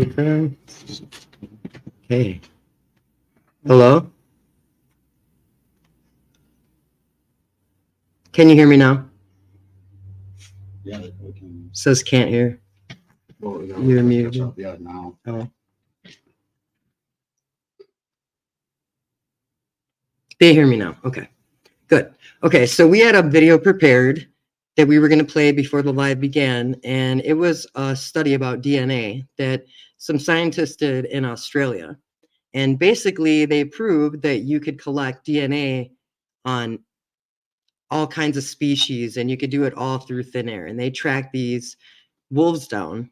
Webcam. Okay. Hello? Can you hear me now? Yeah, we can. Says can't hear. Well, You're muted. Yeah, now. Oh. They hear me now. Okay. Good. Okay, so we had a video prepared that we were going to play before the live began, and it was a study about DNA that some scientists did in Australia. And basically, they proved that you could collect DNA on all kinds of species, and you could do it all through thin air. And they tracked these wolves down,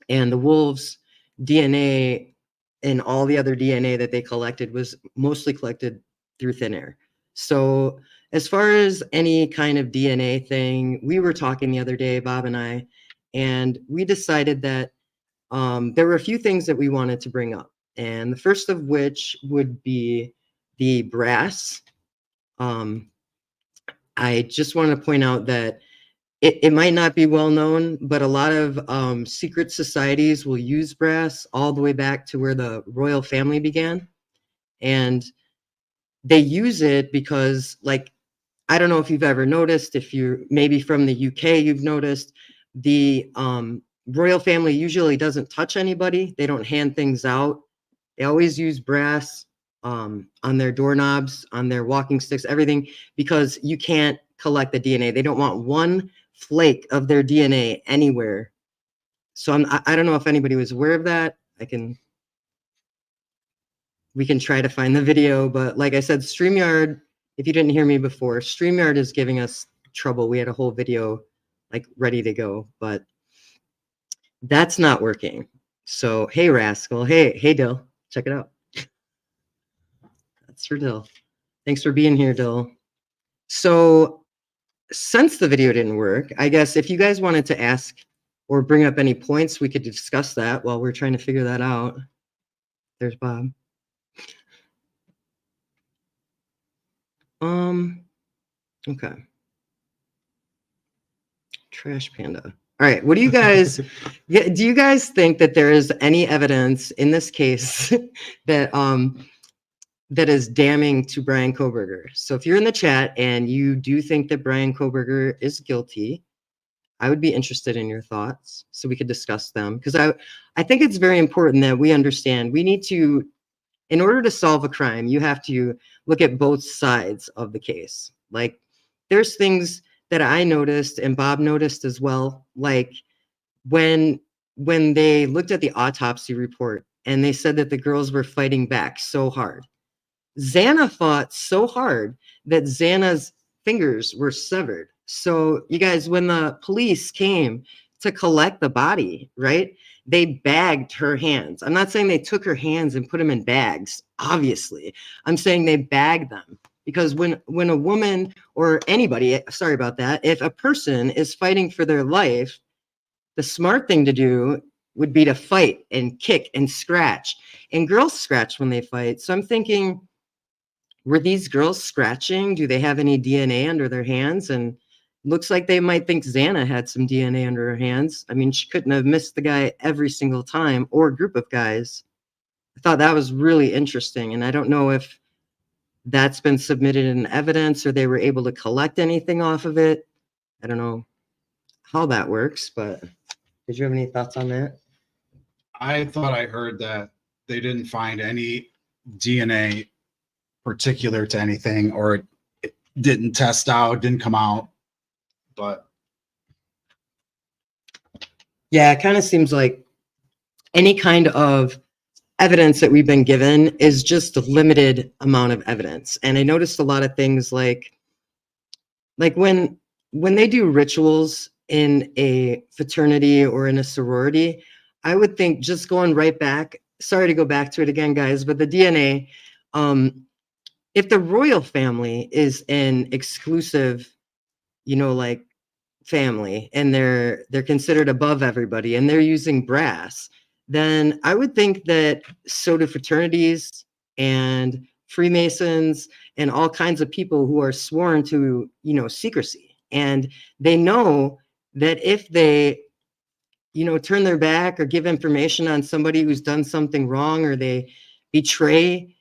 and the wolves' DNA and all the other DNA that they collected was mostly collected through thin air. So as far as any kind of DNA thing, we were talking the other day, Bob and I, and we decided that there were a few things that we wanted to bring up. And the first of which would be the brass. I just want to point out that it might not be well known, but a lot of secret societies will use brass all the way back to where the royal family began. And they use it because, like, I don't know if you've ever noticed, if you're maybe from the UK, you've noticed the royal family usually doesn't touch anybody. They don't hand things out. They always use brass on their doorknobs, on their walking sticks, everything, because you can't collect the DNA. They don't want one flake of their DNA anywhere. So I don't know if anybody was aware of that. We can try to find the video, but like I said, StreamYard, if you didn't hear me before, StreamYard is giving us trouble. We had a whole video like ready to go, but that's not working. So, hey, Rascal. Hey, Dill. Check it out. That's for Dill. Thanks for being here, Dill. So, since the video didn't work, I guess if you guys wanted to ask or bring up any points, we could discuss that while we're trying to figure that out. There's Bob. Okay. Trash Panda. All right. What do you guys, do you guys think that there is any evidence in this case that, that is damning to Bryan Kohberger? So if you're in the chat and you do think that Bryan Kohberger is guilty, I would be interested in your thoughts so we could discuss them. Because I think it's very important that we understand we need to, in order to solve a crime, you have to look at both sides of the case. Like there's things that I noticed and Bob noticed as well. Like when they looked at the autopsy report and they said that the girls were fighting back so hard. Xana fought so hard that Xana's fingers were severed. So you guys, when the police came to collect the body, right, they bagged her hands. I'm not saying they took her hands and put them in bags, obviously. I'm saying they bagged them because when a woman or anybody, sorry about that, if a person is fighting for their life, the smart thing to do would be to fight and kick and scratch. And girls scratch when they fight. So I'm thinking, were these girls scratching? Do they have any DNA under their hands? And looks like they might think Xana had some DNA under her hands. I mean, she couldn't have missed the guy every single time or group of guys. I thought that was really interesting. And I don't know if that's been submitted in evidence or they were able to collect anything off of it. I don't know how that works, but did you have any thoughts on that? I thought I heard that they didn't find any DNA particular to anything, or it didn't test out, didn't come out. But yeah, it kind of seems like any kind of evidence that we've been given is just a limited amount of evidence. And I noticed a lot of things like when they do rituals in a fraternity or in a sorority, I would think just going right back, sorry to go back to it again, guys, but the DNA, if the royal family is an exclusive, like family and they're considered above everybody and they're using brass, then I would think that so do fraternities and Freemasons and all kinds of people who are sworn to, secrecy. And they know that if they turn their back or give information on somebody who's done something wrong, or they betray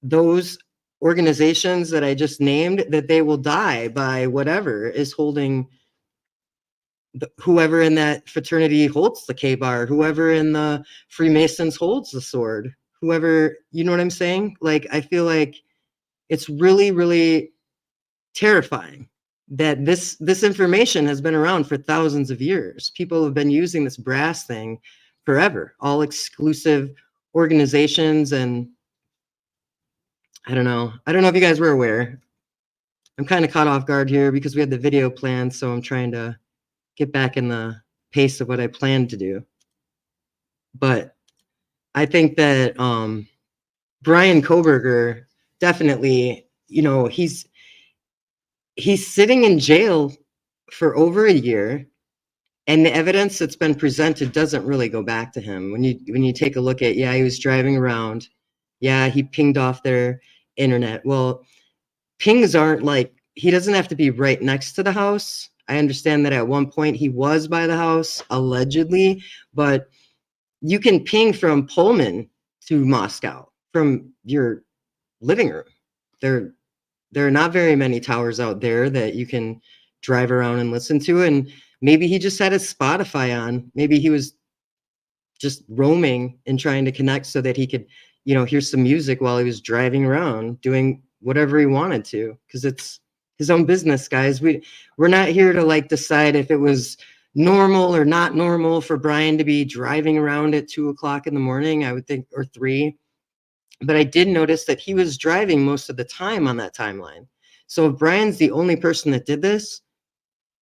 those organizations that I just named, that they will die by whatever is holding whoever in that fraternity holds the K-bar, whoever in the Freemasons holds the sword, whoever, you know what I'm saying? Like, I feel like it's really, really terrifying that this information has been around for thousands of years. People have been using this brass thing forever, all exclusive organizations. And I don't know if you guys were aware. I'm kind of caught off guard here because we had the video planned, so I'm trying to get back in the pace of what I planned to do. But I think that Bryan Kohberger definitely, he's sitting in jail for over a year, and the evidence that's been presented doesn't really go back to him. When you take a look at, yeah, he was driving around, yeah, he pinged off their internet. Well, pings aren't like, he doesn't have to be right next to the house. I understand that at one point he was by the house, allegedly, but you can ping from Pullman to Moscow from your living room. There are not very many towers out there that you can drive around and listen to. And maybe he just had his Spotify on. Maybe he was just roaming and trying to connect so that he could, hear some music while he was driving around doing whatever he wanted to, because it's his own business, guys. We're not here to like decide if it was normal or not normal for Bryan to be driving around at 2:00 in the morning, I would think, or 3. But I did notice that he was driving most of the time on that timeline. So if Bryan's the only person that did this,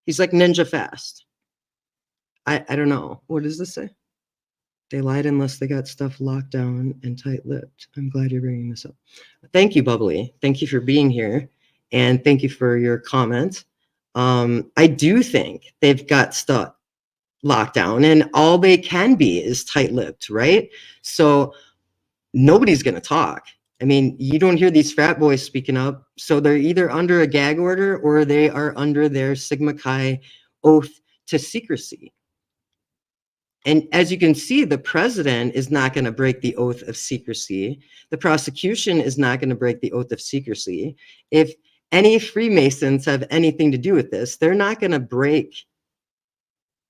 he's like ninja fast. I don't know. What does this say? They lied unless they got stuff locked down and tight-lipped. I'm glad you're bringing this up. Thank you, Bubbly. Thank you for being here. And thank you for your comment. I do think they've got stuff locked down, and all they can be is tight-lipped, right? So nobody's going to talk. I mean, you don't hear these frat boys speaking up. So they're either under a gag order or they are under their Sigma Chi oath to secrecy. And as you can see, the president is not going to break the oath of secrecy. The prosecution is not going to break the oath of secrecy. If any Freemasons have anything to do with this, they're not going to break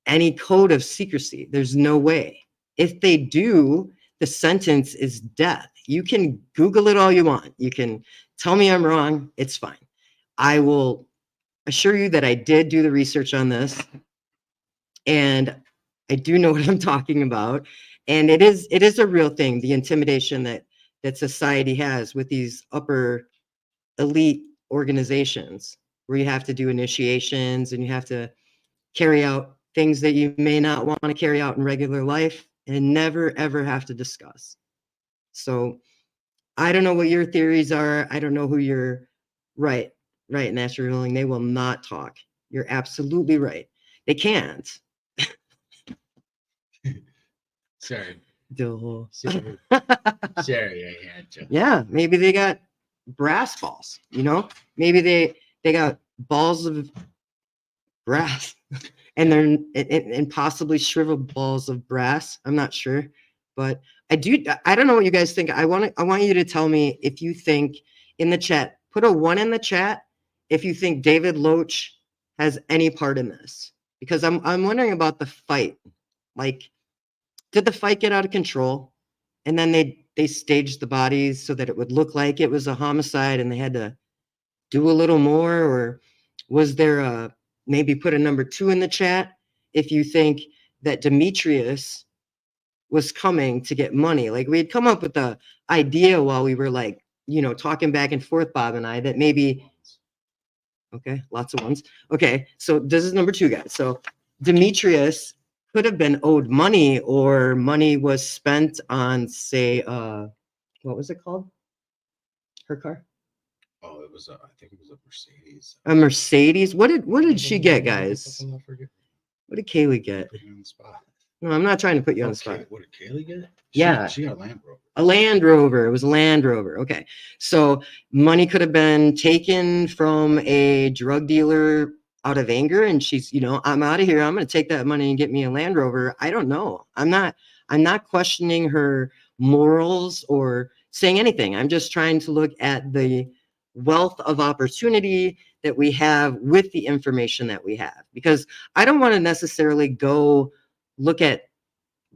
any code of secrecy. There's no way. If they do, the sentence is death. You can Google it all you want. You can tell me I'm wrong. It's fine. I will assure you that I did do the research on this, and I do know what I'm talking about. And it is a real thing, the intimidation that society has with these upper elite organizations, where you have to do initiations and you have to carry out things that you may not want to carry out in regular life and never, ever have to discuss. So I don't know what your theories are. I don't know who you're right, Natural Healing. They will not talk. You're absolutely right. They can't. Sorry. Sorry, I had to. Yeah, maybe they got brass balls, Maybe they got balls of brass and they're and possibly shriveled balls of brass. I'm not sure, but I don't know what you guys think. I want you to tell me if you think, in the chat, put a 1 in the chat if you think David Loach has any part in this, because I'm wondering about the fight. Like, did the fight get out of control and then they staged the bodies so that it would look like it was a homicide and they had to do a little more? Or was there maybe put a number 2 in the chat if you think that Demetrius was coming to get money? Like, we had come up with the idea while we were like, talking back and forth, Bob and I, that maybe, okay, lots of ones. Okay, so this is number 2, guys. So Demetrius could have been owed money, or money was spent on, say, what was it called? Her car? Oh, it was I think it was a Mercedes. A Mercedes? What did she get, guys? What did Kaylee get? Put you on the spot. No, I'm not trying to put you on the spot. What did Kaylee get? Yeah. She got a Land Rover. A Land Rover. It was a Land Rover. Okay. So money could have been taken from a drug dealer out of anger and she's, I'm out of here. I'm going to take that money and get me a Land Rover. I don't know. I'm not questioning her morals or saying anything. I'm just trying to look at the wealth of opportunity that we have with the information that we have, because I don't want to necessarily go look at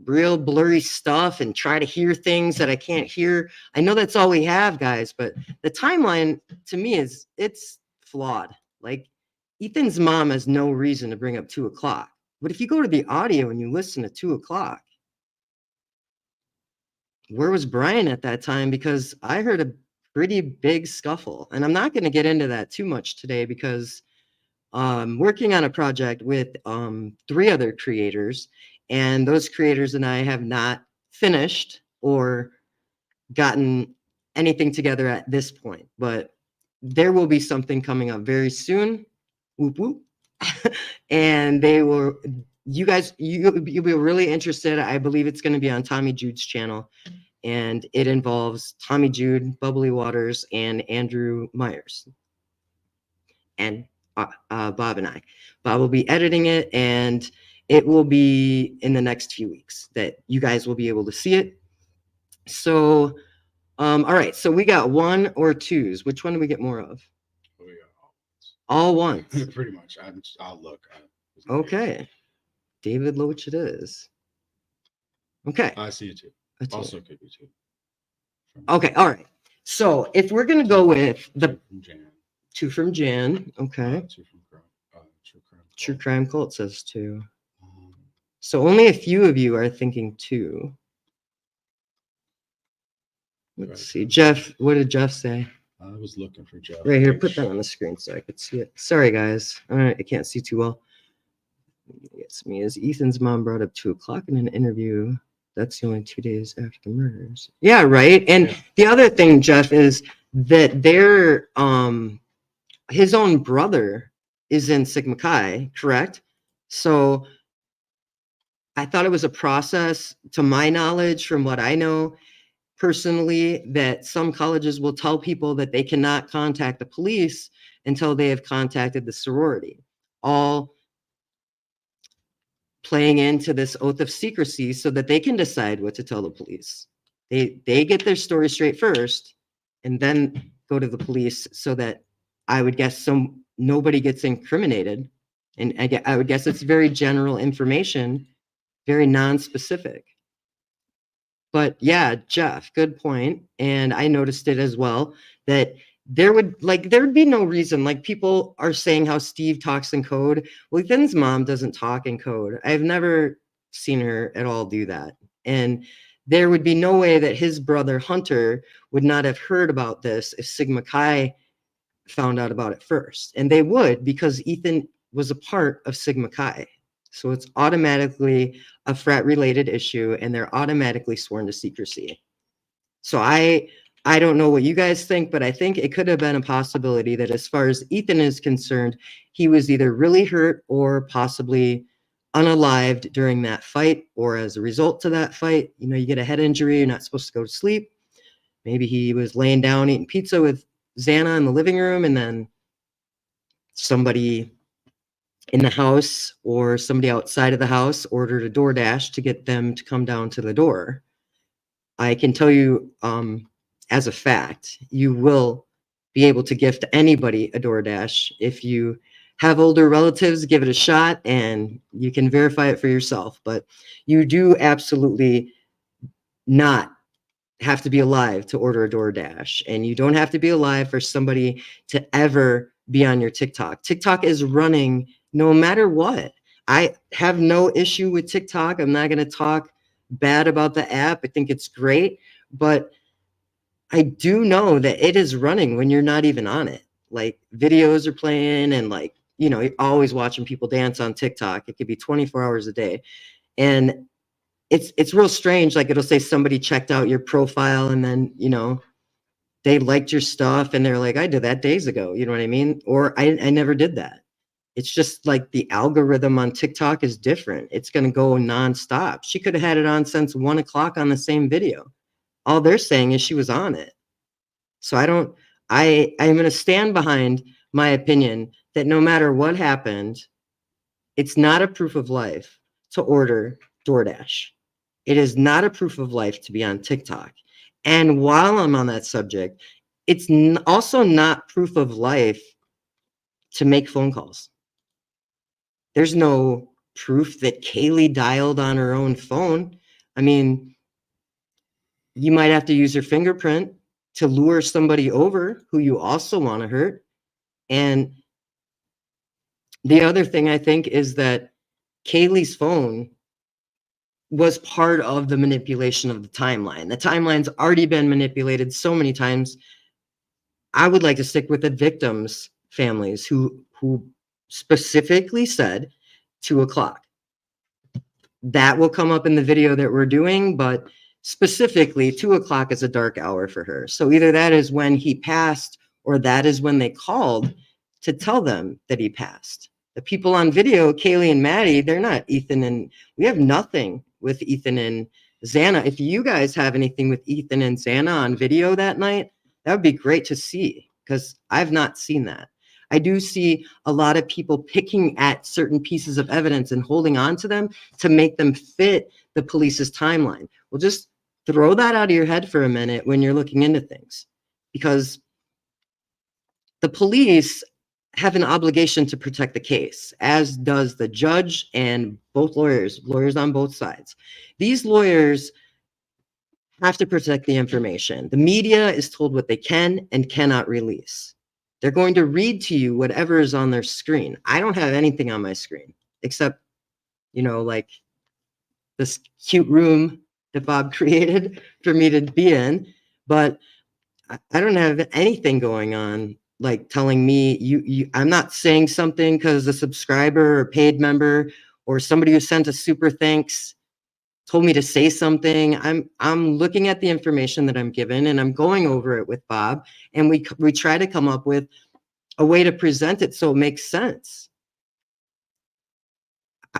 real blurry stuff and try to hear things that I can't hear. I know that's all we have, guys, but the timeline to me it's flawed. Like, Ethan's mom has no reason to bring up 2:00. But if you go to the audio and you listen to 2:00, where was Bryan at that time? Because I heard a pretty big scuffle, and I'm not going to get into that too much today because working on a project with 3 other creators, and those creators and I have not finished or gotten anything together at this point, but there will be something coming up very soon. Whoop, whoop. And you'll be really interested. I believe it's going to be on Tommy Jude's channel, and it involves Tommy Jude, Bubbly Waters, and Andrew Myers. And Bob and I. Bob will be editing it, and it will be in the next few weeks that you guys will be able to see it. So, all right. So we got 1 or 2s. Which one do we get more of? Oh, yeah. All ones. Pretty much. I'll look. Okay. David Loach it is. Okay. I see it too. Also could be 2. Okay. All right. So if we're going to go with the 2 from Jan. Okay. 2 from Grub. True Crime Cult says 2. So only a few of you are thinking 2. Let's see. Jeff, what did Jeff say? I was looking for Jeff. Right here, put that on the screen so I could see it. Sorry, guys. I can't see too well. It's me. As Ethan's mom brought up 2:00 in an interview. That's the only 2 days after the murders. Yeah, right. And the other thing, Jeff, is that his own brother is in Sigma Chi, correct? So I thought it was a process, to my knowledge, from what I know personally, that some colleges will tell people that they cannot contact the police until they have contacted the sorority, all playing into this oath of secrecy so that they can decide what to tell the police. They get their story straight first and then go to the police, so that I would guess nobody gets incriminated. And I would guess it's very general information, very non-specific. But yeah, Jeff, good point. And I noticed it as well, that there would be no reason. Like, people are saying how Steve talks in code. Well, Ethan's mom doesn't talk in code. I've never seen her at all do that. And there would be no way that his brother Hunter would not have heard about this if Sigma Chi found out about it first. And they would, because Ethan was a part of Sigma Chi. So it's automatically a frat related issue, and they're automatically sworn to secrecy. So I don't know what you guys think, but I think it could have been a possibility that, as far as Ethan is concerned, he was either really hurt or possibly unalived during that fight, or as a result to that fight. You get a head injury, you're not supposed to go to sleep. Maybe he was laying down eating pizza with Xana in the living room, and then somebody in the house or somebody outside of the house ordered a DoorDash to get them to come down to the door. I can tell you, as a fact, you will be able to gift anybody a DoorDash. If you have older relatives, give it a shot, and you can verify it for yourself. But you do absolutely not have to be alive to order a DoorDash, and you don't have to be alive for somebody to ever be on your TikTok. TikTok is running no matter what. I have no issue with TikTok. I'm not going to talk bad about the app. I think it's great, but I do know that it is running when you're not even on it. Like, videos are playing, and you're always watching people dance on TikTok. It could be 24 hours a day. And it's real strange. Like, it'll say somebody checked out your profile, and then, they liked your stuff, and they're like, I did that days ago. You know what I mean? Or I never did that. It's just like the algorithm on TikTok is different. It's going to go nonstop. She could have had it on since 1:00 on the same video. All they're saying is she was on it. So I'm going to stand behind my opinion that no matter what happened, it's not a proof of life to order DoorDash. It is not a proof of life to be on TikTok. And while I'm on that subject, it's also not proof of life to make phone calls. There's no proof that Kaylee dialed on her own phone. I mean, you might have to use your fingerprint to lure somebody over who you also want to hurt. And the other thing I think is that Kaylee's phone was part of the manipulation of the timeline. The timeline's already been manipulated so many times. I would like to stick with the victims' families who specifically said 2:00. That will come up in the video that we're doing, but specifically 2:00 is a dark hour for her. So either that is when he passed or that is when they called to tell them that he passed. The people on video, Kaylee and Maddie, they're not Ethan, and we have nothing with Ethan and Xana. If you guys have anything with Ethan and Xana on video that night, that would be great to see, because I've not seen that. I do see a lot of people picking at certain pieces of evidence and holding on to them to make them fit the police's timeline. Well, just throw that out of your head for a minute when you're looking into things, because the police have an obligation to protect the case, as does the judge and both lawyers on both sides. These lawyers have to protect the information. The media is told what they can and cannot release. They're going to read to you whatever is on their screen. I don't have anything on my screen except, like this cute room that Bob created for me to be in, but I don't have anything going on like telling me I'm not saying something because a subscriber or paid member or somebody who sent a super thanks told me to say something. I'm looking at the information that I'm given and I'm going over it with Bob, and we try to come up with a way to present it so it makes sense.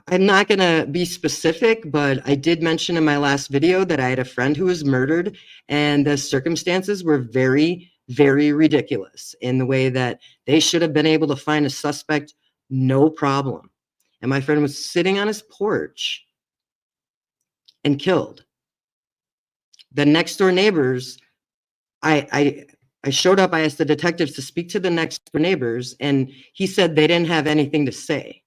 I'm not going to be specific, but I did mention in my last video that I had a friend who was murdered, and the circumstances were very, very ridiculous in the way that they should have been able to find a suspect, no problem. And my friend was sitting on his porch and killed. The next door neighbors, I showed up, I asked the detectives to speak to the next door neighbors, and he said they didn't have anything to say.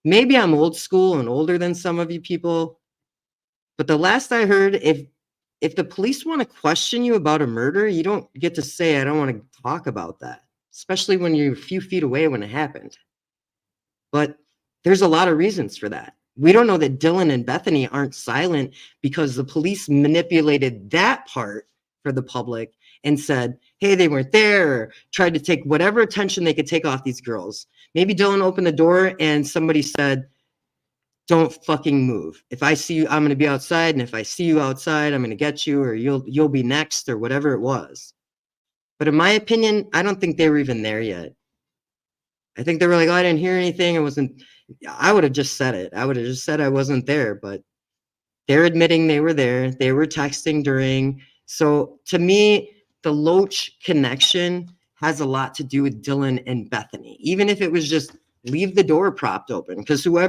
Maybe I'm old school and older than some of you people, but the last I heard, if the police want to question you about a murder, you don't get to say, I don't want to talk about that, especially when you're a few feet away when it happened. But there's a lot of reasons for that. We don't know that Dylan and Bethany aren't silent because the police manipulated that part for the public and said, hey, they weren't there, or tried to take whatever attention they could take off these girls. Maybe Dylan opened the door and somebody said, don't fucking move. If I see you, I'm going to be outside. And if I see you outside, I'm going to get you, or you'll be next, or whatever it was. But in my opinion, I don't think they were even there yet. I think they were like, oh, I didn't hear anything. I would have just said it. I would have just said I wasn't there, but they're admitting they were there. They were texting during. So to me, the Loach connection has a lot to do with Dylan and Bethany, even if it was just leave the door propped open, because he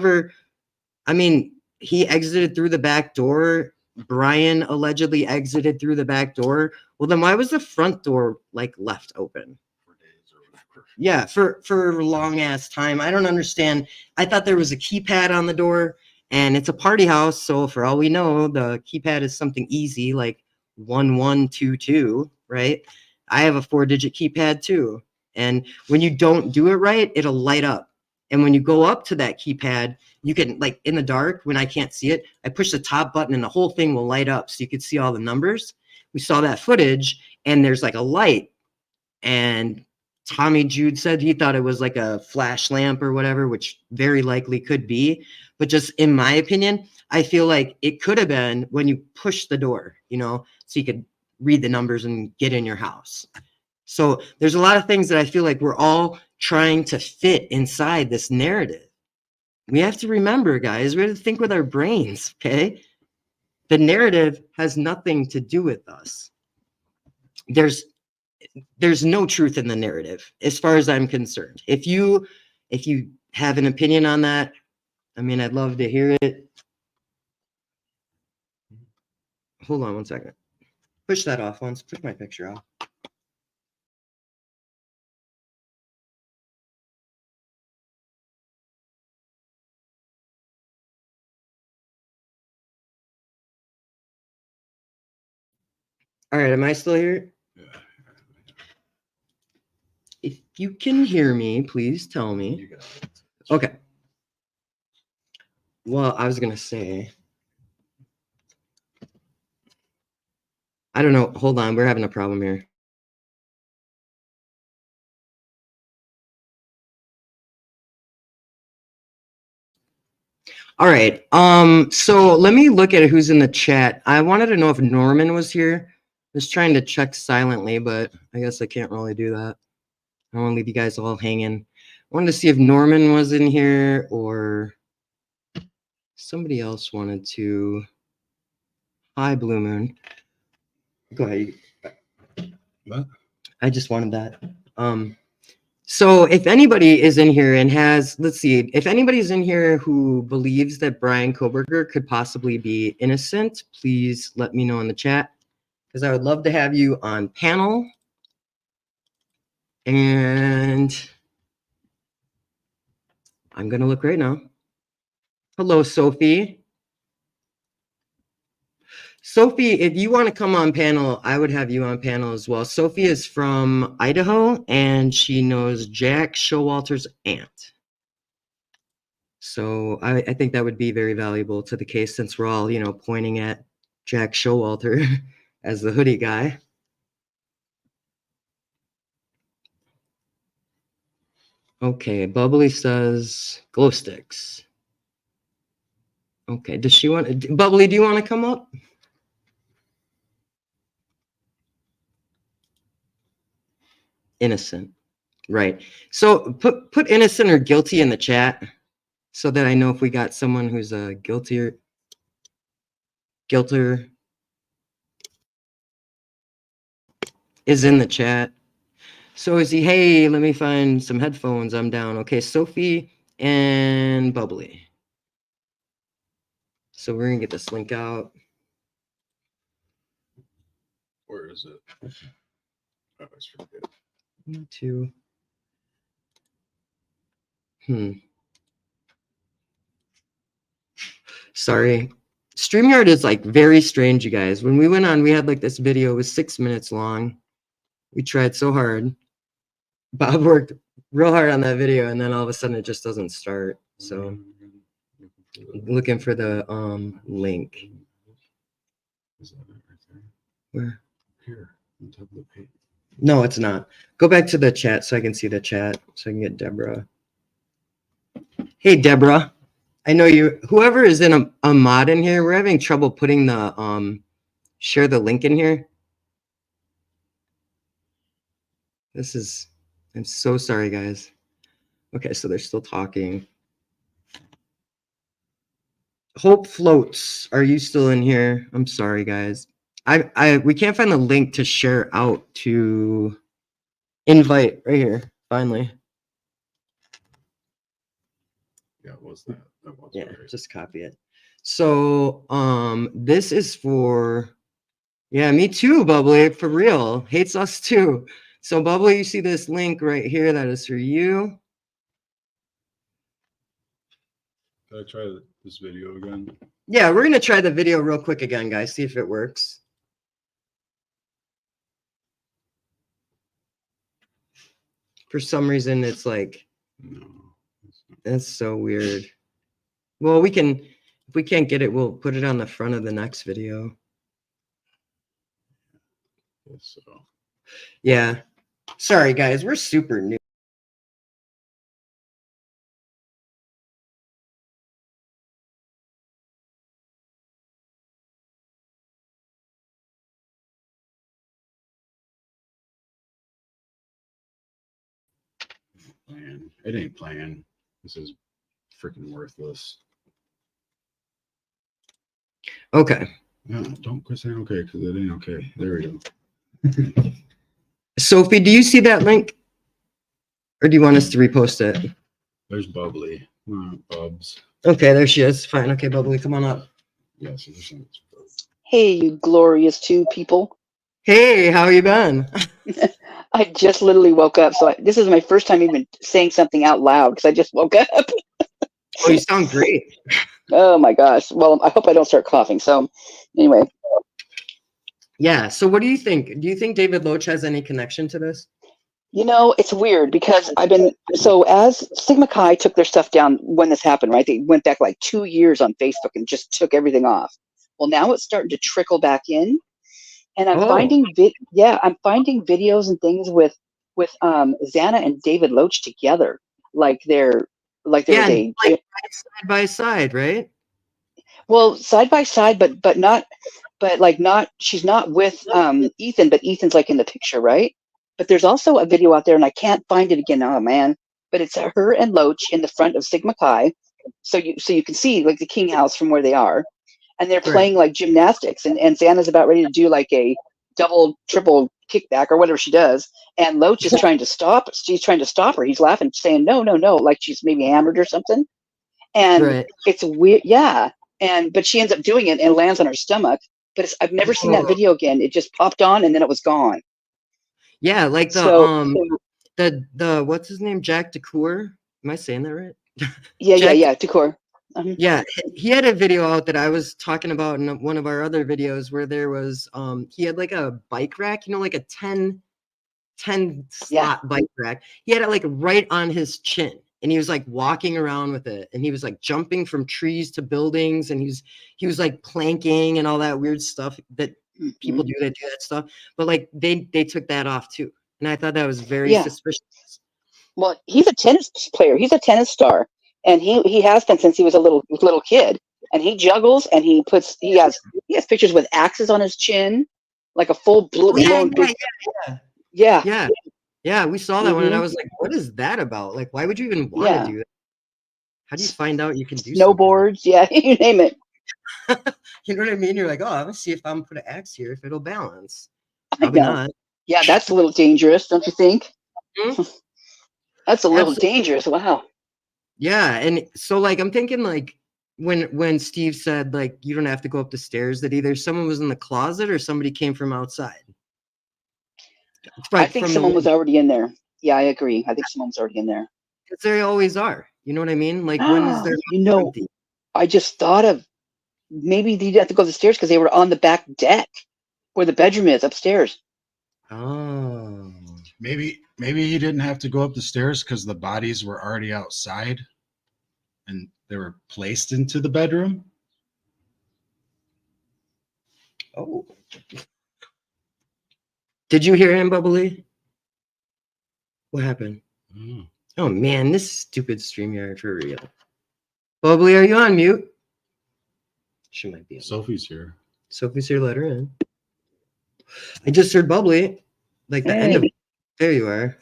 exited through the back door. Bryan allegedly exited through the back door. Well, then why was the front door left open? Yeah, for a long ass time. I don't understand. I thought there was a keypad on the door, and it's a party house. So for all we know, the keypad is something easy like 1122, right? I have a 4-digit keypad too. And when you don't do it right, it'll light up. And when you go up to that keypad, you can, in the dark, when I can't see it, I push the top button and the whole thing will light up so you can see all the numbers. We saw that footage, and there's a light. And Tommy Jude said he thought it was like a flash lamp or whatever, which very likely could be. But just in my opinion, I feel like it could have been when you push the door, so you could read the numbers and get in your house. So there's a lot of things that I feel like we're all trying to fit inside this narrative. We have to remember, guys, we have to think with our brains, okay? The narrative has nothing to do with us. there's no truth in the narrative as far as I'm concerned. If you have an opinion on that, I mean, I'd love to hear it. Hold on one second. Push that off once. Push my picture off. All right, am I still here? Yeah. If you can hear me, please tell me. You got it. Okay. Well, I was going to say, I don't know. Hold on. We're having a problem here. All right. So let me look at who's in the chat. I wanted to know if Norman was here. I was trying to check silently, but I guess I can't really do that. I don't want to leave you guys all hanging. I wanted to see if Norman was in here or somebody else wanted to. Hi, Blue Moon. Go ahead. What? I just wanted that. So if anybody is in here and has, let's see, if anybody's in here who believes that Bryan Kohberger could possibly be innocent, please let me know in the chat, because I would love to have you on panel. And I'm going to look right now. Hello, Sophie. Sophie, if you want to come on panel, I would have you on panel as well. Sophie is from Idaho, and she knows Jack Showalter's aunt. So I think that would be very valuable to the case, since we're all, pointing at Jack Showalter as the hoodie guy. Okay, Bubbly says glow sticks. Okay, does she want, Bubbly, do you want to come up? Innocent, right. So put innocent or guilty in the chat so that I know if we got someone who's a guilter. Is in the chat. So is he, hey, let me find some headphones, I'm down. Okay, Sophie and Bubbly. So we're gonna get this link out. Where is it? I always forget. 1, 2. Sorry. StreamYard is like very strange, you guys. When we went on, we had like this video, it was 6 minutes long. We tried so hard. Bob worked real hard on that video, and then all of a sudden it just doesn't start. So looking for the link. Is that it right there? Where? Here, on top of the page. No, it's not. Go back to the chat so I can see the chat, so I can get Deborah. Hey, Deborah. I know you, whoever is in a mod in here, we're having trouble putting the, share the link in here. I'm so sorry, guys. Okay, so they're still talking. Hope Floats, are you still in here? I'm sorry, guys. We can't find the link to share out to invite right here, finally. Yeah, it was that. That was Yeah, right. just copy it. So this is for, yeah, me too, Bubbly, for real. Hates us too. So Bubbly, you see this link right here, that is for you. Did I try this video again? Yeah, we're gonna try the video real quick again, guys, see if it works. For some reason, it's like, No. that's so weird. Well, we can, if we can't get it, we'll put it on the front of the next video. So. Yeah. Sorry, guys, we're super new. Playing. It ain't playing. This is freaking worthless. Okay. No, don't quit saying okay, because it ain't okay. There we go. Sophie, do you see that link? Or do you want us to repost it? There's Bubbly. Bubs. Okay, there she is. Fine. Okay, Bubbly, come on up. Yes. Hey, you glorious two people. Hey, how you been? I just literally woke up, so this is my first time even saying something out loud because I just woke up. Oh, you sound great. Oh my gosh. Well, I hope I don't start coughing. So anyway, Yeah, so what do you think? Do you think David Loach has any connection to this? it's weird because as Sigma Chi took their stuff down when this happened, right? They went back like 2 years on Facebook and just took everything off. Well, now it's starting to trickle back in. And I'm finding I'm finding videos and things with Xana and David Loach together. Like there was a like side by side, right? well, side by side, but not she's not with Ethan, but Ethan's like in the picture, right? But there's also a video out there and I can't find it again. Oh man. But it's her and Loach in the front of Sigma Chi. So you can see like the King House from where they are. And they're playing like gymnastics and Xana's about ready to do like a double, triple kickback or whatever she does. And Loach is trying to stop. She's trying to stop her. He's laughing, saying, no, like she's maybe hammered or something. And it's weird. Yeah. But she ends up doing it and lands on her stomach. But I've never seen that video again. It just popped on and then it was gone. Yeah, like the what's his name? Jack DeCour. Am I saying that right? Yeah, DeCour. Yeah, he had a video out that I was talking about in one of our other videos where there was he had like a bike rack, like a 10 slot bike rack. He had it like right on his chin and he was like walking around with it and he was like jumping from trees to buildings and he was like planking and all that weird stuff that people do that stuff. But like they took that off too. And I thought that was very suspicious. Well, he's a tennis player. He's a tennis star. And he has been since he was a little kid. And he juggles and he has pictures with axes on his chin, like a full blown Yeah, we saw that one and I was like, what is that about? Like, why would you even want to do that? How do you find out you can do snowboards? Something? Yeah, you name it. You know what I mean? You're like, oh, let's see if I'm put an axe here, if it'll balance. Probably not. Yeah, that's a little dangerous, don't you think? Mm-hmm. That's a little dangerous. Wow. Yeah, and so like I'm thinking like when Steve said like you don't have to go up the stairs, that either someone was in the closet or somebody came from outside. I think someone was already in there. Yeah, I agree. I think someone was already in there. Because they always are. You know what I mean? Like when is there? I just thought of maybe they didn't have to go to the stairs because they were on the back deck where the bedroom is upstairs. Oh. Maybe he didn't have to go up the stairs because the bodies were already outside and they were placed into the bedroom. Oh. Did you hear him, Bubbly? What happened? Oh man, this stupid StreamYard for real. Bubbly, are you on mute? She might be. Sophie's here. Sophie's here, let her in. I just heard Bubbly. Like the end of it. There you are.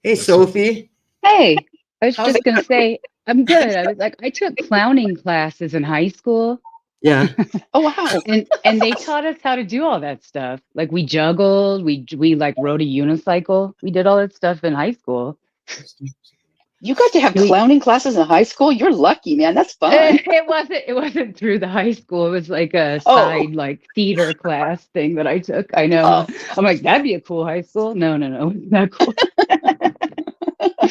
Hey, Sophie. Hey, I was just going to say, I'm good. I was like, I took clowning classes in high school. Yeah. Oh, wow. And they taught us how to do all that stuff. Like we juggled, we like rode a unicycle. We did all that stuff in high school. You got to have clowning classes in high school? You're lucky, man. That's fun. It wasn't through the high school. It was like a side like theater class thing that I took. I know. I'm like, that'd be a cool high school. No, it's not cool.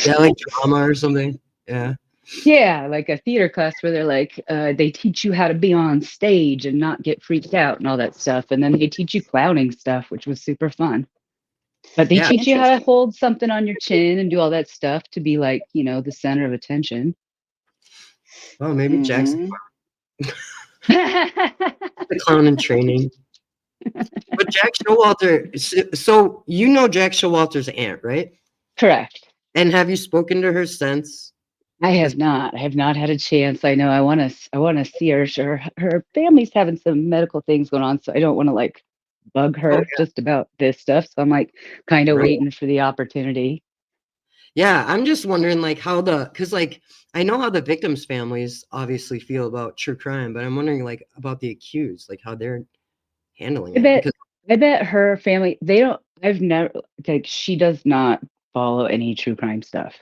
Yeah, like drama or something. Yeah. Yeah, like a theater class where they're like, they teach you how to be on stage and not get freaked out and all that stuff. And then they teach you clowning stuff, which was super fun. But they teach you how to hold something on your chin and do all that stuff to be like, the center of attention. Oh, maybe Jackson. The clown in training. But Jack Showalter, so you know Jack Showalter's aunt, right? Correct. And have you spoken to her since? I have not. I have not had a chance. I know I want to see her. Sure, her family's having some medical things going on, so I don't want to like bug her just about this stuff. So I'm like kind of waiting for the opportunity. Yeah, I'm just wondering like because like I know how the victims' families obviously feel about true crime, but I'm wondering like about the accused, like how they're handling it. Because I bet her family, they don't, I've never, like, she does not follow any true crime stuff.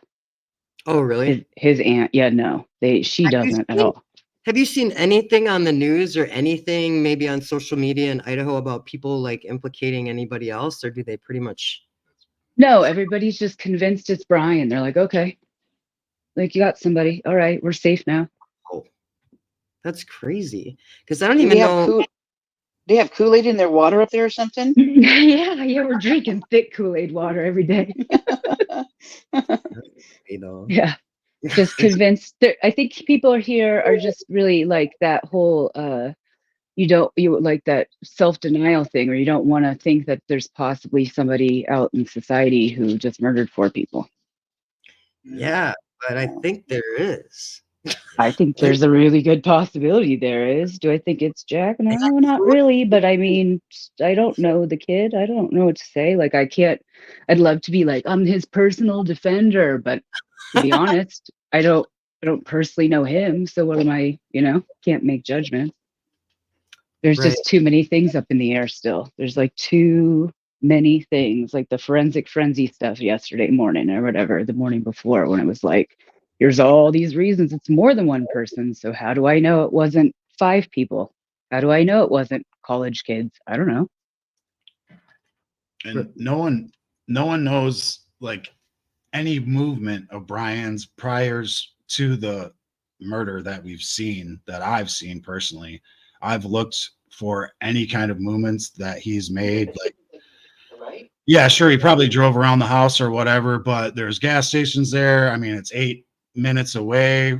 Oh, really? His aunt, yeah, no, she Have you doesn't at seen- all. Have you seen anything on the news or anything maybe on social media in Idaho about people like implicating anybody else, or do they pretty much? No, everybody's just convinced it's Bryan. They're like, okay, like you got somebody. All right, we're safe now. Oh, that's crazy. Because I don't Do even they have know. they have Kool-Aid in their water up there or something? Yeah, we're drinking thick Kool-Aid water every day. You know. Yeah, just convinced. I think people here are just really like that whole you like that self-denial thing, or you don't want to think that there's possibly somebody out in society who just murdered 4 people. Yeah, but I think there is. I think there's a really good possibility there is. Do I think it's Jack? No, not really. But I mean, I don't know the kid. I don't know what to say. Like, I'd love to be like, I'm his personal defender. But to be honest, I don't personally know him. So what am I, can't make judgments. There's Right. just too many things up in the air still. There's like too many things, like the forensic frenzy stuff yesterday morning or whatever, the morning before, when it was like, here's all these reasons it's more than one person. So how do I know it wasn't 5 people? How do I know it wasn't college kids? I don't know. And no one knows like any movement of Bryan's priors to the murder that I've seen personally. I've looked for any kind of movements that he's made. Like, yeah, sure, he probably drove around the house or whatever, but there's gas stations there. I mean, it's 8 minutes away.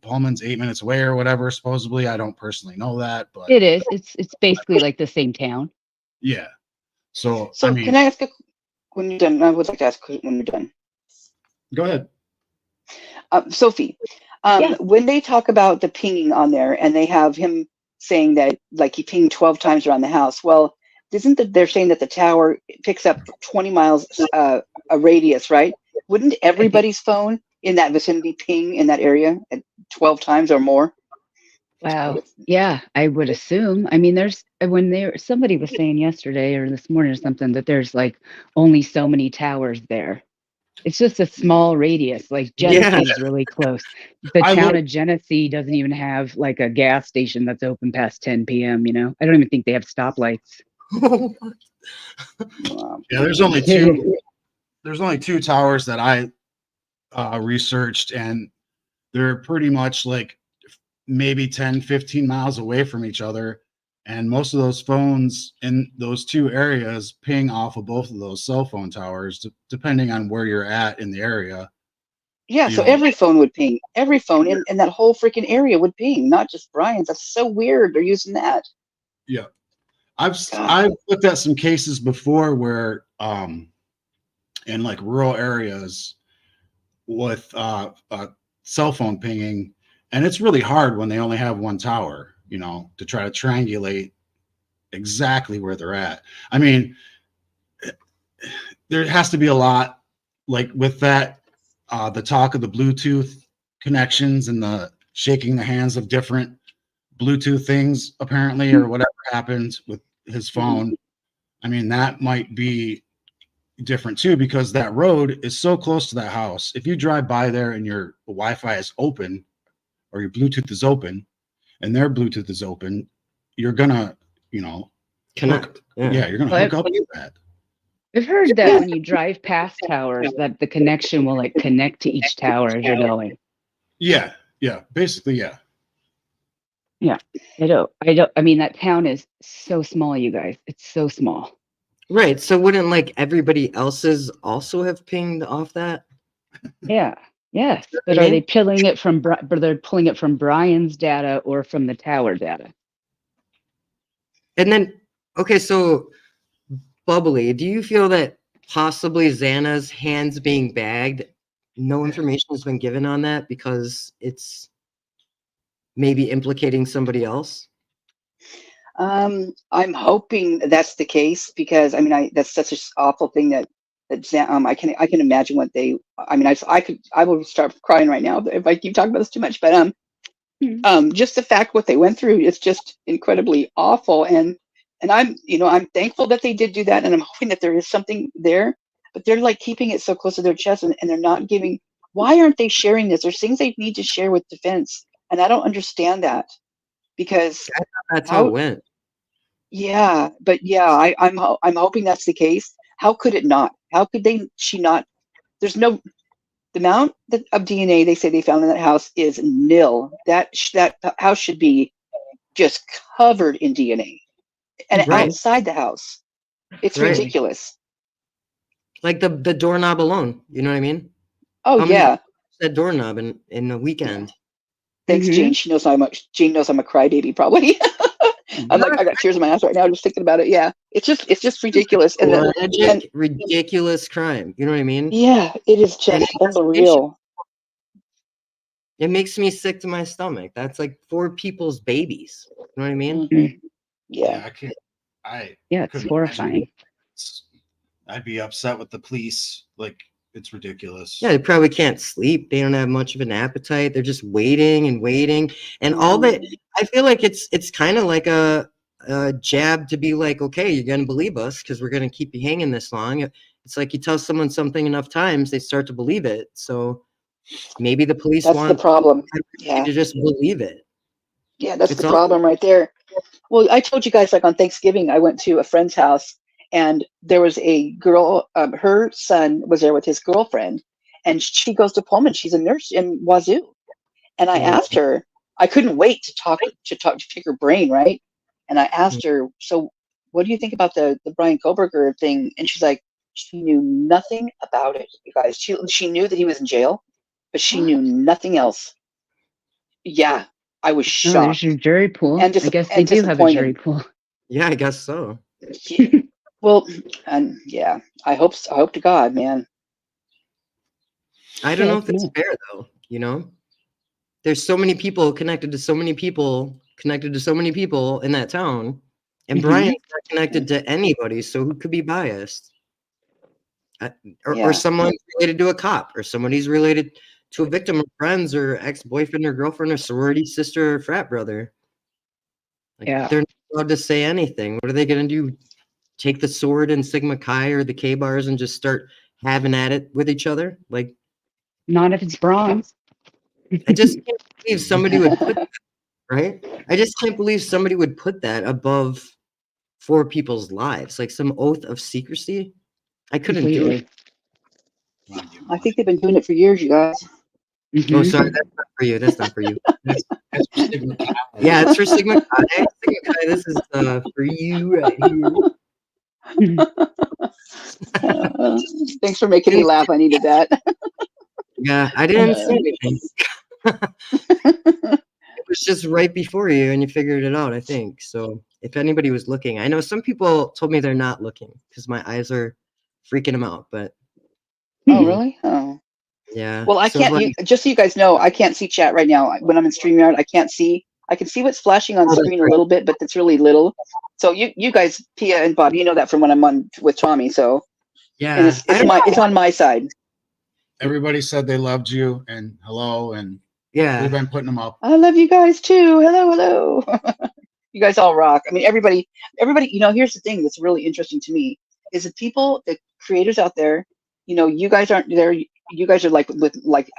Pullman's 8 minutes away or whatever, supposedly. I don't personally know that, but It is. It's basically like the same town. yeah. So So I mean, can I ask when you're done? I would like to ask when you're done. go ahead. Sophie, Yeah. when they talk about the pinging on there and they have him saying that like he pinged 12 times around the house, well, they're saying that the tower picks up 20 miles a radius, right? Wouldn't everybody's phone in that vicinity ping in that area at 12 times or more? Wow. Yeah, I would assume. I mean, somebody was saying yesterday or this morning or something that there's like only so many towers there. It's just a small radius. Like Genesee's really close. The town of Genesee doesn't even have like a gas station that's open past 10 p.m. I don't even think they have stoplights. Yeah, there's only two. There's only 2 towers that I researched, and they're pretty much like maybe 10, 15 miles away from each other. And most of those phones in those 2 areas ping off of both of those cell phone towers, depending on where you're at in the area. Yeah, so every phone would ping. Every phone in that whole freaking area would ping, not just Bryan's. That's so weird. They're using that. Yeah. I've looked at some cases before where in like rural areas with cell phone pinging, and it's really hard when they only have 1 tower, to try to triangulate exactly where they're at. I mean, there has to be a lot like with that the talk of the Bluetooth connections and the shaking the hands of different Bluetooth things apparently, or whatever happened with his phone. I mean, that might be different too, because that road is so close to that house. If you drive by there and your Wi-Fi is open or your Bluetooth is open and their Bluetooth is open, you're gonna, Connect. you're gonna hook up with that. I've heard that when you drive past towers, that the connection will like connect to each tower as you're going. Yeah, basically, yeah. Yeah, I mean, that town is so small, you guys. It's so small. Right. So wouldn't like everybody else's also have pinged off that? Yeah. Yes. But are they pulling it from? But they're pulling it from Bryan's data or from the tower data. And then, okay, so Bubbly, do you feel that possibly Xana's hands being bagged, no information has been given on that because it's maybe implicating somebody else? I'm hoping that's the case because I mean that's such an awful thing that I can imagine what they. I mean I will start crying right now if I keep talking about this too much. But just the fact what they went through is just incredibly awful, and And I'm thankful that they did do that, and I'm hoping that there is something there. But they're like keeping it so close to their chest, and they're not giving. Why aren't they sharing this? There's things they need to share with defense, and I don't understand that because I thought that's how it how? went. Yeah, but yeah, I'm hoping that's the case. How could it not? How could she not? There's no the amount of DNA they say they found in that house is nil. That house should be just covered in DNA, and Right. outside the house, it's Right. ridiculous. Like the doorknob alone. You know what I mean? Oh How many yeah, that doorknob in a weekend? thanks, Jane. Jane knows I'm a crybaby, probably. I'm like, I got tears in my eyes right now just thinking about it. Yeah, it's just ridiculous. And ridiculous crime. You know what I mean? Yeah, it is just unreal. It makes me sick to my stomach. That's like 4 people's babies. You know what I mean? Mm-hmm. Yeah. I can't. Yeah, it's horrifying. I'd be upset with the police. Like, it's ridiculous. Yeah, they probably can't sleep. They don't have much of an appetite. They're just waiting and waiting. And all that, I feel like it's kind of like a jab to be like, okay, you're going to believe us because we're going to keep you hanging this long. It's like you tell someone something enough times, they start to believe it. So maybe the police want the problem. Yeah. to just believe it. Yeah, that's the problem right there. Well, I told you guys, like on Thanksgiving, I went to a friend's house and there was a girl, her son was there with his girlfriend, and she goes to Pullman. She's a nurse in Wazoo. And I asked her, I couldn't wait to pick her brain, right? And I asked her, so what do you think about the Bryan Kohberger thing? And she's like, she knew nothing about it, you guys. She knew that he was in jail, but she knew nothing else. Yeah, I was shocked. Oh, there's your jury pool. And I guess they do have a jury pool. Yeah, I guess so. Yeah. Well, and yeah, I hope to God, man. I don't know if it's fair though, you know? There's so many people connected to so many people in that town. And Brian's not connected to anybody, so who could be biased? Or someone related to a cop, or somebody's related to a victim, or friends, or ex-boyfriend or girlfriend, or sorority sister, or frat brother. Like, they're not allowed to say anything. What are they going to do? Take the sword and Sigma Chi or the K-bars and just start having at it with each other? Like, not if it's bronze. I just can't believe somebody would put that, right? I just can't believe somebody would put that above 4 people's lives, like some oath of secrecy. I couldn't do it. I think they've been doing it for years, you guys. Oh, sorry, that's not for you. That's not for you. That's for Sigma Chi. Yeah, it's for Sigma Chi. Sigma Chi, this is for you right here. Thanks for making me laugh. I needed that. Yeah, I didn't say anything. It was just right before you, and you figured it out, I think. So if anybody was looking, I know some people told me they're not looking because my eyes are freaking them out. But oh, really? Oh, yeah. Well, I can't. Just so you guys know, I can't see chat right now. When I'm in StreamYard, I can't see. I can see what's flashing on screen a little bit, but it's really little. So you guys, Pia and Bob, you know that from when I'm on with Tommy. So yeah, and it's on my side. Everybody said they loved you and hello, and yeah, we've been putting them up. I love you guys too. Hello. You guys all rock. I mean, everybody. You know, here's the thing that's really interesting to me is the creators out there. You know, you guys aren't there. You guys are like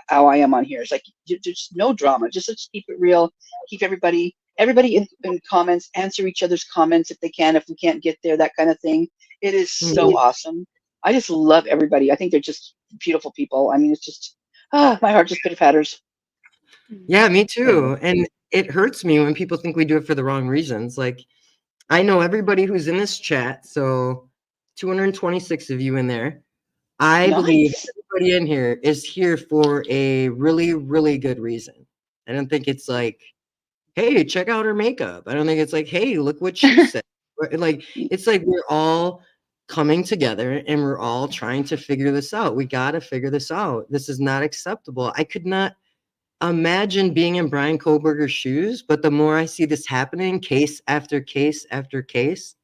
how I am on here. It's like there's no drama. Just let's keep it real. Keep everybody in comments. Answer each other's comments if they can. If we can't get there, that kind of thing. It is so awesome. I just love everybody. I think they're just beautiful people. I mean, it's just my heart just pitter-patters. Yeah, me too. And it hurts me when people think we do it for the wrong reasons. Like, I know everybody who's in this chat, so 226 of you in there. I believe everybody in here is here for a really, really good reason. I don't think it's like, hey, check out her makeup. I don't think it's like, hey, look what she said. Like, it's like we're all coming together and we're all trying to figure this out. We got to figure this out. This is not acceptable. I could not imagine being in Bryan Kohberger's shoes, but the more I see this happening, case after case after case,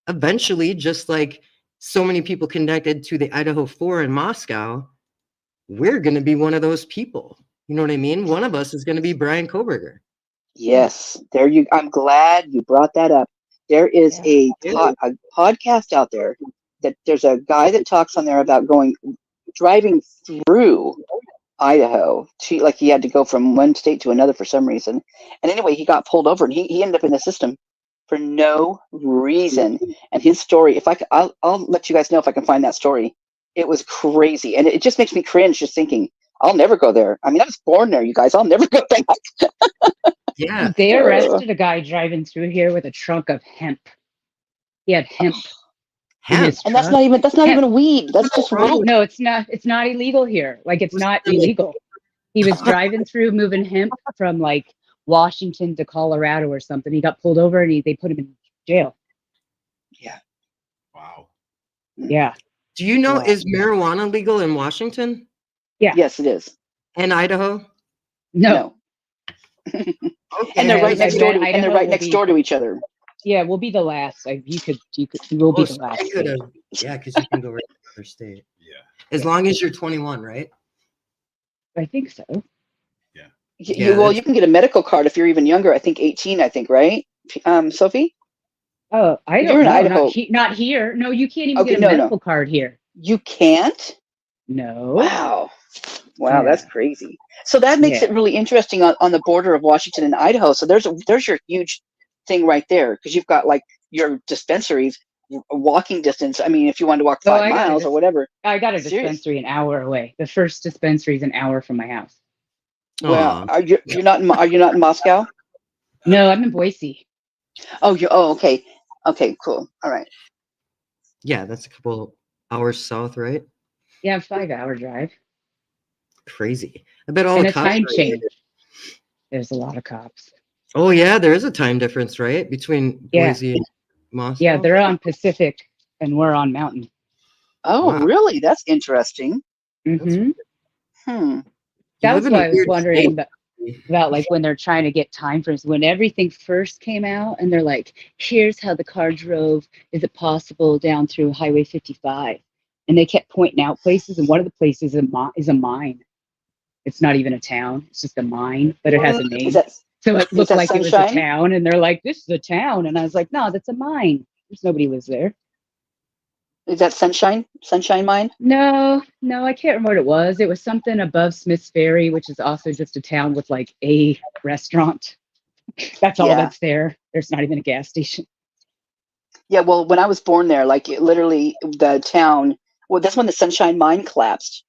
eventually, just like so many people connected to the Idaho 4 in Moscow, we're going to be one of those people. You know what I mean? One of us is going to be Bryan Kohberger. Yes, I'm glad you brought that up. There is Yeah. a podcast out there that there's a guy that talks on there about driving through Idaho to, like, he had to go from one state to another for some reason. And anyway, he got pulled over and he ended up in the system for no reason. And his story, I'll let you guys know if I can find that story. It was crazy. And it just makes me cringe just thinking, I'll never go there. I mean, I was born there, you guys. I'll never go back. Yeah. They arrested a guy driving through here with a trunk of hemp. He had hemp in his And truck. that's not even a weed. That's just Oh, rope. no, it's not. It's not illegal here. Like, it's not illegal. He was driving through, moving hemp from like Washington to Colorado or something. He got pulled over and they put him in jail. Yeah. Wow. Yeah. Do you know, Wow. is marijuana legal in Washington Yeah. Yes, it is. and Idaho? No. Okay. And they're right Yeah, next door to, Idaho will next be- door to each other. Yeah, we'll be the last. Like, you will be the so last. I could have, yeah, because you can go right to the other state. Yeah. As long as you're 21, right? I think so. Yeah, Well, you can get a medical card if you're even younger. I think 18. I think, right? Sophie, Oh, I You're don't in know. Idaho. Not here. No, you can't even Okay, get a no. medical card here. you can't. No. Wow, Yeah. that's crazy. So that makes Yeah. it really interesting on the border of Washington and Idaho. So there's your huge thing right there, because you've got like your dispensaries walking distance. I mean, if you wanted to walk Oh, 5 I got miles or whatever. I got a Serious. dispensary an hour away. The first dispensary is an hour from my house. Well, Aw. you're not in Moscow? No, I'm in Boise. Okay. Okay, cool. All right. Yeah, that's a couple hours south, right? Yeah, 5-hour drive. Crazy. I bet all And the a cops time are- change. There's a lot of cops. Oh yeah, there is a time difference, right? Between Yeah. Boise and Moscow. Yeah, they're on Pacific and we're on Mountain. Oh, Wow. really? That's interesting. Mm-hmm. Hmm. That You was live in a why I was weird wondering state. about like when they're trying to get time frames. When everything first came out and they're like, here's how the car drove. Is it possible down through Highway 55? And they kept pointing out places, and one of the places is a mine. It's not even a town. It's just a mine, but it has a name. So it looked that like it was a Sunshine? town, and they're like, this is a town. And I was like, no, that's a mine. There's nobody lives there. Is that Sunshine Mine? No, I can't remember what it was. It was something above Smith's Ferry, which is also just a town with like a restaurant. That's all Yeah. that's there. There's not even a gas station. Yeah, well, when I was born there, like literally the town, well, that's when the Sunshine Mine collapsed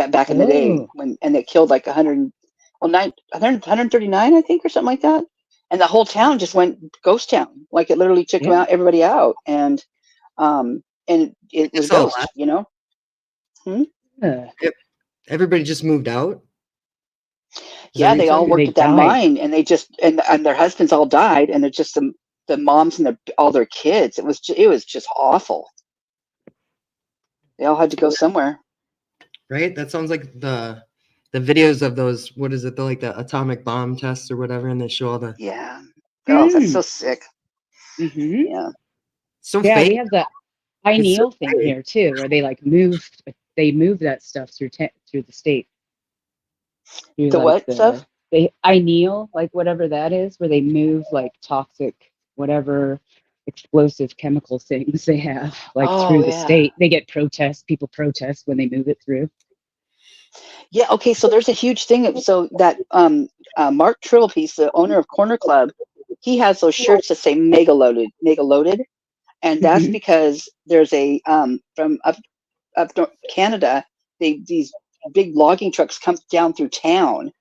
back in the day, Oh. and it killed like 139, I think, or something like that. And the whole town just went ghost town. Like it literally took everybody out, and it was It's all ghost, you know? Everybody just moved out. Yeah, they all worked They at that died. mine, and they just and their husbands all died, and they're just the moms and all their kids. It was just awful. They all had to go somewhere. Right? That sounds like the videos of those, what is it, the atomic bomb tests or whatever, and they show all the Yeah. Oh, that's so sick. Mm-hmm. Yeah. so Yeah, fake. we have the It's so Ineal thing fake. here too, where they like moved that stuff through the state. Through, The like, what stuff? They Ineal, like whatever that is, where they move like toxic, whatever explosive chemical things they have, like through the state. They get protests. People protest when they move it through. Yeah. Okay. So there's a huge thing. So that Mark Tribblepiece, the owner of Corner Club, he has those shirts that say "Mega Loaded," and that's because there's a from up north Canada, these big logging trucks come down through town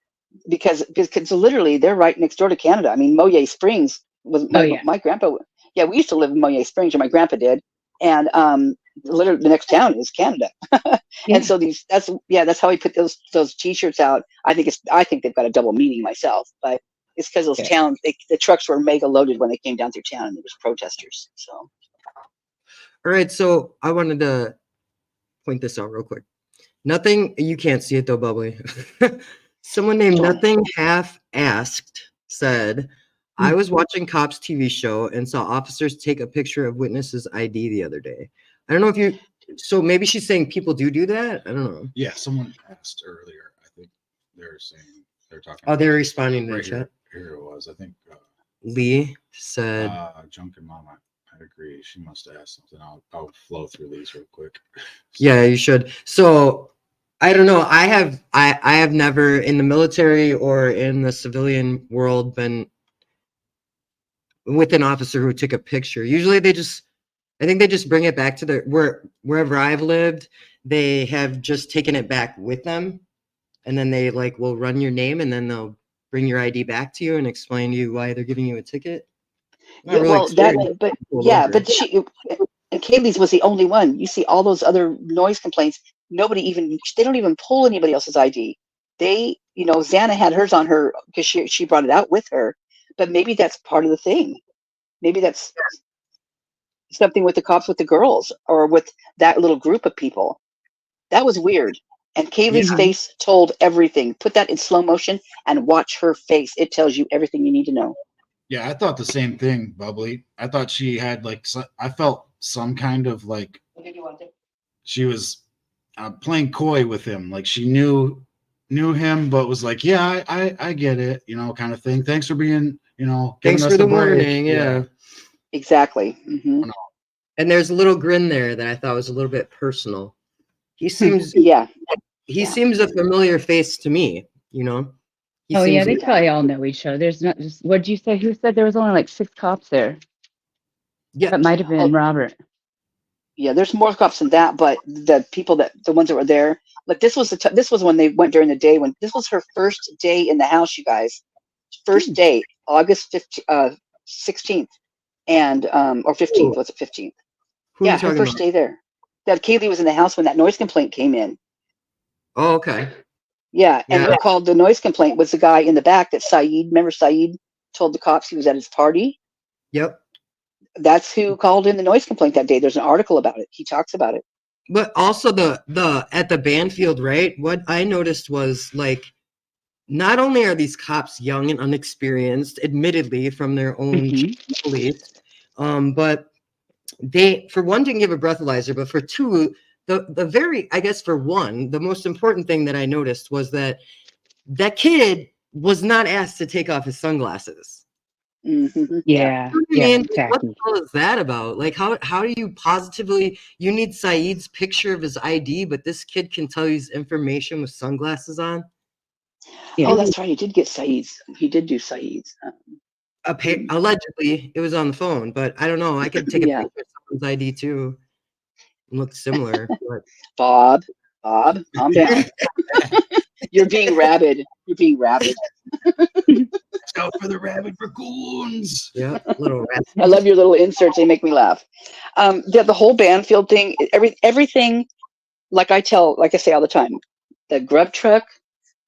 because literally they're right next door to Canada. I mean, Moyer Springs was my grandpa. Yeah, we used to live in Moyer Springs, or my grandpa did, and literally the next town is Canada. And so that's how he put those T-shirts out. I think they've got a double meaning myself, but it's because those towns, the trucks were mega loaded when they came down through town, and there was protesters. So, All right, so I wanted to point this out real quick. Nothing, you can't see it though, Bubbly. Someone named Nothing Half Asked said, I was watching Cops TV show and saw officers take a picture of witnesses' ID the other day. I don't know if so maybe she's saying people do that? I don't know. Yeah, someone asked earlier. I think they're saying, they're talking. Oh, they're responding to right the chat. here it was. I think Lee said, Junkin Mama, I agree. She must have asked something. I'll flow through these real quick. yeah, you should. So I don't know. I have never in the military or in the civilian world been with an officer who took a picture. Usually I think they just bring it back to wherever I've lived, they have just taken it back with them. And then they like will run your name and then they'll bring your ID back to you and explain to you why they're giving you a ticket. Not Yeah, really well, experienced but pulled yeah, over. but and Kaylee's was the only one. You see all those other noise complaints. They don't even pull anybody else's ID. They, Xana had hers on her because she brought it out with her. But maybe that's part of the thing. Maybe that's something with the cops with the girls or with that little group of people. That was weird. And Kaylee's Yeah. face told everything. Put that in slow motion and watch her face. It tells you everything you need to know. Yeah, I thought the same thing, Bubbly. I thought she had like I felt some kind of like she was playing coy with him, like she knew him, but was like, yeah, I get it, kind of thing. Thanks for being, giving Thanks us for the break. warning. Yeah. Exactly. Mm-hmm. And there's a little grin there that I thought was a little bit personal. He seems Yeah. he seems a familiar face to me, He Oh seems yeah, they probably all know each other. There's not just what'd you say? Who said there was only like 6 cops there? yeah. That might have been Robert. Yeah, there's more cops than that, but the ones that were there, like this was when they went during the day when this was her first day in the house, you guys. First day, August 16th and or 15th. What's it, 15th? Who are Yeah, you her talking first about? day there. That Kaylee was in the house when that noise complaint came in. Oh, okay. Yeah, and Yeah. who called the noise complaint was the guy in the back that Saeed. Remember Saeed told the cops he was at his party? Yep. That's who called in the noise complaint that day. There's an article about it. He talks about it. But also the at the Banfield, right? What I noticed was like not only are these cops young and unexperienced, admittedly from their own police, but they, for one, didn't give a breathalyzer, but for two, the very, I guess for one, the most important thing that I noticed was that kid was not asked to take off his sunglasses. Mm-hmm. Yeah. I mean, what the Tacky. hell is that about? Like, how do you positively, you need Saeed's picture of his ID, but this kid can tell you his information with sunglasses on? Yeah. Oh, that's right. He did get Saeed's. He did do Saeed's. Allegedly, it was on the phone, but I don't know. I could take a Yeah. picture of someone's ID too. It looks similar. But Bob, calm down. You're being rabid. Let's go for the rabid raccoons. yeah, little rat. I love your little inserts. They make me laugh. The whole Banfield thing, everything, like I say all the time, the Grub truck,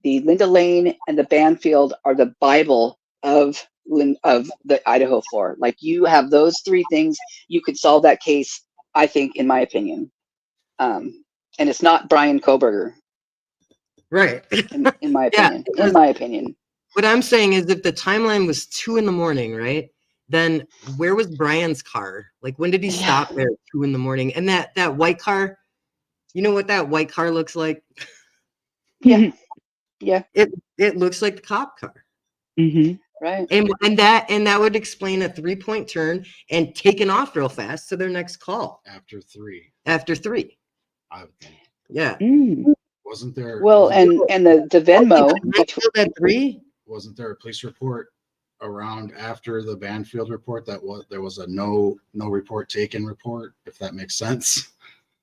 the Linda Lane, and the Banfield are the Bible of the Idaho 4. Like you have those 3 things, you could solve that case, I think, in my opinion. And it's not Bryan Kohberger, Right. in my Yeah, opinion. In my opinion. what I'm saying is if the timeline was 2 a.m, right? Then where was Brian's car? Like when did he stop there at 2 a.m? And that white car, you know what that white car looks like? Yeah. Yeah. It looks like the cop car. Right. And that would explain a 3-point turn and taking off real fast to their next call. After 3. I would think. Yeah. Wasn't there? Well, and the Venmo at 3? Wasn't there a police report around after the Banfield report that there was a no report taken report, if that makes sense?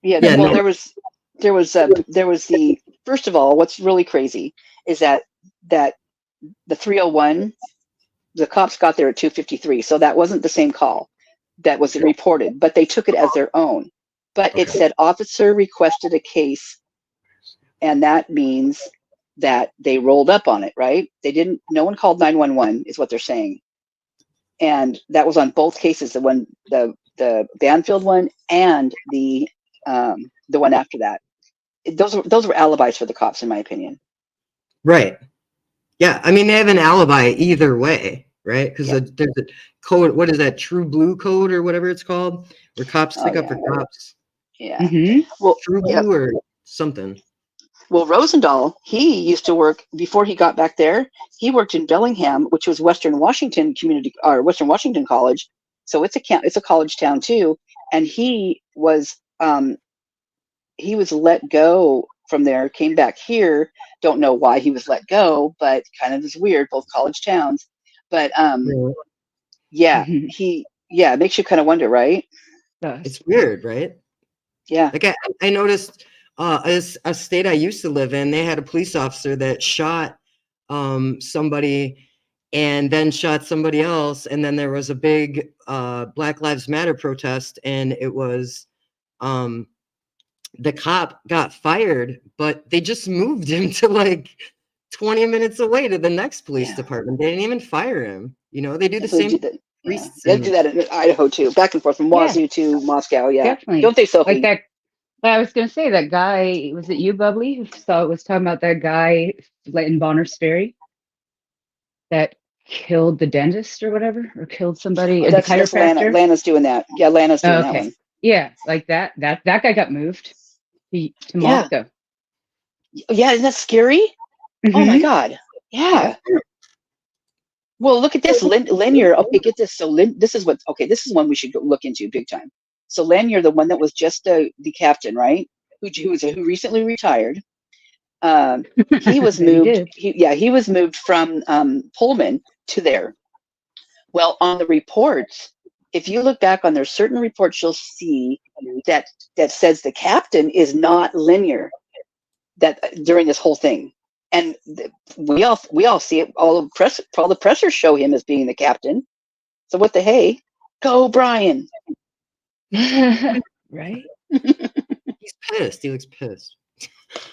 Yeah. Well, there was the first of all, what's really crazy is that the 301, the cops got there at 2:53, so that wasn't the same call that was reported, but they took it as their own. But it said officer requested a case, and that means that they rolled up on it, right? No one called 911 is what they're saying. And that was on both cases, the Banfield one and the one after that. Those were alibis for the cops, in my opinion. Right. Yeah. I mean, they have an alibi either way, right? Because there's a code. What is that? True Blue code or whatever it's called, where cops stick up for cops. Yeah. Well, True Blue or something. Well, Rosendahl, he used to work before he got back there. He worked in Bellingham, which was Western Washington Community or Western Washington College. So it's a college town too. And he was let go from there, came back here. Don't know why he was let go, but kind of is weird, both college towns. But yeah, it makes you kind of wonder, right? It's weird, right? Yeah. Like I noticed as a state I used to live in, they had a police officer that shot somebody and then shot somebody else. And then there was a big Black Lives Matter protest, and it was the cop got fired, but they just moved him to like 20 minutes away to the next police department. They didn't even fire him. You know, they do the same. They do that in Idaho too, back and forth from Wazoo to Moscow. Yeah, definitely. Don't they, Sophie? Like that. I was going to say that guy. Was it you, Bubbly, who was talking about that guy in Bonner's Ferry that killed the dentist or whatever, or killed somebody? That's Lana. Lana's doing that. Yeah, Lana's doing that one. Yeah, like that guy got moved to Moscow. Yeah, isn't that scary? Mm-hmm. Oh my God. Yeah. Well, look at this. Lanier. Okay, get this. So this is one we should look into big time. So Lanier, the one that was just the captain, right? Who recently retired. He was moved. He was moved from Pullman to there. Well, on the reports, if you look back on there's certain reports, you'll see that says the captain is not Lanier. That during this whole thing. And we all see it. All the pressers show him as being the captain. So what the hey? Go Bryan! Right? He's pissed. He looks pissed.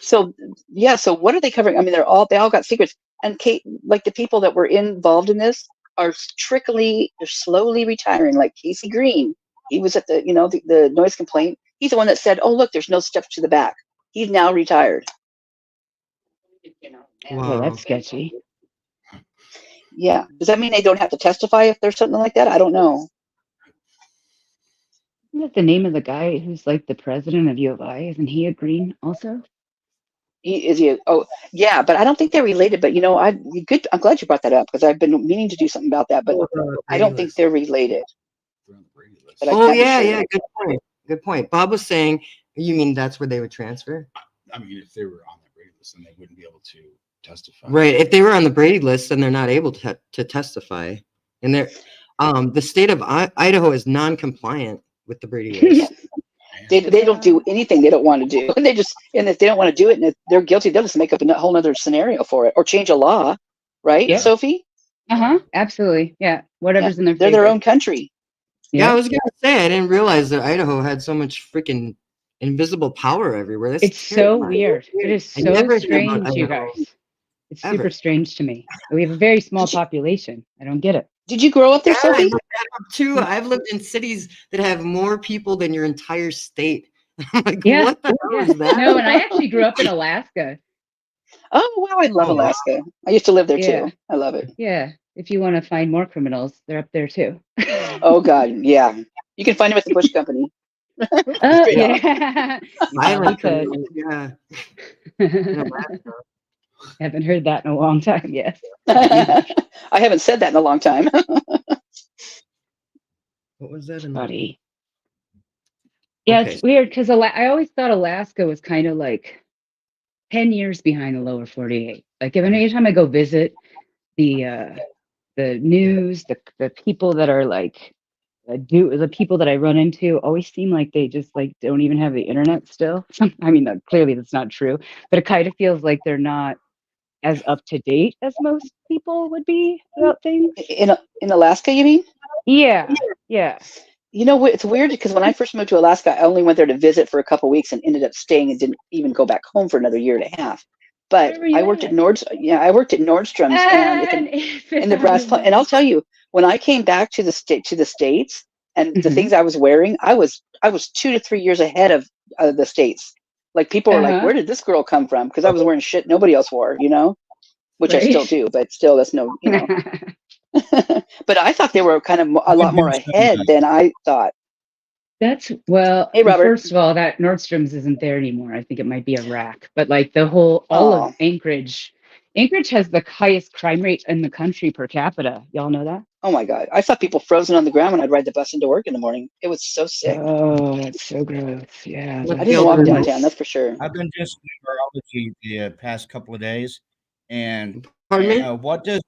So yeah. So what are they covering? I mean, they all got secrets. And Kate, like the people that were involved in this, are they're slowly retiring. Like Casey Green, he was at the noise complaint. He's the one that said, "Oh look, there's no steps to the back." He's now retired. Wow, that's sketchy. Yeah. Does that mean they don't have to testify if there's something like that? I don't know. Isn't that the name of the guy who's like the president of U of I? Isn't he a Green also? Oh, yeah, but I don't think they're related. But I'm glad you brought that up because I've been meaning to do something about that, but I don't think they're related. Oh yeah, good point. Bob was saying, you mean that's where they would transfer? I mean, if they were on the Brady list, then they wouldn't be able to testify. Right. If they were on the Brady list, then they're not able to testify. And they're the state of Idaho is non-compliant with the Brady list. They don't do anything they don't want to do. And if they don't want to do it and if they're guilty, they'll just make up a whole other scenario for it or change a law. Right, yeah. Sophie? Absolutely. Yeah. Whatever's in their favor. They're their own country. Yeah, I was going to say, I didn't realize that Idaho had so much freaking invisible power everywhere. It's so weird. It is so strange, you guys. It's super strange to me. We have a very small population. I don't get it. Did you grow up there, Sophie? Too. I've lived in cities that have more people than your entire state. I'm like, what the hell is that? No, and I actually grew up in Alaska. Oh, wow. I love Alaska. I used to live there too. I love it. Yeah. If you want to find more criminals, they're up there too. Oh, God. Yeah. You can find them at the Bush Company. Yeah. Haven't heard that in a long time. Yes. I haven't said that in a long time. What was that? Buddy. Yeah, okay. It's weird because I always thought Alaska was kind of like 10 years behind the lower 48. Like anytime I go visit, the news, the people that are like the people that I run into always seem like they just like don't even have the internet still. I mean, clearly that's not true, but it kind of feels like they're not as up to date as most people would be about things. In Alaska, you mean? Yeah. It's weird because when I first moved to Alaska, I only went there to visit for a couple of weeks and ended up staying and didn't even go back home for another year and a half. But I worked at Nordstrom's and in Nebraska. And I'll tell you, when I came back to the States and the things I was wearing, I was 2 to 3 years ahead of the States. Like people were like, where did this girl come from? Because I was wearing shit nobody else wore, which I still do, but still that's no, But I thought they were kind of a lot more ahead than I thought. Well, Hey, Robert. first of all, that Nordstrom's isn't there anymore. I think it might be a rack. But like all of Anchorage has the highest crime rate in the country per capita. Y'all know that? Oh my God. I saw people frozen on the ground when I'd ride the bus into work in the morning. It was so sick. Oh, that's so gross. Yeah. What I didn't y'all walk do? downtown, that's for sure. I've been doing some numerology the past couple of days, and Pardon me? what does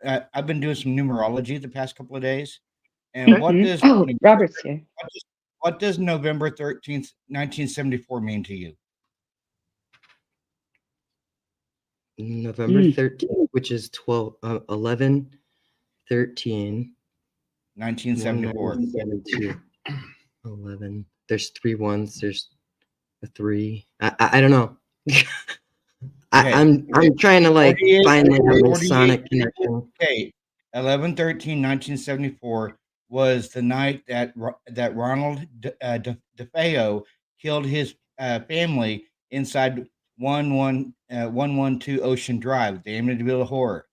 I've been doing some numerology the past couple of days, and what does Oh, Robert's here. what does November 13th, 1974 mean to you? November 13th, which is 11, 13, 1974. 1972, 11. There's 3 ones. There's a 3. I don't know. I'm trying to like 48, find like a 48. Masonic connection. Okay, 11/13/1974 was the night that Ronald DeFeo killed his family inside 112 Ocean Drive, the Amityville Horror.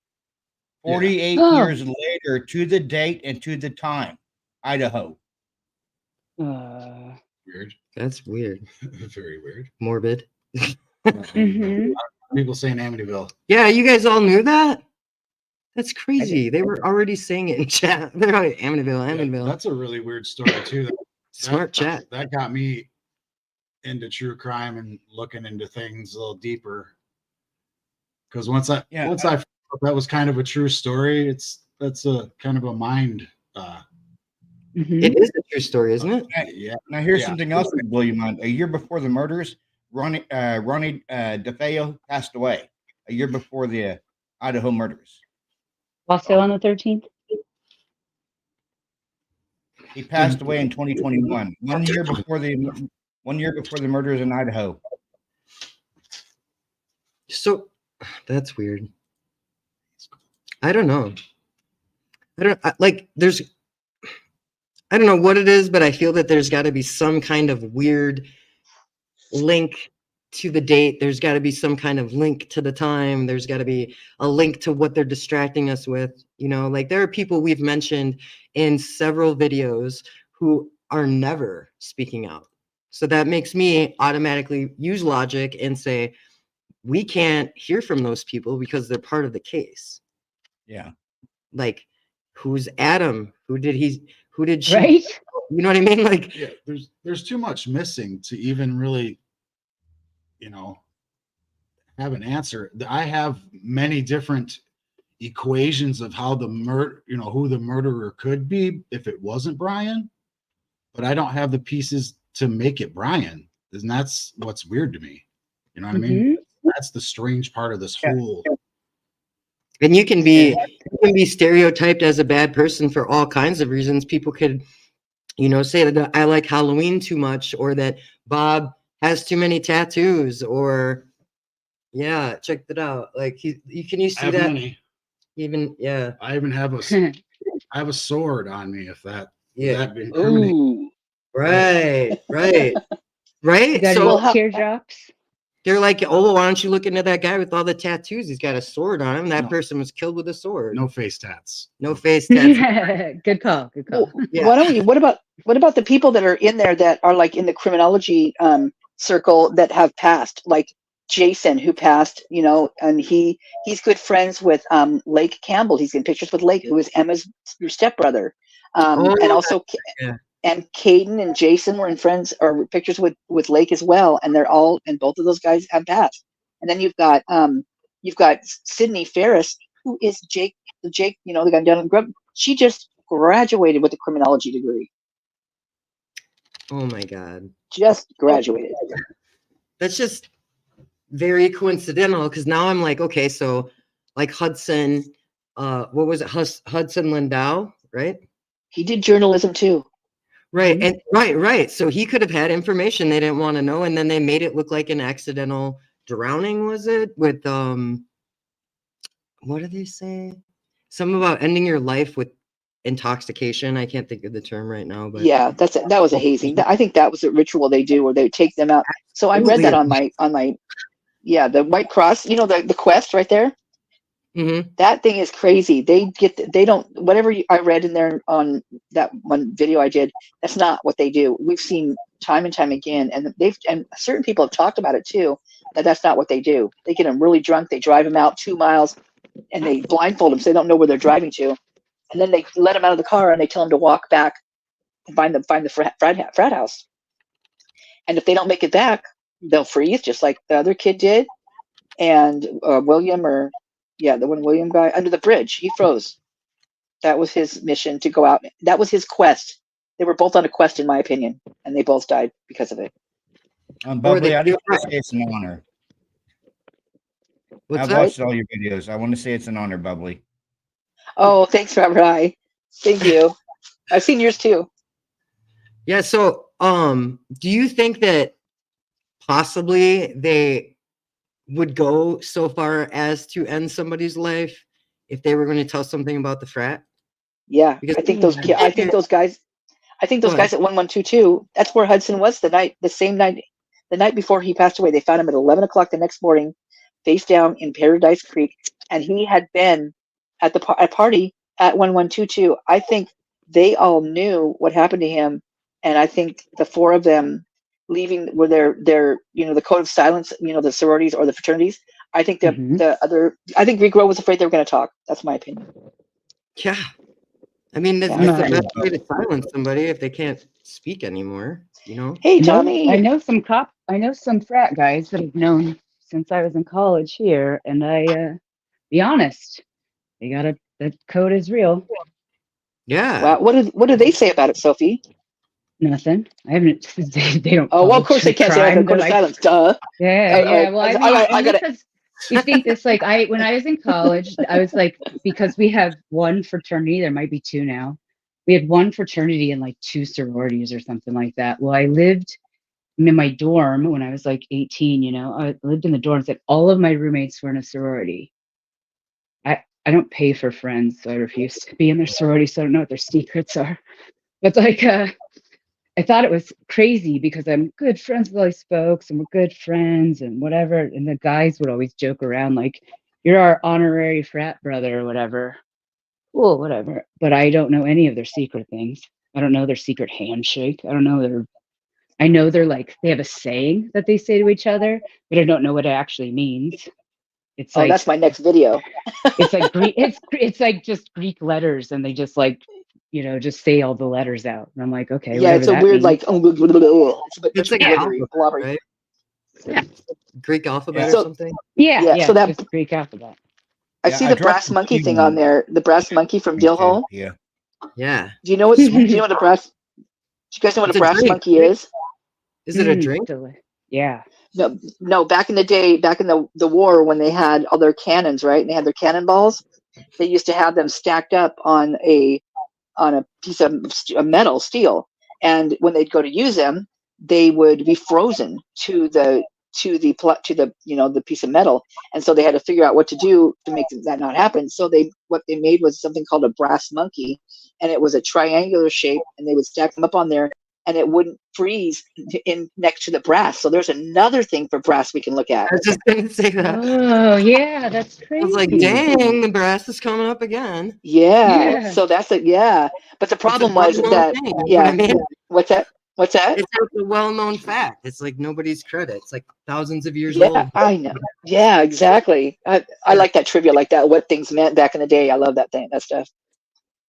48 years later, to the date and to the time, Idaho. Weird. That's weird. Very weird. Morbid. People saying Amityville. Yeah, you guys all knew that? That's crazy. They were already saying it in chat. They're like, Amityville, Amityville. That's a really weird story too. Smart chat. That got me into true crime and looking into things a little deeper. Because once I thought that was kind of a true story, that's a kind of a mind. It is a true story, isn't it? Yeah. Now here's something else that blow your mind. A year before the murders, Ronnie DeFeo passed away. A year before the Idaho murders. Also on the 13th? He passed away in 2021. 1 year before the murders in Idaho. So that's weird. I don't know. I don't know what it is, but I feel that there's got to be some kind of weird link to the date. There's got to be some kind of link to the time. There's got to be a link to what they're distracting us with. You know, like there are people we've mentioned in several videos who are never speaking out. So that makes me automatically use logic and say, we can't hear from those people because they're part of the case. Yeah. Like, who's Adam? Who did she? Right? You know what I mean? Like, Yeah, there's too much missing to even really, have an answer. I have many different equations of how who the murderer could be if it wasn't Bryan, but I don't have the pieces to make it Bryan. And that's what's weird to me. You know what I mean? That's the strange part of this whole. and you can be stereotyped as a bad person for all kinds of reasons. People could, say that I like Halloween too much, or that Bob has too many tattoos, or check that out. Like can you see that? Many. Even I even have I have a sword on me. If that that be Ooh. right. You got So any teardrops? they're like, oh, why don't you look into that guy with all the tattoos? He's got a sword on him. That person was killed with a sword. no face tats. No face tats. Good call. Yeah. What about the people that are in there that are like in the criminology circle that have passed, like Jason, who passed, and he's good friends with Lake Campbell. He's in pictures with Lake, who is Emma's your stepbrother, and also and Caden and Jason were in pictures with Lake as well, and both of those guys have passed. And then you've got Sydney Ferris, who is the guy down in Grub. She just graduated with a criminology degree. Oh my God. Just graduated. That's just very coincidental, because now I'm like, okay, so like Hudson, what was it? Hudson Lindau, right? He did journalism too. Right. And right. So he could have had information they didn't want to know, and then they made it look like an accidental drowning, was it? With what did they say? Something about ending your life with intoxication. I can't think of the term right now, but Yeah, that was a hazing. I think that was a ritual they do where they would take them out. So I read that on my the White Cross, the quest right there. That thing is crazy. They don't, whatever I read in there on that one video I did, that's not what they do. We've seen time and time again, and and certain people have talked about it too, that's not what they do. They get them really drunk, they drive them out 2 miles, and they blindfold them so they don't know where they're driving to. And then they let them out of the car and they tell them to walk back and find the frat house. And if they don't make it back, they'll freeze, just like the other kid did. And William, the one William guy under the bridge, he froze. That was his mission, to go out. That was his quest. They were both on a quest, in my opinion, and they both died because of it. Bubbly, I just want to say it's an honor. What's I've that? watched all your videos. I want to say it's an honor, Bubbly. Oh, thanks, Robert. Thank you. I've seen yours too. Yeah. So, do you think that possibly they would go so far as to end somebody's life if they were going to tell something about the frat? Yeah, Because I think those guys at 1122. That's where Hudson was the night before he passed away. They found him at 11 o'clock the next morning, face down in Paradise Creek, and he had been at the party at 1122. I think they all knew what happened to him, and I think the four of them leaving were their the code of silence, the sororities or the fraternities. I think I think Grub was afraid they were going to talk. That's my opinion. Yeah. I mean, that's Yeah. the best way to silence somebody if they can't speak anymore, Hey, I Tommy. know some frat guys that I've known since I was in college here, and I be honest, the code is real. Yeah. Wow. What do they say about it, Sophie? Nothing. I haven't. They don't. Oh, well, of course they can't say like a code of silence. Duh. Yeah. Well, I mean, I gotta. because you think this, like, when I was in college, I was like, because we have one fraternity, there might be two now. We had one fraternity and like two sororities or something like that. Well, I lived in my dorm when I was like 18. I lived in the dorms that all of my roommates were in a sorority. I don't pay for friends, so I refuse to be in their sorority, so I don't know what their secrets are. But like, I thought it was crazy because I'm good friends with all these folks and we're good friends and whatever. And the guys would always joke around like, you're our honorary frat brother or whatever. Cool, whatever. But I don't know any of their secret things. I don't know their secret handshake. I know they're like, they have a saying that they say to each other, but I don't know what it actually means. It's like, that's my next video. It's like Greek. It's like just Greek letters, and they just like, just say all the letters out. And I'm like, okay, Yeah, it's a weird means. It's like blubbery, right? Yeah. Greek alphabet or So- something. Yeah. so that- just Greek alphabet. I see the brass monkey thing on there. The brass monkey from Dill Hole. Yeah. Yeah. Do you know what a brass? Do you guys know what It's a a brass drink. monkey is? Is it a drink? Yeah. No. Back in the day, back in the war, when they had all their cannons, right, and they had their cannonballs, they used to have them stacked up on a piece of metal, steel, and when they'd go to use them, they would be frozen to the the piece of metal, and so they had to figure out what to do to make that not happen. So what they made was something called a brass monkey, and it was a triangular shape, and they would stack them up on there, and it wouldn't freeze in next to the brass. So there's another thing for brass we can look at. I was just going to say that. Oh yeah, that's crazy. I was like, dang, the brass is coming up again. Yeah. So that's it. Yeah. But the problem was that, I mean? What's that? What's that? It's like a well-known fact. It's like nobody's credit. It's like thousands of years Yeah, old. I know. Yeah, exactly. I like that trivia like that. What things meant back in the day. I love that stuff.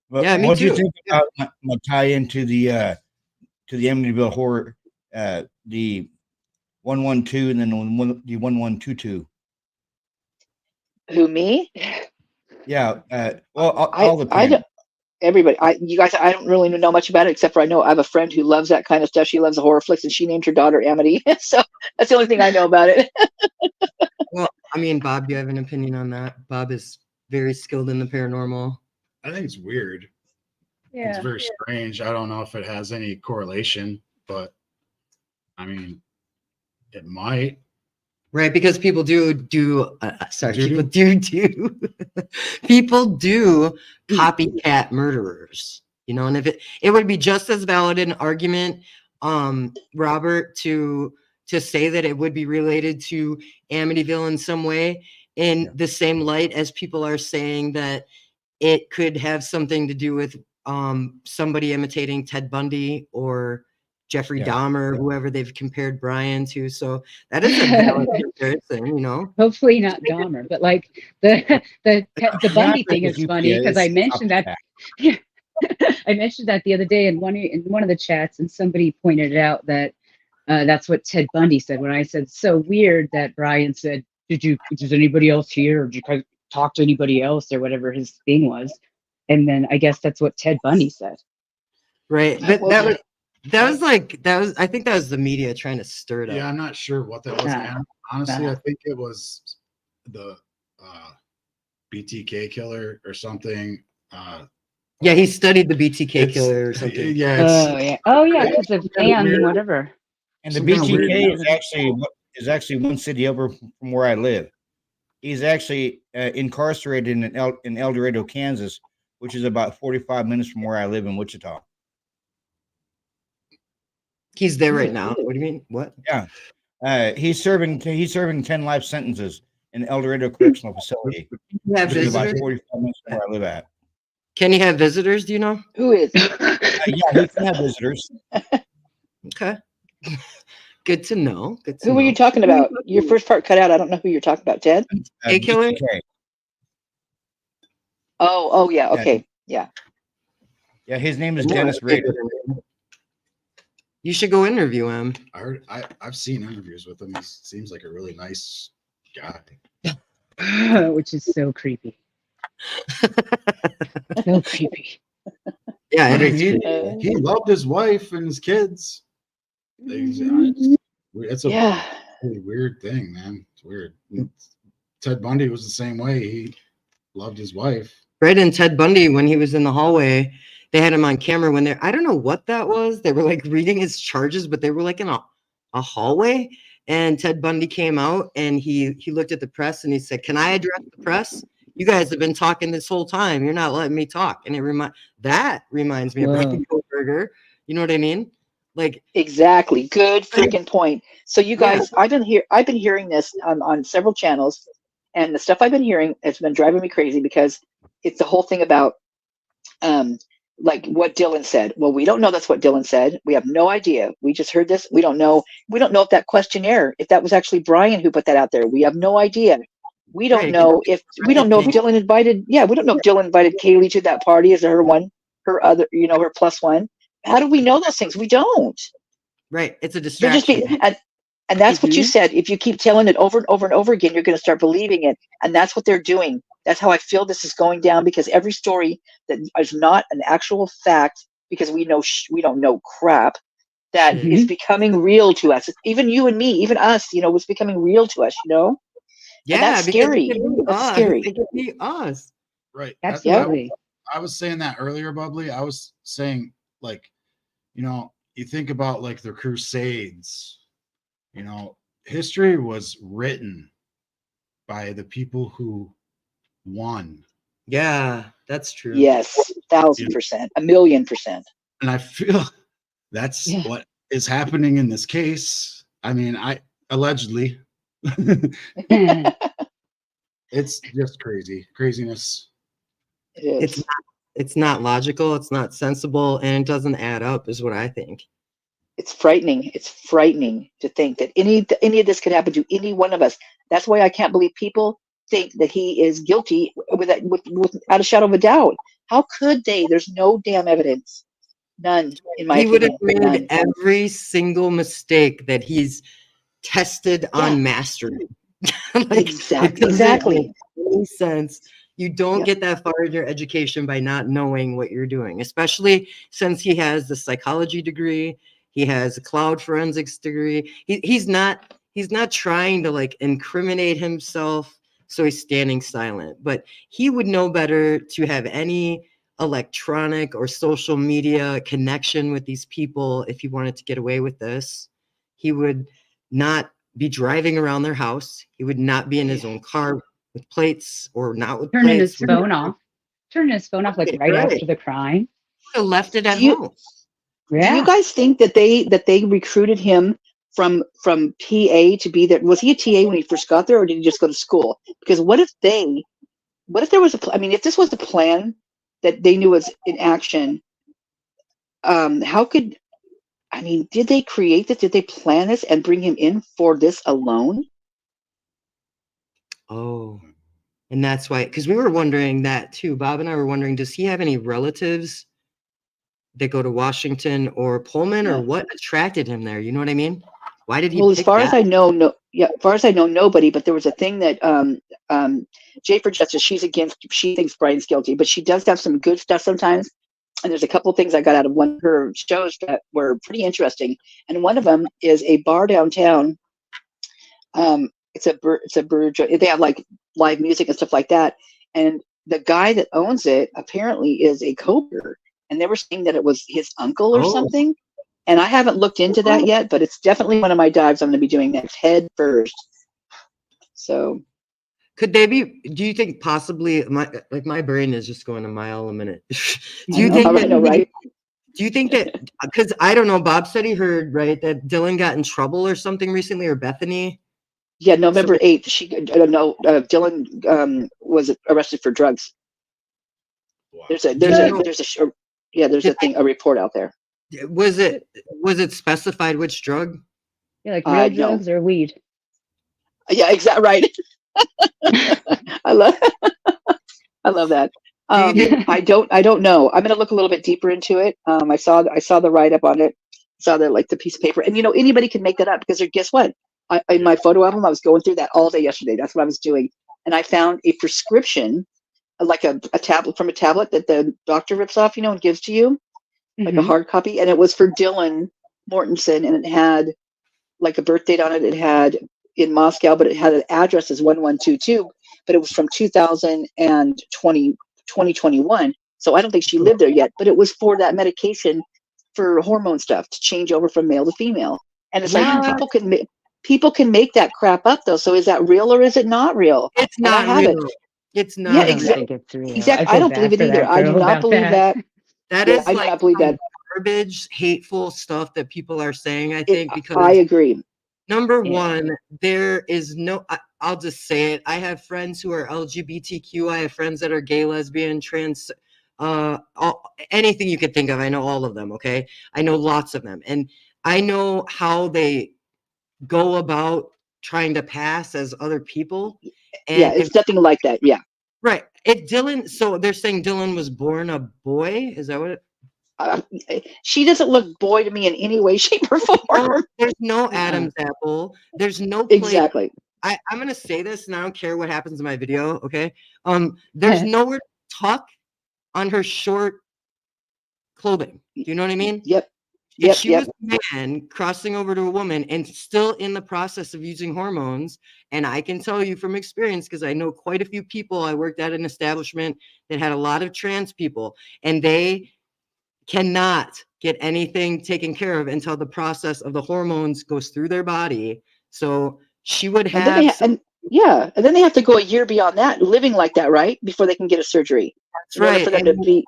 But Yeah, me what do you too. think about my tie into the Amityville horror, the 112 and then the 1122? Who, me? Yeah. All the time. Everybody, you guys, I don't really know much about it, except for I know I have a friend who loves that kind of stuff. She loves the horror flicks, and she named her daughter Amity. So that's the only thing I know about it. Well, I mean, Bob, do you have an opinion on that? Bob is very skilled in the paranormal. I think it's weird. Yeah. It's very strange. I don't know if it has any correlation, but I mean, it might. Right, because people do people do copycat murderers, and if it would be just as valid an argument, Robert, to say that it would be related to Amityville in some way, in Yeah. the same light as people are saying that it could have something to do with somebody imitating Ted Bundy or Jeffrey Yeah. Dahmer, whoever they've compared Brian to. So that is a valid comparison, you know? Hopefully not Dahmer, but like the Bundy thing is funny because I mentioned that. Yeah, I mentioned that the other day in one of the chats, and somebody pointed out that that's what Ted Bundy said when I said so weird that Brian said, "Does anybody else here? Or did you guys talk to anybody else or whatever his thing was?" And then I guess that's what Ted Bundy said. Right. But Well, that was I think that was the media trying to stir it up. Yeah, I'm not sure what that was. Ah, Honestly, ah. I think it was the BTK killer or something. Yeah, he studied the BTK It's- killer or something. Yeah, Oh yeah, because of fan whatever. And the Some kind of weird- BTK is actually one city over from where I live. He's actually incarcerated in El Dorado, Kansas, which is about 45 minutes from where I live in Wichita. He's there right now. What do you mean? What? Yeah, he's serving 10 life sentences in El Dorado Correctional Facility, You have which is about visitors? 45 minutes from where I live at. Can you have visitors? Do you know? who is? Yeah, he can have visitors. Okay. Good to know. Good to Who were you know. talking about? Your first part cut out. I don't know who you're talking about. Ted? Hey, killer? BTK. Oh, yeah. Yeah. Okay. Yeah. Yeah, his name is Yeah, Dennis that's a Rader. good name. You should go interview him. I've seen interviews with him. He seems like a really nice guy. Which is so creepy. So creepy. Yeah, I it mean, is. creepy. he loved his wife and his kids. It's a Yeah. really weird thing, man. It's weird. Ted Bundy was the same way. He loved his wife. Right, and Ted Bundy, when he was in the hallway, they had him on camera when I don't know what that was. They were like reading his charges, but they were like in a hallway. And Ted Bundy came out and he looked at the press and he said, "Can I address the press? You guys have been talking this whole time. You're not letting me talk." And that reminds me of Bryan Kohberger. You know what I mean? Like Exactly. Good freaking point. So you guys, I've been hearing this on several channels, and the stuff I've been hearing has been driving me crazy because it's the whole thing about like what Dylan said. Well, we don't know that's what Dylan said. We have no idea. We just heard this. We don't know. We don't know if that questionnaire, if that was actually Brian who put that out there. We have no idea. We don't know if Dylan invited. Yeah, we don't know if Dylan invited Kaylee to that party as her other, her plus one. How do we know those things? We don't. right, it's a They're just distraction. and that's what you said. If you keep telling it over and over and over again, you're going to start believing it. And that's what they're doing. That's how I feel this is going down, because every story that is not an actual fact, because we don't know crap, that is becoming real to us. Even you and me, even us, it's becoming real to us, And that's scary. That's scary. It could be us. Right. Absolutely. I was saying that earlier, Bubbly. I was saying, like, you think about like the Crusades, history was written by the people who won. Yeah, that's true. Yes, 1,000%, 1,000,000%. And I feel that's what is happening in this case. I mean, allegedly. It's just craziness. It's not logical, it's not sensible, and it doesn't add up, is what I think. It's frightening. It's frightening to think that any of this could happen to any one of us. That's why I can't believe people think that he is guilty without a shadow of a doubt. How could they? There's no damn evidence. None, in my opinion. He would have made None. every single mistake that he's tested on mastering. Exactly. Make any sense. You don't get that far in your education by not knowing what you're doing, especially since he has the psychology degree. He has a cloud forensics degree. He's not trying to like incriminate himself, so he's standing silent. But he would know better to have any electronic or social media connection with these people if he wanted to get away with this. He would not be driving around their house. He would not be in his own car with plates or not with Turning plates. his phone off. Turning his phone off like right after the crime. He left it at home. Do you guys think that they recruited him from PA to be there? Was he a TA when he first got there, or did he just go to school? Because what if there was I mean, if this was the plan that they knew was in action, how could, I mean, did they create this? Did they plan this and bring him in for this alone? Oh, and that's why, because we were wondering that too. Bob and I were wondering, does he have any relatives that go to Washington or Pullman, or No. what attracted him there? You know what I mean? Why did he? Well, as pick far as that? I know, as far as I know, nobody. But there was a thing that Jay for Justice, she thinks Brian's guilty, but she does have some good stuff sometimes. And there's a couple things I got out of one of her shows that were pretty interesting. And one of them is a bar downtown. It's a bird. They have like live music and stuff like that. And the guy that owns it apparently is a Kohberger, and they were saying that it was his uncle or something. And I haven't looked into that yet, but it's definitely one of my dives I'm going to be doing next, head first. So, Could they be? Do you think possibly my brain is just going a mile a minute? Do you I know, right? Do you think that? Because I don't know. Bob said he heard that Dylan got in trouble or something recently, or Bethany. Yeah, November 8th. Dylan was arrested for drugs. Wow. There's a report out there. Was it specified which drug? Yeah, like real drugs or weed. Yeah, exactly right. I love that. I don't know. I'm gonna look a little bit deeper into it. I saw the write up on it. Saw the piece of paper, and anybody can make that up, because guess what? In my photo album, I was going through that all day yesterday. That's what I was doing, and I found a prescription, like a tablet from a tablet that the doctor rips off, and gives to you, like a hard copy, and it was for Dylan Mortensen, and it had like a birth date on it. It had in Moscow, but it had an address as 1122, but it was from 2021. So I don't think she lived there yet, but it was for that medication for hormone stuff to change over from male to female. And it's like people can make that crap up though. So is that real or is it not real? It's not real. It's not. Yeah, I don't think it's real. exactly. I don't believe it either. I do not believe that. That is I do not believe that. garbage, hateful stuff that people are saying. I think because I agree. Number one, there is no, I'll just say it. I have friends who are LGBTQ. I have friends that are gay, lesbian, trans, anything you could think of. I know all of them. Okay. I know lots of them. And I know how they go about trying to pass as other people. And it's nothing like that. Yeah. Right. So they're saying Dylan was born a boy. Is that what it? She doesn't look boy to me in any way, shape, or form. There's no Adam's apple. There's no place. Exactly. I'm gonna say this, and I don't care what happens in my video. Okay. There's nowhere to tuck on her short clothing. Do you know what I mean? Yep. If she was a man crossing over to a woman and still in the process of using hormones, and I can tell you from experience, because I know quite a few people. I worked at an establishment that had a lot of trans people, and they cannot get anything taken care of until the process of the hormones goes through their body. So she would have, and then they have to go a year beyond that, living like that, right? Before they can get a surgery. That's right. For them to be,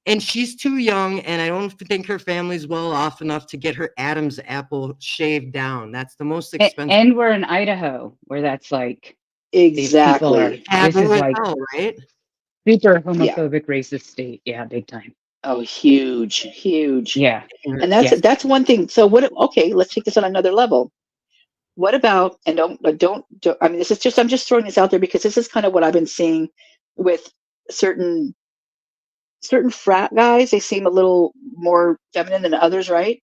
And she's too young, and I don't think her family's well off enough to get her Adam's apple shaved down. That's the most expensive. And we're in Idaho, where that's like exactly. This is like right? Super homophobic, racist state. Yeah, big time. Oh, huge. Yeah. And that's one thing. So okay, let's take this on another level. What about, and don't, I mean, I'm just throwing this out there because this is kind of what I've been seeing with certain frat guys. They seem a little more feminine than others, right?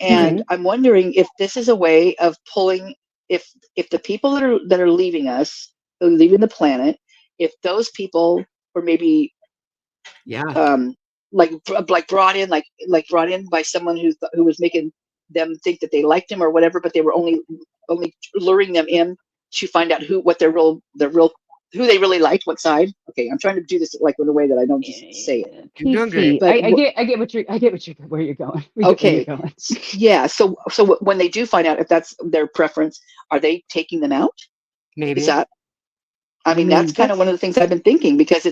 And I'm wondering if this is a way of pulling, if the people that are leaving us, leaving the planet, if those people were maybe brought in by someone who was making them think that they liked him or whatever, but they were only luring them in to find out who they really liked, what side. Okay, I'm trying to do this like in a way that I don't just say it. You're doing great. But I get where you're going. Okay. Yeah. So when they do find out if that's their preference, are they taking them out? Maybe. Is that? I mean, that's kind of one of the things I've been thinking, because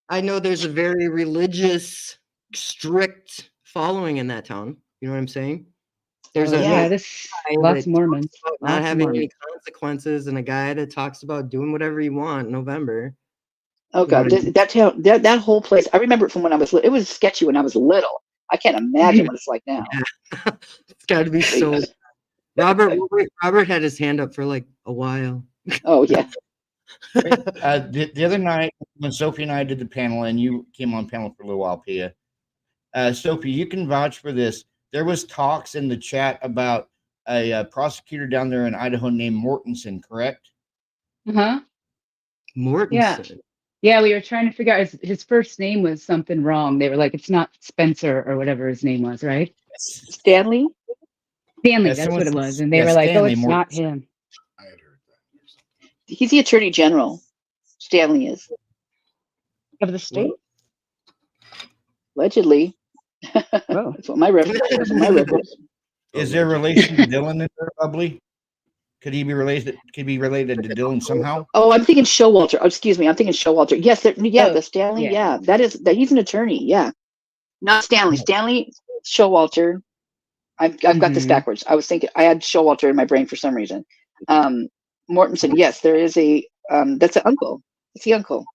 I know there's a very religious, strict following in that town. You know what I'm saying? There's Oh, a yeah, this guy lots that of Mormons. talks about not Lots of having any Mormons. consequences, and a guy that talks about doing whatever you want in November. Oh You know God, what I mean? that whole place. I remember it from when I was little. It was sketchy when I was little. I can't imagine what it's like now. Yeah. It's got to be so. Please. Robert had his hand up for like a while. Oh yeah. The other night when Sophie and I did the panel, and you came on panel for a little while, Pia. Sophie, you can vouch for this. There was talks in the chat about a prosecutor down there in Idaho named Mortensen, correct? Uh-huh. Mortensen. Yeah, we were trying to figure out his first name was something wrong. They were like, it's not Spencer or whatever his name was, right? Stanley. Stanley, Yeah, that's someone what it said- was. And they yeah, were like, oh, Stanley it's not Mortensen. him. I had heard that. He's the attorney general. Stanley is Of the state? allegedly. Oh. That's what my reference. Is there relation to Dylan in there, Bubbly? Could he be related? Could be related to Dylan somehow? Oh, I'm thinking Showalter. Oh, excuse me. I'm thinking Showalter. Yes, Oh, the Stanley. yeah. Yeah, he's an attorney. Yeah, not Stanley. Stanley Showalter. I've got this Mhm. backwards. I was thinking I had Showalter in my brain for some reason. Mortensen. Yes, there is a. That's an uncle. It's the uncle.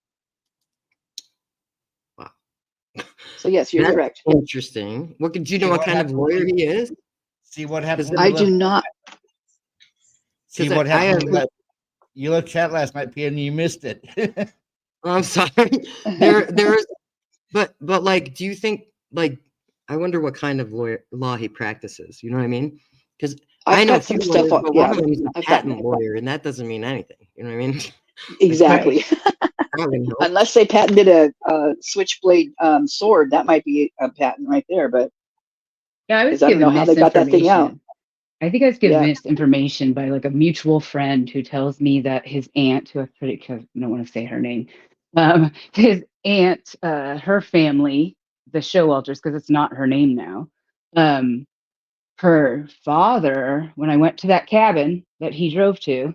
Wow. So yes, you're That's correct. interesting. Do you know See what what kind of happened lawyer he is? See what happened. Because when I you do left- not. See 'Cause what I happened. have- when you left- You left chat last night, Pia, and you missed it. I'm sorry. There's, but like, do you think like? I wonder what kind of law he practices. You know what I mean? Because I I've know a got few some stuff lawyers, on. but Yeah, one of them is a I've got patent lawyer, and that doesn't mean anything. You know what I mean? exactly. That wouldn't help. Unless they patented a switchblade sword, that might be a patent right there. But Yeah, I was because I don't know given how they got that thing out. misinformation. I think I was given Yeah. misinformation by like a mutual friend who tells me that his aunt, who I don't want to say her name, his aunt, her family, the Showalters, because it's not her name now. Her father, when I went to that cabin that he drove to,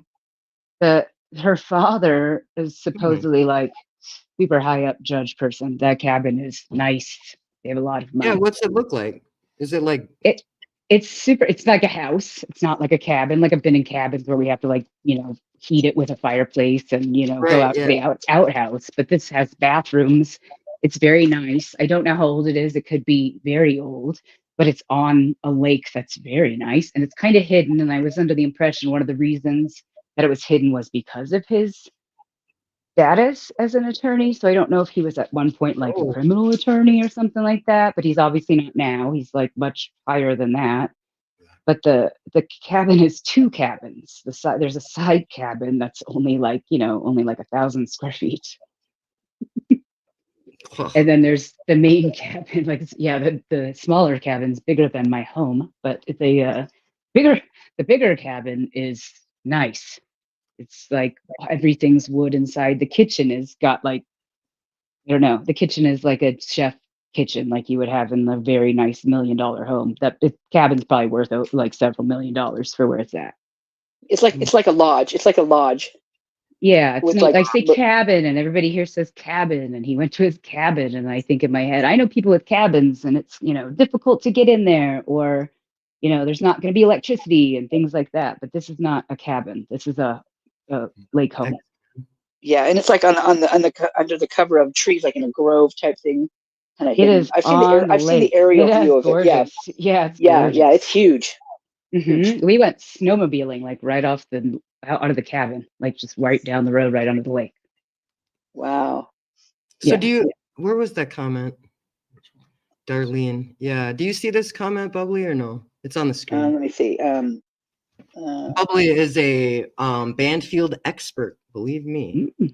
her father is supposedly like super high up judge person. That cabin is nice. They have a lot of money. Yeah, what's it look like? Is it like It's like a house. It's not like a cabin. Like I've been in cabins where we have to like, heat it with a fireplace and, go Right, out to the outhouse. But this has bathrooms. It's very nice. I don't know how old it is. It could be very old, but it's on a lake that's very nice. And it's kind of hidden. And I was under the impression one of the reasons that it was hidden was because of his status as an attorney. So I don't know if he was at one point like a Oh. criminal attorney or something like that, but he's obviously not now. He's like much higher than that. But the cabin is two cabins. There's a side cabin that's only like 1,000 square feet. And then there's the main cabin, the smaller cabin's bigger than my home, but the bigger cabin is nice. It's like everything's wood inside. The kitchen is got like, I don't know, the kitchen is like a chef kitchen like you would have in a very nice $1 million home. That the cabin's probably worth like several $1 million for where it's at. It's like a lodge. It's like a lodge. Yeah, it's With, not, like, I say cabin and everybody here says cabin and he went to his cabin and I think in my head, I know people with cabins and it's, difficult to get in there or, there's not going to be electricity and things like that. But this is not a cabin. This is a lake home. Yeah, and it's like on the under the cover of trees, like in a grove type thing. Kind of It is. I've seen the aerial view of it. Yeah, gorgeous. Yeah, it's yeah, gorgeous. yeah. It's huge. Mhm. We went snowmobiling like right off out of the cabin, like just right down the road, right onto the lake. Wow. So Yeah. where was that comment? Darlene. Yeah. Do you see this comment, Bubbly, or no? It's on the screen. Let me see. Bubbly is a Banfield expert, believe me. Mm.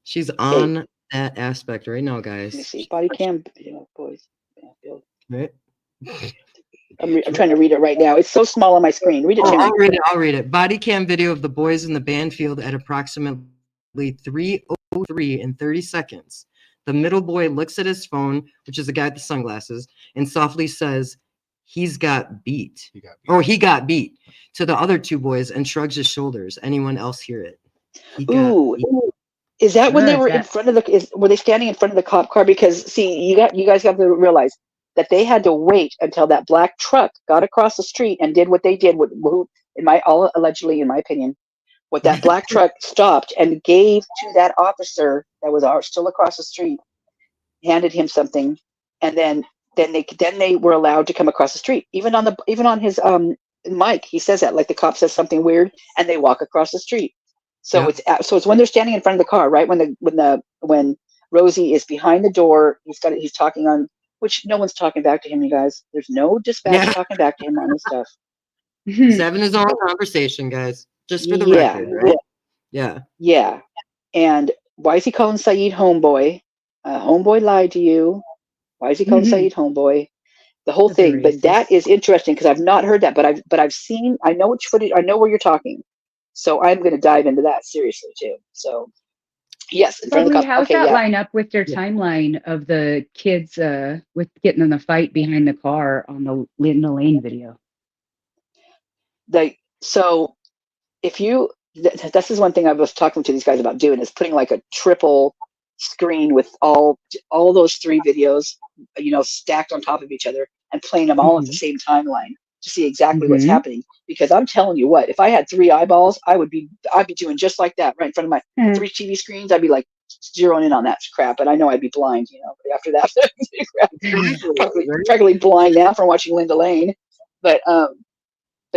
She's on that aspect right now, guys. Let me see. Body cam video, boys. Banfield. Right? I'm trying to read it right now. It's so small on my screen. Read it, Oh, Tim. I'll read it. Body cam video of the boys in the Banfield at approximately 3:03 and 30 seconds. The middle boy looks at his phone, which is the guy with the sunglasses, and softly says, he got beat to the other two boys and shrugs his shoulders. Anyone else hear it? He got Ooh. beat. Is that when they Sure, were in front of were they standing in front of the cop car? Because see, you guys have to realize that they had to wait until that black truck got across the street and did what they did, allegedly, in my opinion, what that black truck stopped and gave to that officer that was still across the street, handed him something, and then they were allowed to come across the street. Even on his mic, he says that, like, the cop says something weird and they walk across the street. So it's when they're standing in front of the car, right? When Rosie is behind the door, he's talking on, which no one's talking back to him, you guys. There's no dispatch talking back to him on this stuff. He's having his own conversation, guys. Just for the record, right? Yeah. Yeah. And why is he calling Saeed homeboy? Homeboy lied to you. Why is he calling Saeed homeboy? The whole thing. But that is interesting because I've not heard that, but I've seen, I know which footage, I know where you're talking. So I'm going to dive into that seriously too. So yes. In front of the how does that line up with their timeline of the kids with getting in the fight behind the car on the Linda Lane video? So if you, this is one thing I was talking to these guys about doing, is putting like a triple screen with all those 3 videos, stacked on top of each other and playing them all at the same timeline to see exactly what's happening. Because I'm telling you what, if I had 3 eyeballs, I'd be doing just like that right in front of my 3 TV screens. I'd be like zeroing in on that crap, and I know I'd be blind, but after that, practically blind now from watching Linda Lane. But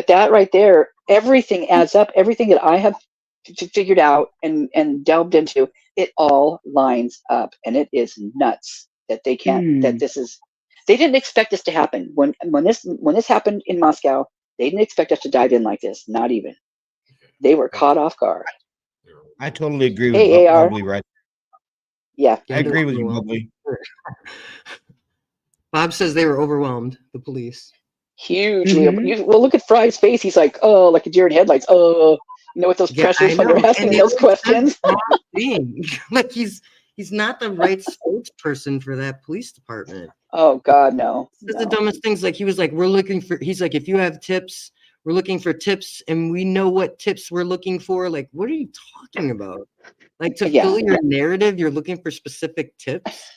that right there, everything adds up. Everything that I have figured out and delved into, it all lines up, and it is nuts that they can't. That this is. They didn't expect this to happen when this happened in Moscow. They didn't expect us to dive in like this. Not even. They were caught off guard. I totally agree with Bubbly, right? Yeah, I agree with you, Bubbly. Bob says they were overwhelmed. The police. Hugely. Well, look at Fry's face. He's like, oh, like a deer in headlights. Oh, with those pressures when they're asking those questions. Like he's not the right spokesperson for that police department. Oh God, no. This is the dumbest things. Like he was like, he's like, if you have tips, we're looking for tips, and we know what tips we're looking for. Like, what are you talking about? Like, to fill your narrative, you're looking for specific tips.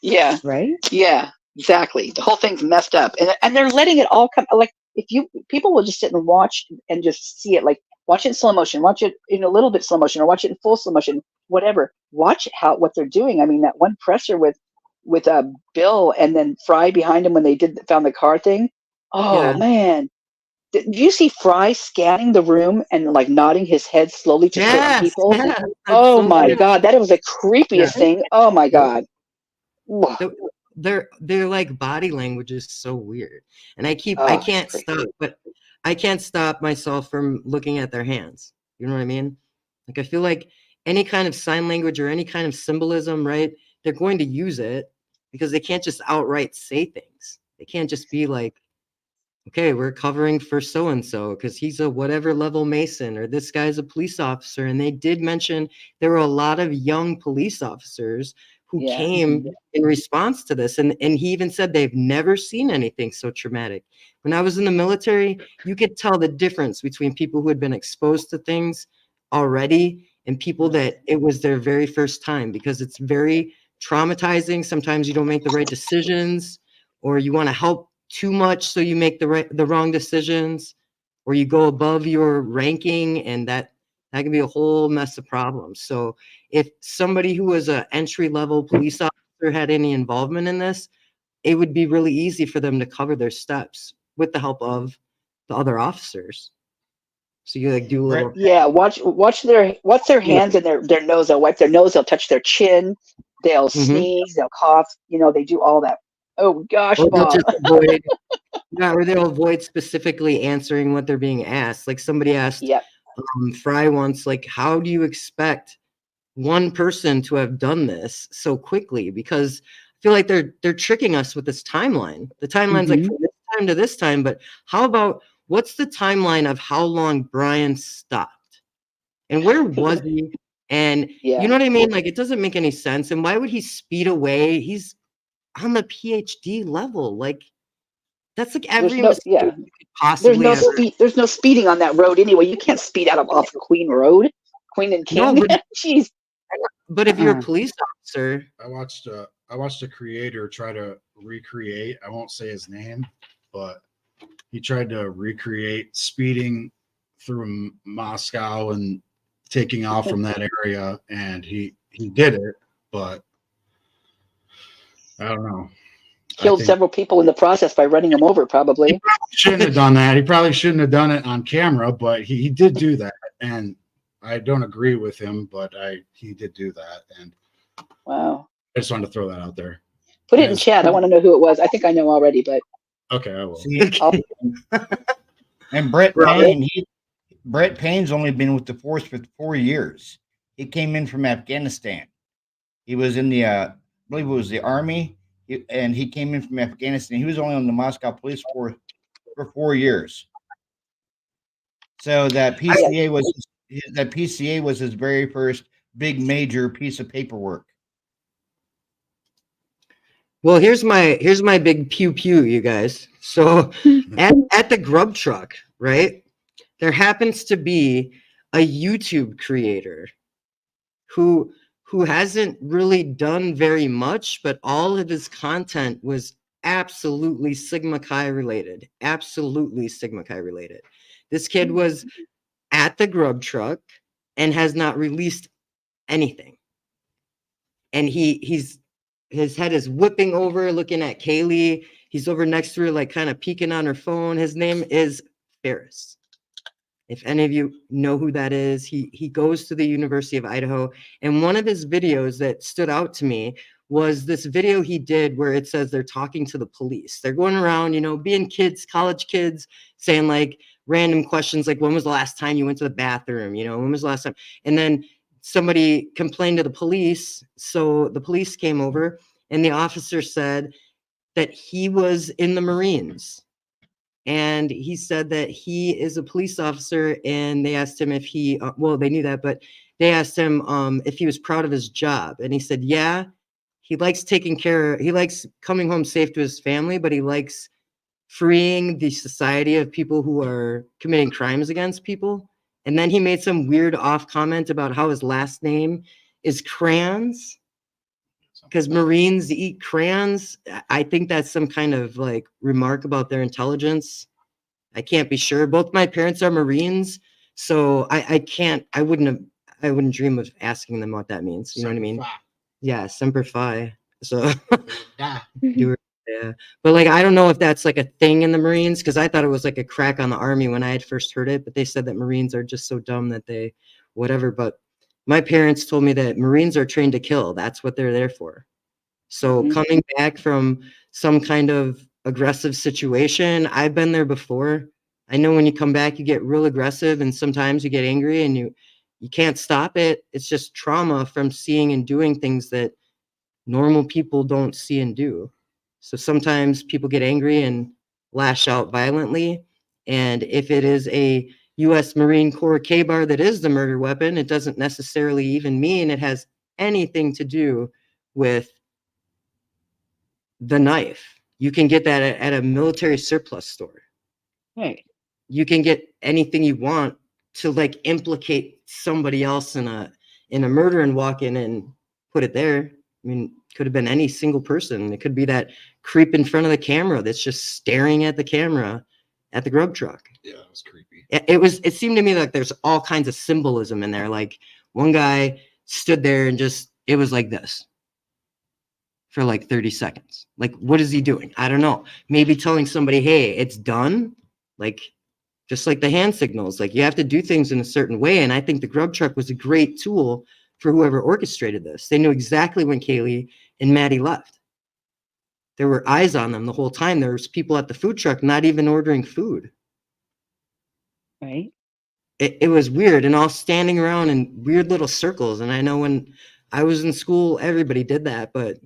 Yeah. Right. Yeah. Exactly. The whole thing's messed up, and they're letting it all come. Like, people will just sit and watch and just see it. Like, watch it in slow motion, watch it in a little bit slow motion, or watch it in full slow motion. Whatever. Watch what they're doing. I mean, that one presser with Bill and then Fry behind him when they found the car thing. Oh man. Did you see Fry scanning the room and like nodding his head slowly to certain people? Yeah, oh my God, that was the creepiest thing. Oh my God. Their like body language is so weird, and I can't stop myself from looking at their hands. You know what I mean? Like, I feel like any kind of sign language or any kind of symbolism, right? They're going to use it because they can't just outright say things. They can't just be like, okay, we're covering for so-and-so because he's a whatever level Mason, or this guy's a police officer. And they did mention there were a lot of young police officers who came in response to this. And he even said they've never seen anything so traumatic. When I was in the military, you could tell the difference between people who had been exposed to things already and people that it was their very first time, because it's very traumatizing. Sometimes you don't make the right decisions, or you want to help too much, so you make the wrong decisions, or you go above your ranking, and that can be a whole mess of problems. So if somebody who was an entry-level police officer had any involvement in this, it would be really easy for them to cover their steps with the help of the other officers. So you like do a little watch their hands and their nose. They'll wipe their nose, they'll touch their chin, they'll sneeze, they'll cough, they do all that. Oh gosh, or Bob. they'll avoid specifically answering what they're being asked. Like somebody asked Fry once, like, how do you expect one person to have done this so quickly? Because I feel like they're tricking us with this timeline. The timeline's like from this time to this time, but how about what's the timeline of how long Bryan stopped? And where was he? And you know what I mean? Like, it doesn't make any sense. And why would he speed away? He's on the PhD level. Like, that's like every mistake you could possibly There's no speeding on that road anyway. You can't speed out off Queen Road, Queen and King. No, Jeez. But if you're a police officer, I watched watched a creator try to recreate. I won't say his name, but he tried to recreate speeding through Moscow and taking off from that area, and he did it, but I don't know. Killed several people in the process by running them over, probably. He shouldn't have done that. He probably shouldn't have done it on camera, but he did do that, and I don't agree with him, but he did do that, and Wow. I just wanted to throw that out there. Put it in chat. I want to know who it was. I think I know already, but Okay, I will. See, I'll, and Brett Robert? Payne, Brett Payne's only been with the force for 4 years. He came in from Afghanistan. He was in the, I believe it was the army, and he came in from Afghanistan. He was only on the Moscow police force for 4 years. So that PCA was his very first big major piece of paperwork. Well, here's my big pew pew, you guys. So at the Grub truck, right? There happens to be a YouTube creator who hasn't really done very much, but all of his content was absolutely Sigma Chi related. Absolutely Sigma Chi related. This kid was at the Grub truck and has not released anything. And his head is whipping over, looking at Kaylee. He's over next to her, like kind of peeking on her phone. His name is Ferris. If any of you know who that is, he goes to the University of Idaho. And one of his videos that stood out to me was this video he did where it says they're talking to the police. They're going around, being kids, college kids, saying like random questions like, when was the last time you went to the bathroom? When was the last time? And then somebody complained to the police. So the police came over and the officer said that he was in the Marines. And he said that he is a police officer, and they asked him if he, they knew that, but they asked him if he was proud of his job. And he said, yeah, he likes he likes coming home safe to his family, but he likes freeing the society of people who are committing crimes against people. And then he made some weird off comment about how his last name is Crayons, because Marines eat crayons. I think that's some kind of like remark about their intelligence. I can't be sure. Both my parents are Marines, so I wouldn't dream of asking them what that means. You know what I mean? Yeah, Semper Fi. So Yeah. yeah. But like, I don't know if that's like a thing in the Marines, because I thought it was like a crack on the Army when I had first heard it, but they said that Marines are just so dumb that they whatever. But my parents told me that Marines are trained to kill. That's what they're there for. So coming back from some kind of aggressive situation, I've been there before. I know when you come back, you get real aggressive, and sometimes you get angry and you can't stop it. It's just trauma from seeing and doing things that normal people don't see and do. So sometimes people get angry and lash out violently. And if it is a U.S. Marine Corps K-bar that is the murder weapon, it doesn't necessarily even mean it has anything to do with the knife. You can get that at a military surplus store. right. You can get anything you want to like implicate somebody else in a murder and walk in and put it there. I mean, could have been any single person. It could be that creep in front of the camera that's just staring at the camera at the Grub truck. Yeah, that was creepy. It seemed to me like there's all kinds of symbolism in there. Like one guy stood there and it was like this for like 30 seconds. Like, what is he doing? I don't know. Maybe telling somebody, hey, it's done. Like, just like the hand signals, like you have to do things in a certain way. And I think the Grub truck was a great tool for whoever orchestrated this. They knew exactly when Kaylee and Maddie left. There were eyes on them the whole time. There was people at the food truck not even ordering food. Right. It was weird, and all standing around in weird little circles. And I know when I was in school, everybody did that, but it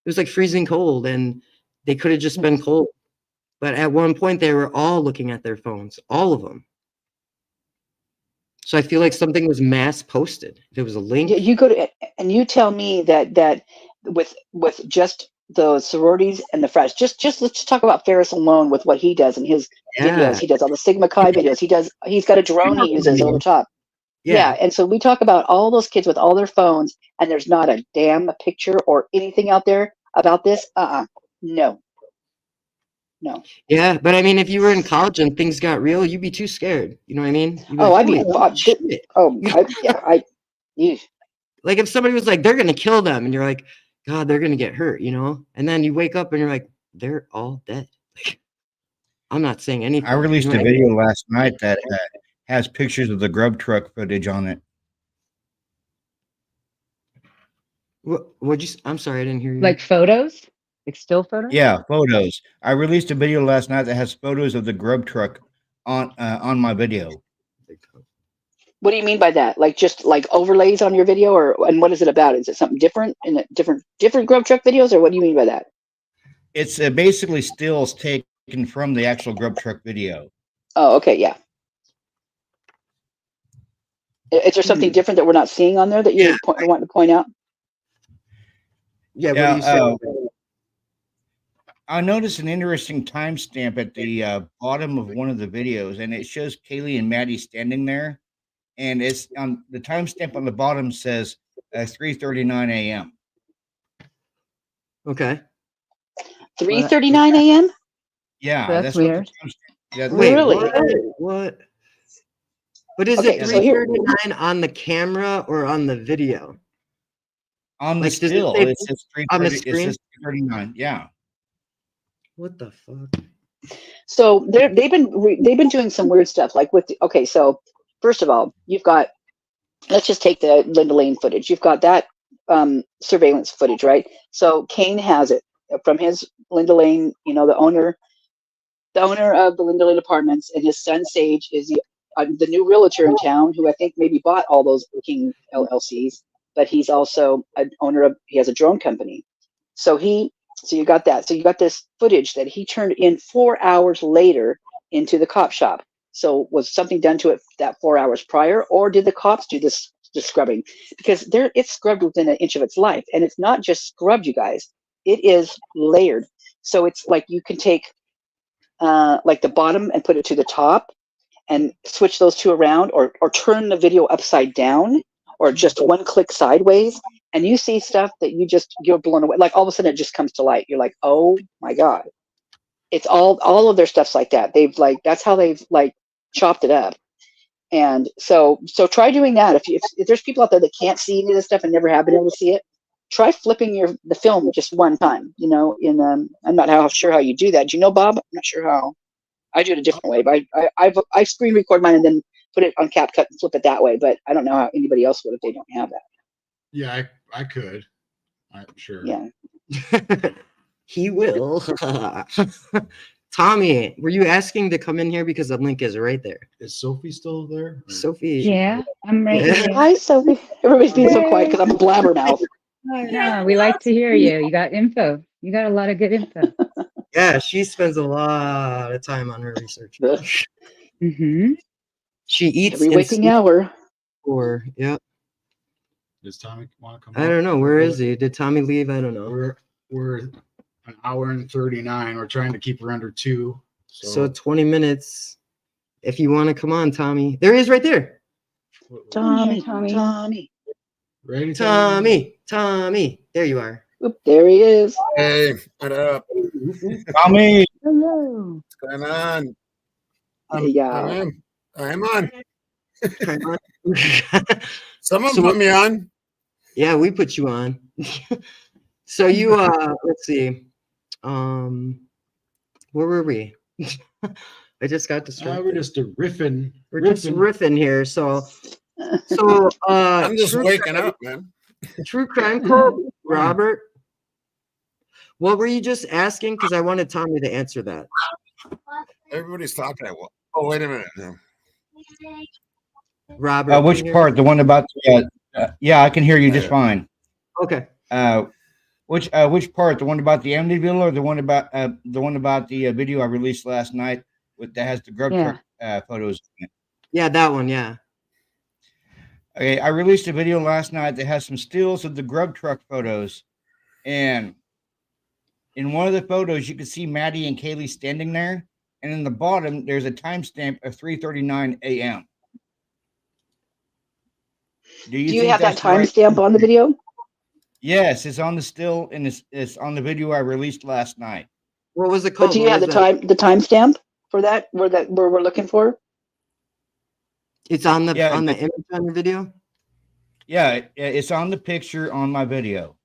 was like freezing cold, and they could have just been cold. But at one point, they were all looking at their phones, all of them. So I feel like something was mass posted. There was a link. Yeah, you go to and you tell me that with just the sororities and the frats, just let's just talk about Ferris alone with what he does in his videos. He does all the Sigma Chi videos. He's got a drone he uses over top. Yeah, and so we talk about all those kids with all their phones, and there's not a damn picture or anything out there about this, no. Yeah, but I mean, if you were in college and things got real, you'd be too scared. You know what I mean? You'd be Oh, like, I'd be, "Holy shit." yeah, Like if somebody was like, they're gonna kill them, and you're like, God, they're gonna get hurt, you know? And then you wake up and you're like, they're all dead. Like, I'm not saying anything. I released you know a what I mean? video last night that has pictures of the Grub truck footage on it. What'd you? I'm sorry, I didn't hear you. Like photos, like still photos. Yeah, photos. I released a video last night that has photos of the Grub truck on my video. what do you mean by that? Like just like overlays on your video, and what is it about? Is it something different in the different Grub truck videos, or what do you mean by that? It's basically stills taken from the actual Grub truck video. Oh, okay, yeah. Is there something different that we're not seeing on there that you want to point out? Yeah, what are you saying? I noticed an interesting timestamp at the bottom of one of the videos, and it shows Kaylee and Maddie standing there, and it's on the timestamp on the bottom says 3:39 a.m. Okay. 3:39 a.m. Yeah, That's what the weird. timestamp- Wait, Really? what? But is Okay, it so here- 3:39 on the camera or on the video? on the Like, does it still, say it says 3:30. on the It screen? says 3:39. Yeah. What the fuck? So they've been doing some weird stuff. Like okay, so first of all, you've got, let's just take the Linda Lane footage. You've got that surveillance footage, right? So Kane has it from his Linda Lane, the owner of the Linda Lane Apartments, and his son Sage is the new realtor in town, who I think maybe bought all those King LLCs, but he's also an owner of, he has a drone company. So you got that. So you got this footage that he turned in 4 hours later into the cop shop. So was something done to it that 4 hours prior, or did the cops do this scrubbing? Because it's scrubbed within an inch of its life, and it's not just scrubbed, you guys. It is layered. So it's like you can take like the bottom and put it to the top, and switch those two around, or turn the video upside down, or just one click sideways, and you see stuff that you're blown away. Like all of a sudden it just comes to light. You're like, oh my God. It's all of their stuff's like that. That's how they've like chopped it up. And so try doing that. If there's people out there that can't see any of this stuff and never have been able to see it, try flipping the film just one time, I'm not sure how you do that. Do you know, Bob? I'm not sure how. I do it a different way, but I screen record mine and then put it on CapCut and flip it that way. But I don't know how anybody else would if they don't have that. Yeah, I could. I'm sure. Yeah. He will. Tommy, were you asking to come in here because the link is right there? Is Sophie still there? Sophie. Yeah, I'm right Yeah. here. Hi, Sophie. Everybody's being so quiet because I'm a blabbermouth. No, we like to hear you. You got info. You got a lot of good info. Yeah, she spends a lot of time on her research. Mm-hmm. She eats Every and waking sleeps hour. for, yeah. Does Tommy want to come? I don't know. Where is he? Did Tommy leave? I don't know. We're an hour and 39. We're trying to keep her under 2. So 20 minutes. If you want to come on, Tommy. There he is right there. Tommy. Ready? Tommy. There you are. Oop, there he is. Hey, what up? Tommy. Hello. What's going on? Yeah. I'm on. Come on. Someone So put me on. Yeah, we put you on. So you let's see. Where were we? I just got distracted. We're just riffing. We're just riffing here. So I'm just true waking crime, up, man. True crime code, Robert. What were you just asking? Because I wanted Tommy to answer that. Everybody's talking at what? Oh, wait a minute. No. Robert. Which can you hear part? The one about yeah, I can hear you just fine. me? Okay. Which part? The one about the Amityville, or the one about the video I released last night that has the Grub truck photos in it? Yeah, that one, yeah. Okay, I released a video last night that has some stills of the Grub truck photos, and in one of the photos you can see Maddie and Kaylee standing there, and in the bottom there's a timestamp of 3:39 a.m. Do Do you have that timestamp on the video? Yes, it's on the still, and it's on the video I released last night. What was it But called? do you What have was the timestamp for that? Where we're looking for? It's on the Yeah, image on the video. Yeah, it's on the picture on my video.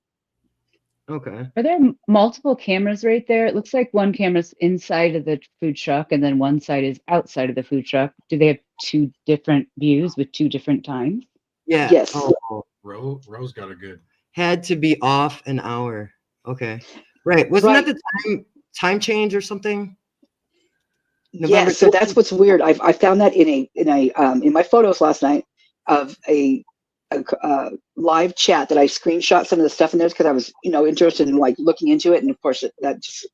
Okay. Are there multiple cameras right there? It looks like one camera's inside of the food truck and then one side is outside of the food truck. Do they have two different views with two different times? Yeah. Yes. Oh, Rose got a good. had to be off an hour. Okay. Right. Wasn't Right. that the time change or something? November Yes, so that's 13th? what's weird. I found that in my photos last night of a live chat that I screenshot some of the stuff in there because I was interested in like looking into it, and of course that's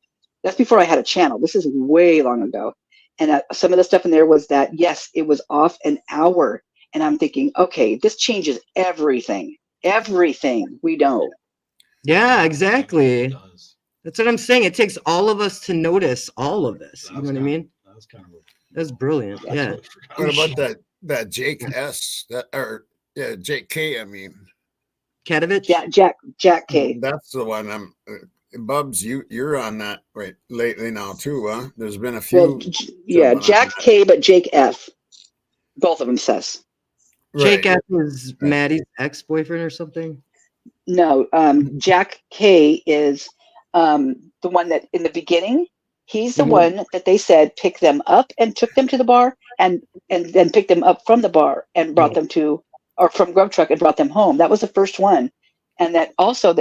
before I had a channel. This is way long ago, and some of the stuff in there was that yes, it was off an hour, and I'm thinking, okay, this changes everything we know. Yeah, exactly. It does. That's what I'm saying. It takes all of us to notice all of this. You know That was what I kinda- mean? That was kind of. That's brilliant. I Yeah. totally forgot. What about that Jake S? Jake K. I mean, Katovich? Jack K. that's the one. I'm Bubs. You're on that right lately now too, huh? There's been a few. Well, yeah, Jack K, but Jake F. Both of them says. Jake Right. F is Right. Maddie's ex-boyfriend or something. No, Jack K is the one that in the beginning, he's the Mhm. one that they said picked them up and took them to the bar and then picked them up from the bar and brought them or from Grub Truck and brought them home. That was the first one. And that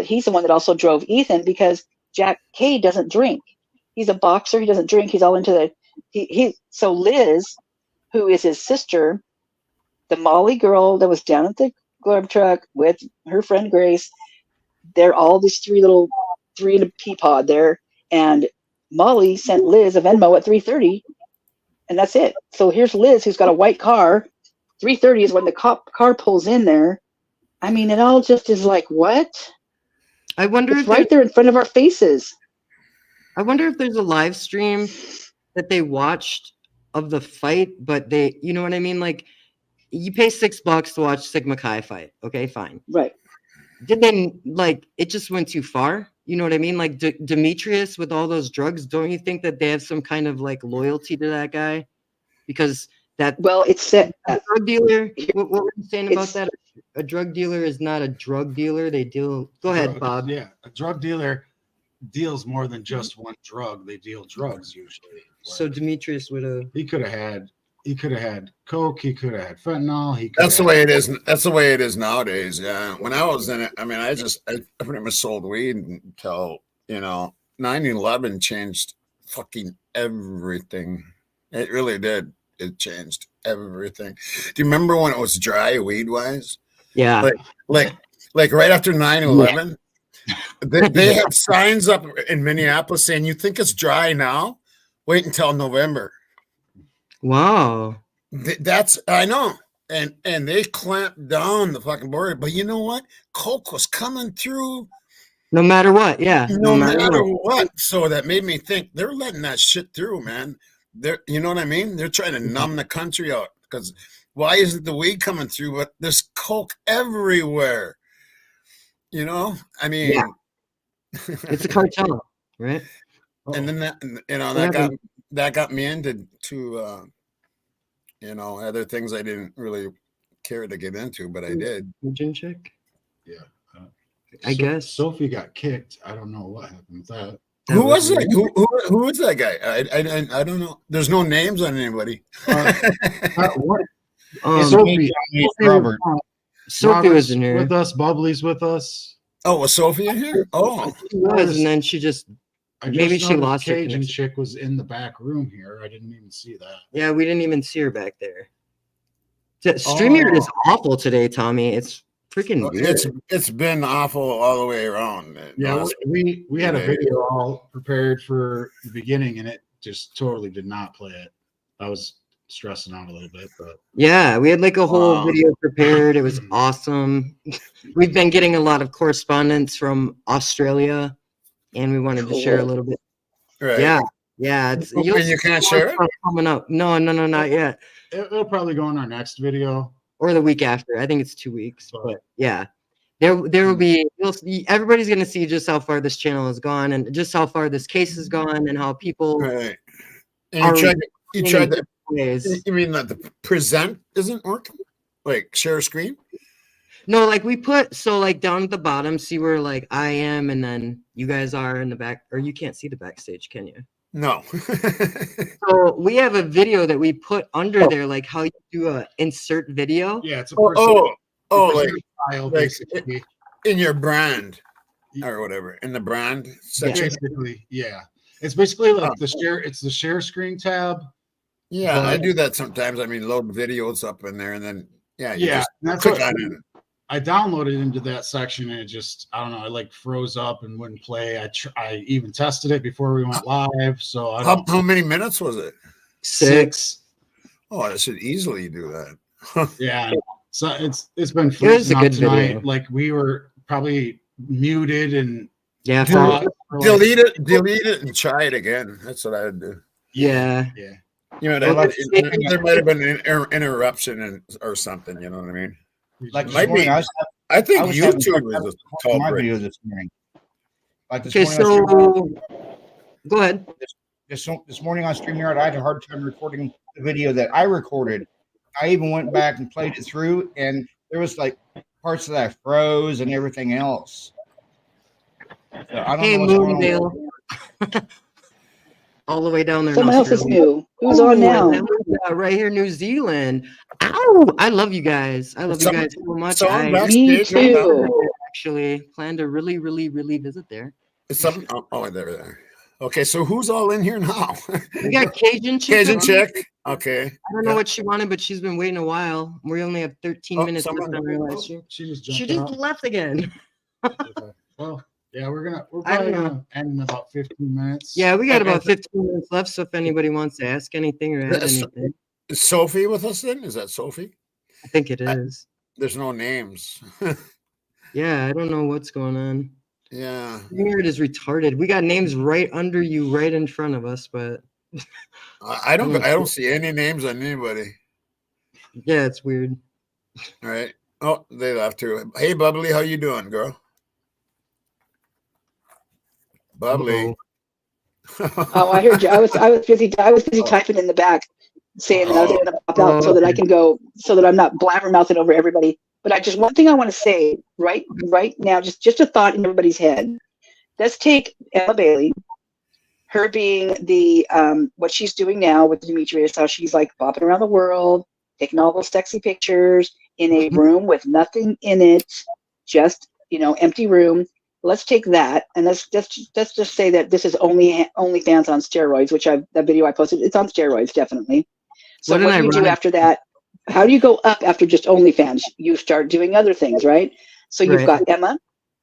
he's the one that also drove Ethan because Jack K doesn't drink. He's a boxer. He doesn't drink. He's all into so Liz, who is his sister, the Molly girl that was down at the Grub Truck with her friend Grace, they're all these three in a pea pod there, and Molly sent Liz a Venmo at 3:30, and that's it. So here's Liz, who's got a white car. 3:30 is when the car pulls in there. I mean, it all just is like, what? I wonder It's if right there in front of our faces. I wonder if there's a live stream that they watched of the fight, but they, you know what I mean? Like, you pay $6 to watch Sigma Chi fight. Okay, fine. Right. Did they, like, it just went too far? You know what I mean? Like, Demetrius with all those drugs, don't you think that they have some kind of, like, loyalty to that guy? Because Well, it's set. a drug dealer, what were you saying about It's- that? A drug dealer is not a drug dealer. They deal, go ahead, Bob. Yeah, a drug dealer deals more than just one drug. They deal drugs usually. So Demetrius would have. he could have had coke. He could have had fentanyl. That's the way it is. That's the way it is nowadays. Yeah. When I was in it, I mean, I pretty much sold weed until 9/11 changed fucking everything. It really did. It changed everything. Do you remember when it was dry weed wise? Yeah. Like right after 9/11, they had signs up in Minneapolis saying, "You think it's dry now? Wait until November." Wow. That's I know, and they clamped down the fucking border. But you know what? Coke was coming through No matter what. Yeah. no matter what. So that made me think they're letting that shit through, man. You know what I mean? They're trying to numb the country out because why isn't the weed coming through? But there's Coke everywhere. You know, I mean, Yeah. It's a cartel, right? and then that got me into other things I didn't really care to get into, but I did. Gin chick? Yeah. I guess. Sophie got kicked. I don't know what happened with that. Who was that? Who was that guy? I don't know. There's no names on anybody. What? Sophie, Robert. Sophie was in here. with us. Bubbly's with us. Oh, was Sophie in here? Oh, She was, and then she just, I just Maybe she noticed lost her Cajun connection. chick was in the back room here. I didn't even see that. yeah, we didn't even see her back there. StreamYard is awful today, Tommy. It's freaking weird. it's been awful all the way around. Yeah, we had a Yeah. video all prepared for the beginning, and it just totally did not play it. I was stressing out a little bit, but Yeah, we had like a whole Wow. video prepared. It was awesome. We've been getting a lot of correspondence from Australia, and we wanted to share a Cool. little bit. Right. Yeah. It's And you'll you see can't more share it? stuff coming up. No, not yet. it'll probably go in our next video. Or the week after. I think it's 2 weeks. But yeah, There will be, you'll see, everybody's going to see just how far this channel has gone and just how far this case has gone and how people Right. And are you tried to, ways. you mean that the present isn't working? Like share screen? No, like we put, so like down at the bottom, see where like I am and then you guys are in the back, or you can't see the backstage, can you? No. So we have a video that we put under there, like how you do a insert video. Yeah, it's a like file, like basically. in your brand or whatever, in the brand section. Basically, yeah. It's basically like the share. It's the share screen tab. Yeah, But- I do that sometimes. I mean, load videos up in there, and then you Yeah, just that's click what on it. I downloaded into that section, and it just, I don't know, it like froze up and wouldn't play. I even tested it before we went live. So I don't, How many minutes was it? 6. Oh, I should easily do that. Yeah. So it's been It was a freezing up good tonight. video. Like we were probably muted and Yeah. froze for, like, delete it, and try it again. That's what I would do. Yeah. Yeah. You know, Well, there might have been an interruption or something. You know what I mean? Like Might this morning, be- I I think was having YouTube fun is a with my culprit. video this morning. Like this Okay, morning, so go ahead. this morning on StreamYard, I had a hard time recording the video that I recorded. I even went back and played it through, and there was like parts that I froze and everything else. So I don't Hey, know what's going on. Moondale. All the way down there. in Someone else is Australia. new. Who's Oh, on now? and then we got right here, New Zealand. Ow! I love you guys. I love you guys so much. Someone I Me backstage right now? too. actually plan to really visit there. There. Okay, so who's all in here now? We got Cajun chick. Cajun on. chick. Okay. I don't know what she wanted, but she's been waiting a while. We only have 13 Oh, minutes left someone- on our live stream. She just She jumped just out. left again. Okay. Well, yeah, we're I probably don't know. gonna end in about 15 minutes. Yeah, we got Okay. about 15 minutes left. So if anybody wants to ask anything or add That's- anything, Is Sophie with us then? Is that Sophie? I think it is. There's no names. Yeah, I don't know what's going on. Yeah. Weird is retarded. We got names right under you, right in front of us, but I don't see any names on anybody. yeah, it's weird. All right. Oh, they left too. Hey, Bubbly, how you doing, girl? Bubbly. Oh, I heard you. I was busy typing in the back, saying that I was going to pop out so that I can go, so that I'm not blabbermouthing over everybody. But one thing I want to say right now, just a thought in everybody's head. Let's take Emma Bailey, her being the what she's doing now with Demetrius, how she's like bopping around the world, taking all those sexy pictures in a room with nothing in it, just empty room. Let's take that and let's just say that this is OnlyFans on steroids, which that video I posted, it's on steroids, definitely. So what do you do after that? How do you go up after just OnlyFans? You start doing other things, right? So you've got Emma,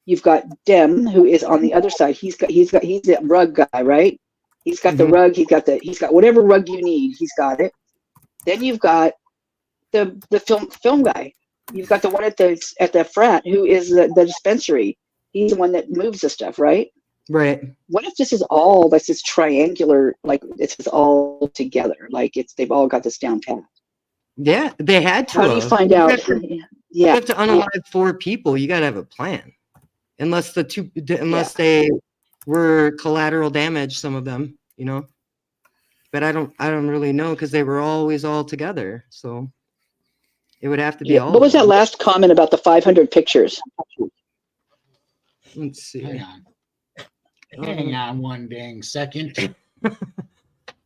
you've got Dem, who is on the other side. He's the rug guy, right? He's got the rug. He's got whatever rug you need. He's got it. Then you've got the film guy. You've got the one at the frat who is the dispensary. He's the one that moves the stuff, right? Right. What if this is all this triangular, like this is all together, like they've all got this down pat? Yeah, they had to. How do you find out? You have to unalive 4 people. You got to have a plan, unless they were collateral damage. Some of them, but I don't really know because they were always all together. So it would have to be all. What was that last comment about the 500 pictures? Let's see. Hang on one dang second.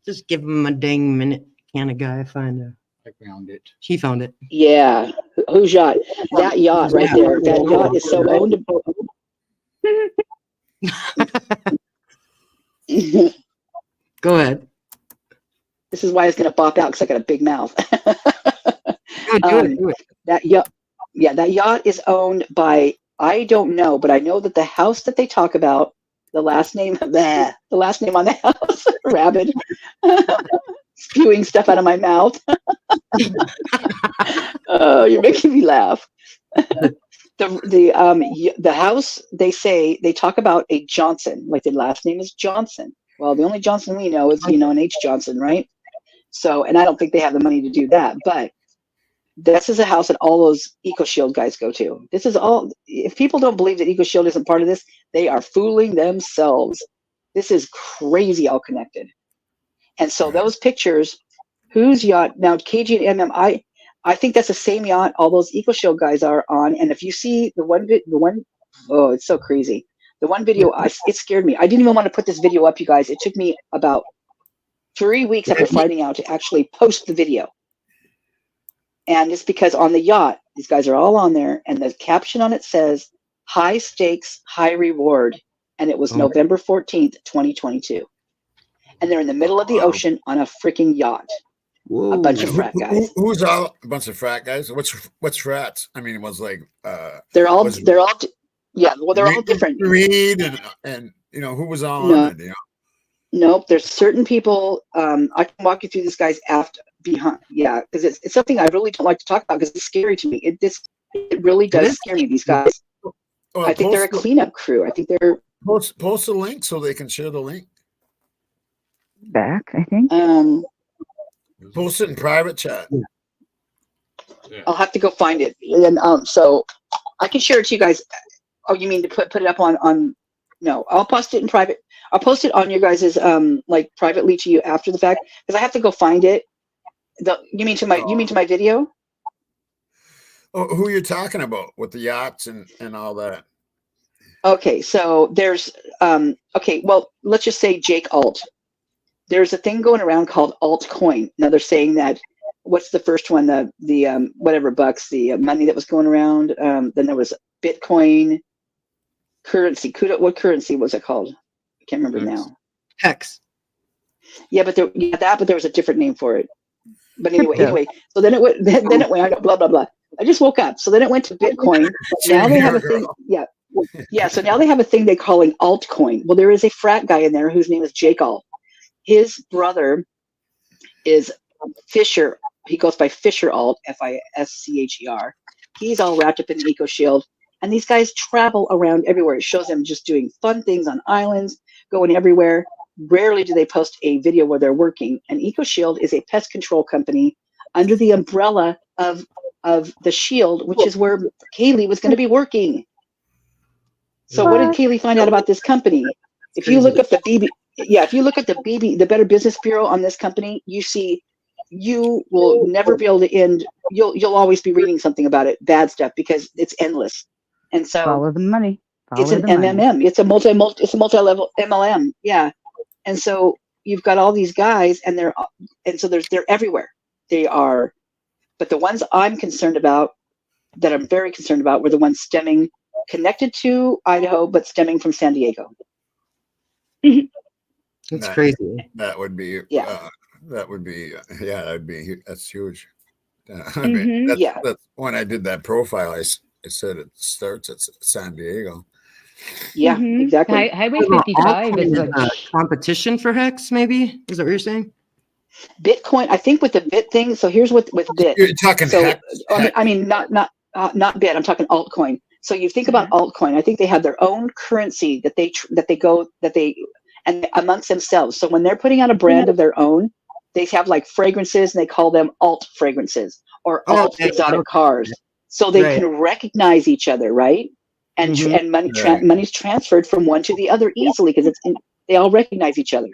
Just give him a dang minute. Can a guy find a? I found it. He found it. Yeah. Whose yacht? That yacht right there. That yacht is so owned. Go ahead. This is why I was going to pop out because I got a big mouth. Do it. That yacht, that yacht is owned by, I don't know, but I know that the house that they talk about, the last name on the house, Rabbit, spewing stuff out of my mouth. Oh, you're making me laugh. The house, they talk about a Johnson, like the last name is Johnson. Well, the only Johnson we know is an H. Johnson, right? So, and I don't think they have the money to do that, but This is a house that all those EcoShield guys go to. This is all. If people don't believe that EcoShield isn't part of this, they are fooling themselves. This is crazy, all connected. And so those pictures, whose yacht now? KG and MM. I think that's the same yacht all those EcoShield guys are on. And if you see the one, oh, it's so crazy. The one video, it scared me. I didn't even want to put this video up, you guys. It took me about 3 weeks after finding out to actually post the video. And it's because on the yacht, these guys are all on there, and the caption on it says, "High stakes, high reward." And it was November 14th, 2022. And they're in the middle of the ocean on a freaking yacht. Whoa. A bunch of frat guys. Who's all a bunch of frat guys? What's frats? I mean, it was like they're all yeah, well, they're all different. Reed and you know, who was all on it, you know? Nope, there's certain people. I can walk you through this guy's behind, yeah, because it's something I really don't like to talk about because it's scary to me. It really does scare me. These guys, I think they're a cleanup crew. I think they're post a link so they can share the link. Back, I think. Post it in private chat. I'll have to go find it, and so I can share it to you guys. Oh, you mean to put it up on? No, I'll post it in private. I'll post it on your guys's like privately to you after the fact because I have to go find it. You mean to my video? Oh, who you're talking about with the yachts and all that? Okay, so there's okay, well, let's just say Jake Alt. There's a thing going around called altcoin. Now they're saying that what's the first one? The whatever bucks, the money that was going around. Then there was Bitcoin currency. What currency was it called? I can't remember now. Hex. Yeah, but there was a different name for it. But anyway, so then it went. Then it went. Blah blah blah. I just woke up. So then it went to Bitcoin. Now they have a thing. Yeah, yeah. So now they have a thing they call an altcoin. Well, there is a frat guy in there whose name is Jake Alt. His brother is Fisher. He goes by Fisher Alt, Fischer. He's all wrapped up in the EcoShield. And these guys travel around everywhere. It shows them just doing fun things on islands, going everywhere. Rarely do they post a video where they're working. And EcoShield is a pest control company under the umbrella of the Shield, which is where Kaylee was going to be working. So what did Kaylee find out about this company? If you look up the BB, if you look at the BB, the Better Business Bureau on this company, you see you will never be able to end. You'll always be reading something about it, bad stuff, because it's endless. And so Follow the money. It's an MMM. It's a multi-level MLM. Yeah. And so you've got all these guys, and they're everywhere. They are, but the ones I'm concerned about, that I'm very concerned about, were the ones connected to Idaho, but stemming from San Diego. That's crazy. That would be that's huge. I Mhm. mean, that's when I did that profile. I said it starts at San Diego. Yeah, exactly. Highway 55 is a competition for Hex, maybe? Is that what you're saying? Bitcoin, I think with the Bit thing. So here's with Bit. You're talking Hex. I mean, not Bit. I'm talking altcoin. So you think about altcoin. I think they have their own currency that they and amongst themselves. So when they're putting out a brand of their own, they have like fragrances, and they call them alt fragrances or alt exotic cars. So they can recognize each other, right? And money's transferred from one to the other easily because they all recognize each other.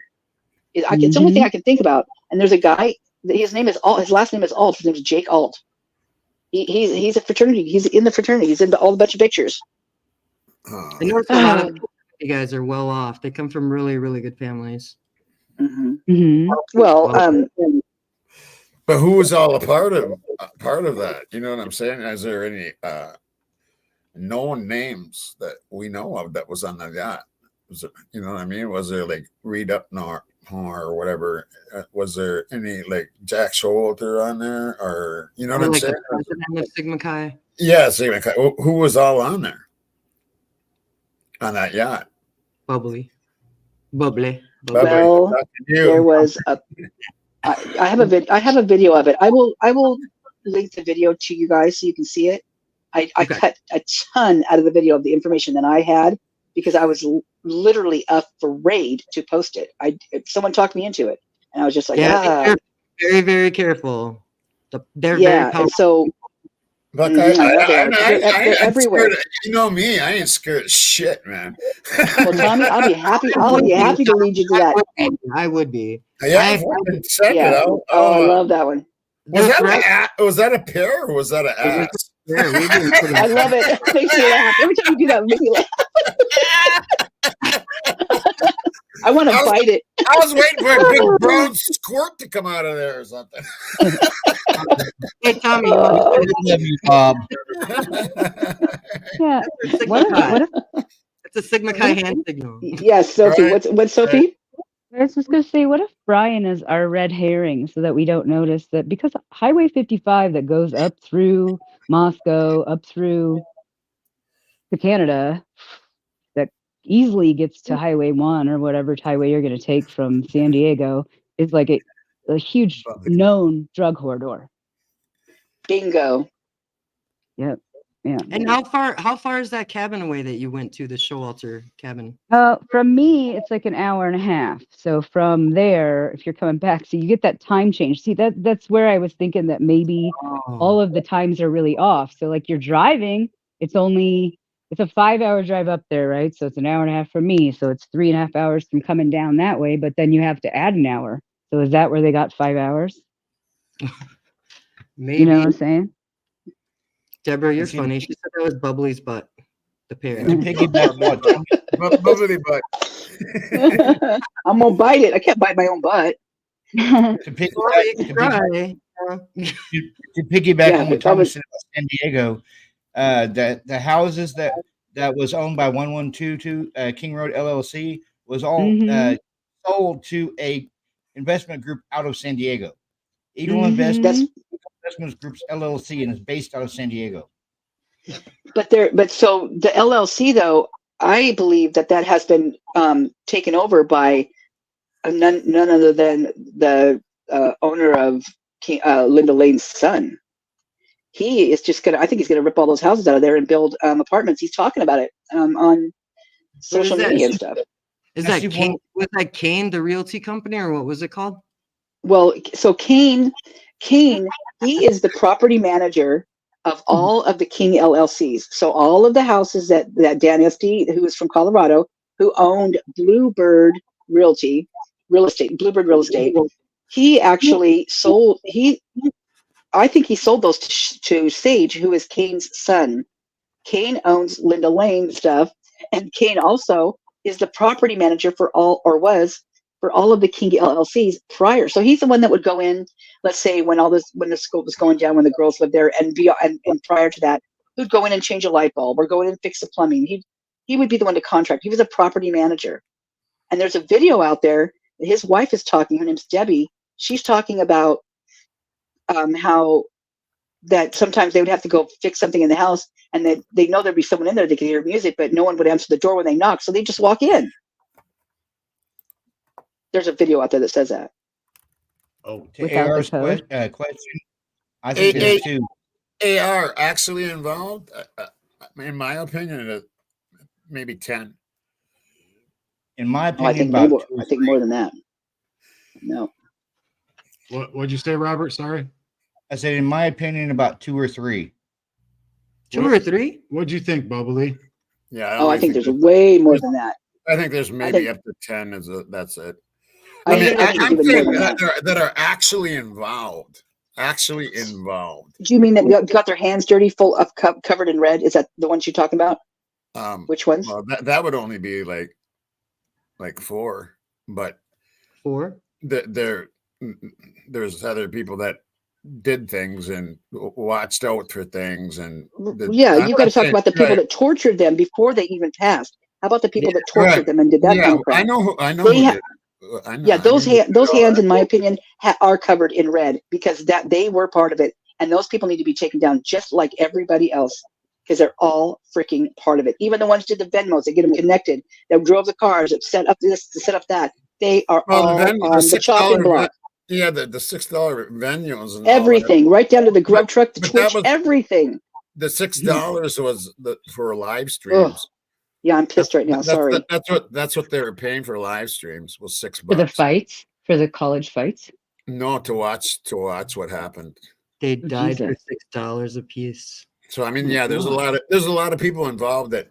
It's the only thing I can think about. And there's a guy. His name is Alt. His last name is Alt. His name is Jake Alt. He's a fraternity. He's in the fraternity. He's into all the bunch of pictures. I know a lot of you guys are well off. They come from really, really good families. Well, but who was all a part of that? You know what I'm saying? Is there any known names that we know of that was on the yacht? Was it, you know what I mean? Was there like Reed Upnor or whatever? Was there any like Jack Showalter on there, or you know what I'm saying? The president of Sigma Chi. Yeah, Sigma Chi. Who was all on there on that yacht? Bubbly. Well, there was I have a video of it. I will link the video to you guys so you can see it. I cut a ton out of the video of the information that I had because I was literally afraid to post it. Someone talked me into it, and I was just like, very, very careful. They're very Yeah, powerful. and so But I know they are. I, They're I'm everywhere. scared. You know me, I ain't scared of shit, man. Well, Tommy, I'll be happy. I'll be happy to lead you to that. I would be. Yeah, fucking check Yeah. it out. Oh, I love that one. Was The that threat- was that a pair or was that an It was- ass? yeah, we've been putting- I love it. It makes me laugh. Every time you do that, it makes me laugh. I want to bite it. I was waiting for a big brown squirt to come out of there or something. Hey, Tommy, you want to Love you, Bob. Yeah. it's a Sigma What if, Chi. what if It's a Sigma Chi hand signal. Yes, Sophie. Right. What's Sophie? I was just gonna say, what if Bryan is our red herring so that we don't notice that, because Highway 55 that goes up through Moscow, up through to Canada, that easily gets to Highway 1 or whatever highway you're gonna take from San Diego, is like a huge known drug corridor. Bingo. Yep. Yeah. And how far is that cabin away that you went to, the Showalter cabin? From me, it's like an hour and a half. So from there, if you're coming back, so you get that time change. See, that's where I was thinking that maybe all of the times are really off. So like you're driving, it's a 5-hour drive up there, right? So it's an hour and a half from me. So it's 3.5 hours from coming down that way, but then you have to add an hour. So is that where they got 5 hours? Maybe. You know what I'm saying? Deborah, you're see- funny. She said that was Bubbly's butt. The pair. To piggyback what Bubbly butt. I'm gonna bite it. I can't bite my own butt. to Well, piggyback, you can try. to piggyback Yeah, on what that Thomas was- said about San Diego, the houses that was owned by 1122 King Road LLC was all Mhm. sold to a investment group out of San Diego. Eagle Mhm. Investments Group's LLC, and is based out of San Diego. But so the LLC though, I believe that has been taken over by none other than the owner of Linda Lane's son. He is just I think he's gonna rip all those houses out of there and build apartments. He's talking about it on social that? media and stuff. Is Now, that Steve, Kane? Was that Kane, the realty company, or what was it called? Well, so Kane, he is the property manager of all of the King LLCs. So all of the houses that Dan Esty, who is from Colorado, who owned Bluebird Real Estate, Bluebird Real Estate, he actually sold. I think he sold those to Sage, who is Kane's son. Kane owns Linda Lane stuff, and Kane also is the property manager for all of the King LLCs prior. So he's the one that would go in, let's say when the school was going down, when the girls lived there, and prior to that, who'd go in and change a light bulb or go in and fix the plumbing. He would be the one to contract. He was a property manager. And there's a video out there that his wife is talking. Her name's Debbie. She's talking about how that sometimes they would have to go fix something in the house, and they know there'd be someone in there. They could hear music, but no one would answer the door when they knock, so they just walk in. There's a video out there that says that. Oh, to Without the AR's code? question, I think Hey, there's two. AR actually involved? In my opinion, maybe 10. In my Oh, I opinion, think about more. two or I think three. more than that. No. What'd you say, Robert? Sorry. I said, in my opinion, about 2 or 3. 2 or 3? What'd you think, Bubbly? Yeah. Oh, I think there's way more than that. I think there's maybe think- up to 10. That's it. I I mean, think I'm even more saying than that. that are actually involved. Actually involved. Do you mean that got their hands dirty, full of covered in red? Is that the ones you're talking about? Which ones? Well, that would only be like 4, but 4? There's other people that did things and watched out for things and Yeah, you got to talk about the people that tortured them before they even passed. How about the people that tortured them and did that kind of crap? I know They who did it. Yeah, those hands, in my opinion, are covered in red because they were part of it, and those people need to be taken down just like everybody else because they're all freaking part of it. Even the ones who did the Venmos, that get them connected, that drove the cars, that set up this, to set up that, they are all on the chopping block. Yeah, the $6 venues and Everything, right down to the Grub truck, the but Twitch, that was- everything. The $6 was for live streams. Yeah, I'm pissed right now. Sorry. That's what they were paying for live streams was $6. For the fights, for the college fights. No, to watch what happened. They died for Jesus. $6 a piece. So I mean, Oh my yeah, there's a God. lot of people involved that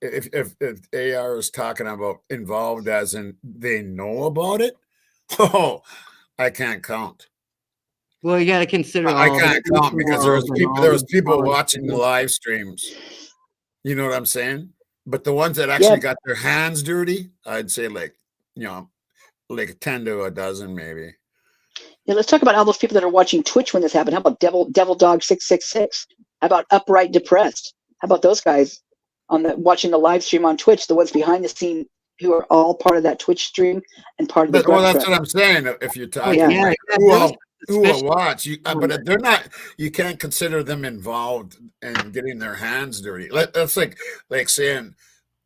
if AR is talking about involved as in they know about it, oh, I can't count. Well, you got to consider I all can't the count because there was and people all the people college watching the students. live streams. You know what I'm saying? But the ones that Yeah. actually got their hands dirty, I'd say like 10 to a dozen maybe. Yeah, let's talk about all those people that are watching Twitch when this happened. How about Devil Dog 666? How about Upright Depressed? How about those guys watching the live stream on Twitch? The ones behind the scene who are all part of that Twitch stream and part of the Well, Grub that's Trek. what I'm saying. If you're Oh, talking yeah. yeah, like yeah, who there was will who will suspicion. watch, but they're not. You can't consider them involved in getting their hands dirty. That's like saying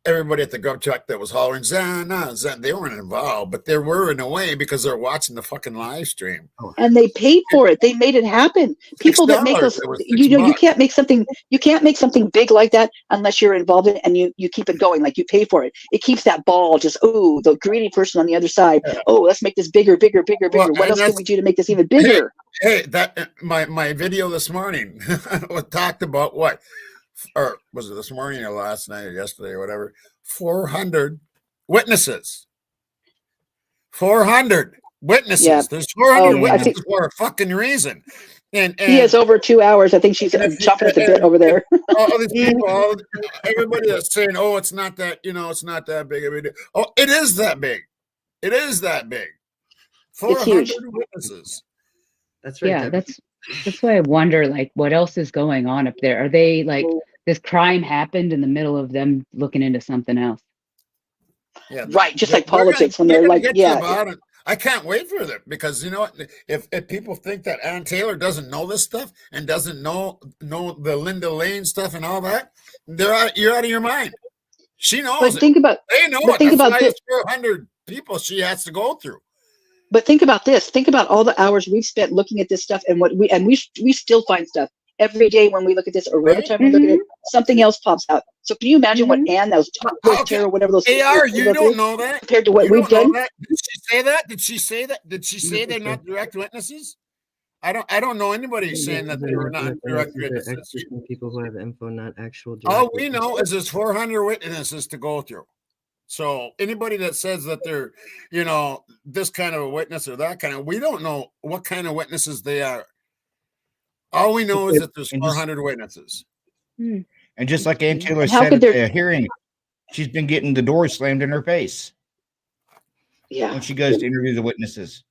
everybody at the Grub Truck that was hollering Zana, Zana, they weren't involved, but they were in a way because they're watching the fucking live stream. And they paid for it. They made it happen. People that make $6, those, it was you $6. can't make something big like that unless you're involved in it and you keep it going. Like you pay for it. It keeps that ball just, the greedy person on the other side. Yeah. Oh, let's make this bigger. Well, What and else can we do to make this even bigger? Hey, that my video this morning talked about what, or was it this morning or last night or yesterday or whatever? 400 witnesses. 400 witnesses. Yeah. There's 400 I witnesses think for a fucking reason. And he has over 2 hours. I think she's chopping at the bit over there. all these people, everybody that's saying, "Oh, it's not that, it's not that big of a deal." Oh, it is that big. It is that big. 400 huge. witnesses. That's right. Yeah, Debbie. that's why I wonder, like, what else is going on up there? Are they like this crime happened in the middle of them looking into something else? Yeah, Right, just like they're politics gonna, when they're gonna like, get to yeah, the bottom. I can't wait for them because you know what? If people think that Ann Taylor doesn't know this stuff and doesn't know the Linda Lane stuff and all that, you're out of your mind. She knows but it. think about They know but it. think That's about why this. it's 400 people she has to go through. But think about this. Think about all the hours we've spent looking at this stuff and we still find stuff every day when we look at this or every Right? time we look at it, something else pops out. So can you imagine what Ann, those Okay. Terror, whatever those AR, you go don't through know that. compared to what You we've don't know done? that. Did she say that? Did she say that? Did she say they're not direct witnesses? I don't know anybody saying that they were not direct witnesses. Experts and people who have info, not actual. All we know is there's 400 witnesses to go through. So anybody that says that they're, this kind of a witness or that kind of, we don't know what kind of witnesses they are. All we know is that there's 400 witnesses. And just like Ann Taylor And how said could at there- the hearing, she's been getting the door slammed in her face Yeah. when she goes to interview the witnesses.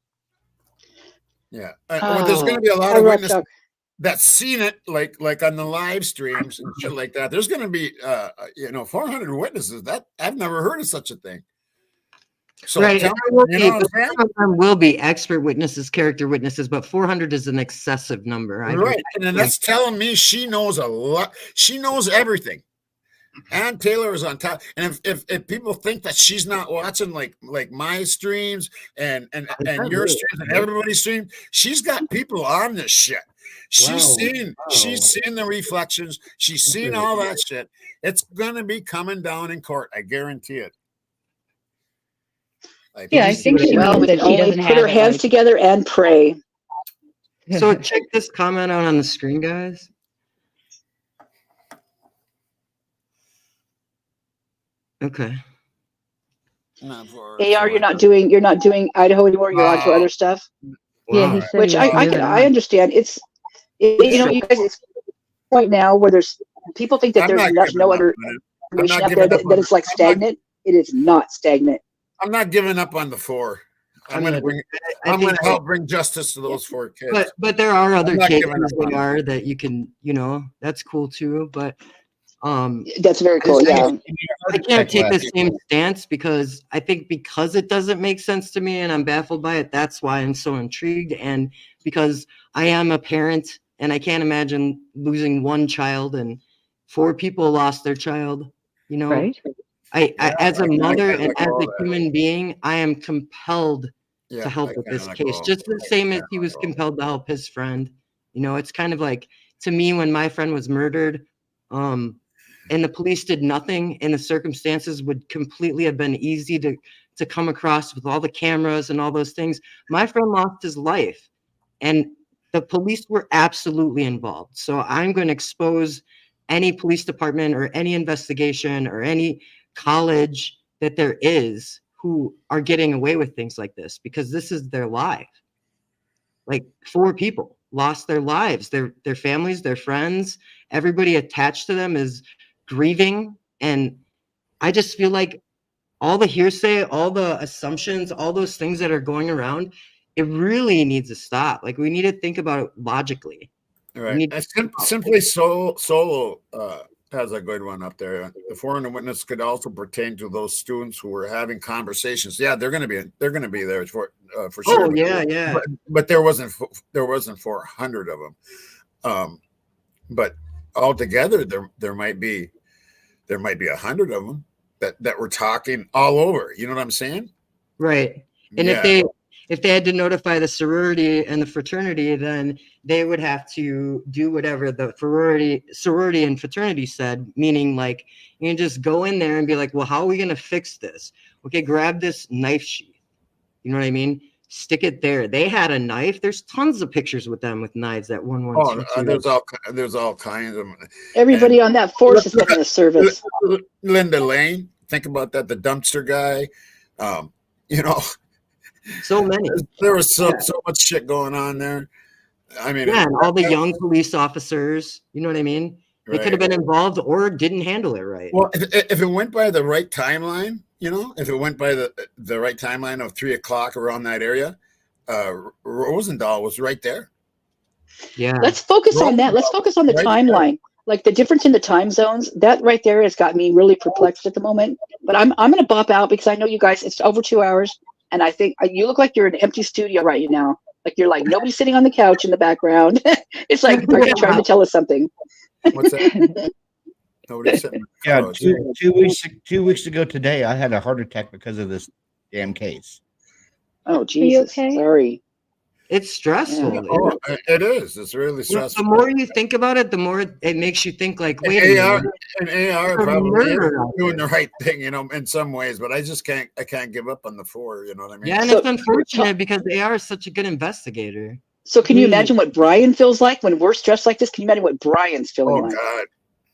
Yeah. Well, there's going to be a lot I of love witnesses talk. that's seen it, like on the live streams and shit like that. There's going to be, 400 witnesses. That I've never heard of such a thing. So Right. tell There will me, be, you know what but I'm saying? some of them will be expert witnesses, character witnesses, but 400 is an excessive number. I agree. Right. And then that's telling me she knows a lot. She knows everything. Ann Taylor is on top. And if people think that she's not watching like my streams and your streams and everybody's stream, she's got people on this shit. She's seen the reflections. She's seen all that shit. It's gonna be coming down in court. I guarantee it. Like, Yeah, I think she Well, means we that can she only doesn't put have our it, hands like- together and pray. So check this comment out on the screen, guys. Okay. AR, you're not doing Idaho anymore. You're on to other stuff, Yeah, he said which he was moving I on. understand. You guys, it's point now where there's people think that I'm there's not no giving other up on it. I'm information not out there giving up that on it's like it. I'm not- stagnant. It is not stagnant. I'm not giving up on the 4. I'm I gonna mean, I'm think gonna help bring justice to those 4 kids. But there are other not cases giving up on they it. are that you can, that's cool too. But That's very cool. Yeah. I can't take the same stance because I think because it doesn't make sense to me and I'm baffled by it, that's why I'm so intrigued. And because I am a parent and I can't imagine losing one child and 4 people lost their child, Right? I as a mother and let as go a of that. human being, I am compelled Yeah, to help I with kinda this let case, go. just the same as kinda he let was go. compelled to help his friend. It's kind of like, to me, when my friend was murdered, and the police did nothing, and the circumstances would completely have been easy to come across with all the cameras and all those things. My friend lost his life, and The police were absolutely involved. So I'm going to expose any police department or any investigation or any college that there is who are getting away with things like this, because this is their life. Like 4 people lost their lives, their families, their friends, everybody attached to them is grieving. And I just feel like all the hearsay, all the assumptions, all those things that are going around, it really needs to stop. Like, we need to think about it logically. Right. Simply Solo has a good one up there. The foreign witness could also pertain to those students who were having conversations. Yeah, they're going to be there for sure. Oh yeah. But there wasn't 400 of them. But altogether, there might be 100 of them that were talking all over. You know what I'm saying? Right. And if they had to notify the sorority and the fraternity, then they would have to do whatever the sorority and fraternity said, meaning like, you can just go in there and be like, well, how are we going to fix this? Okay, grab this knife sheath. You know what I mean? Stick it there. They had a knife. There's tons of pictures with them with knives at 1122. There's all kinds of them. Everybody on that force has been in the service. Linda Lane, think about that. The dumpster guy. So many. There was so much shit going on there. I mean, and all the young police officers, you know what I mean? They could have been involved or didn't handle it right. Well, if it went by the right timeline, if it went by the right timeline of 3:00 around that area, Rosendahl was right there. Yeah. Let's focus on that. Let's focus on the timeline. Like the difference in the time zones, that right there has got me really perplexed at the moment. But I'm going to bop out because I know you guys, it's over 2 hours. And I think you look like you're in an empty studio right now. Like you're like nobody's sitting on the couch in the background. It's like they're trying to tell us something. What's that? Nobody's sitting. Yeah, 2 weeks ago today, I had a heart attack because of this damn case. Oh Jesus! Okay? Sorry. It's stressful. Yeah. Oh, it is. It's really stressful. The more you think about it, the more it makes you think like, wait a minute. AR probably is doing the right thing, in some ways, but I can't give up on the 4, you know what I mean? Yeah, and it's unfortunate because AR is such a good investigator. So can you imagine what Bryan feels like when we're stressed like this? Can you imagine what Bryan's feeling like? God.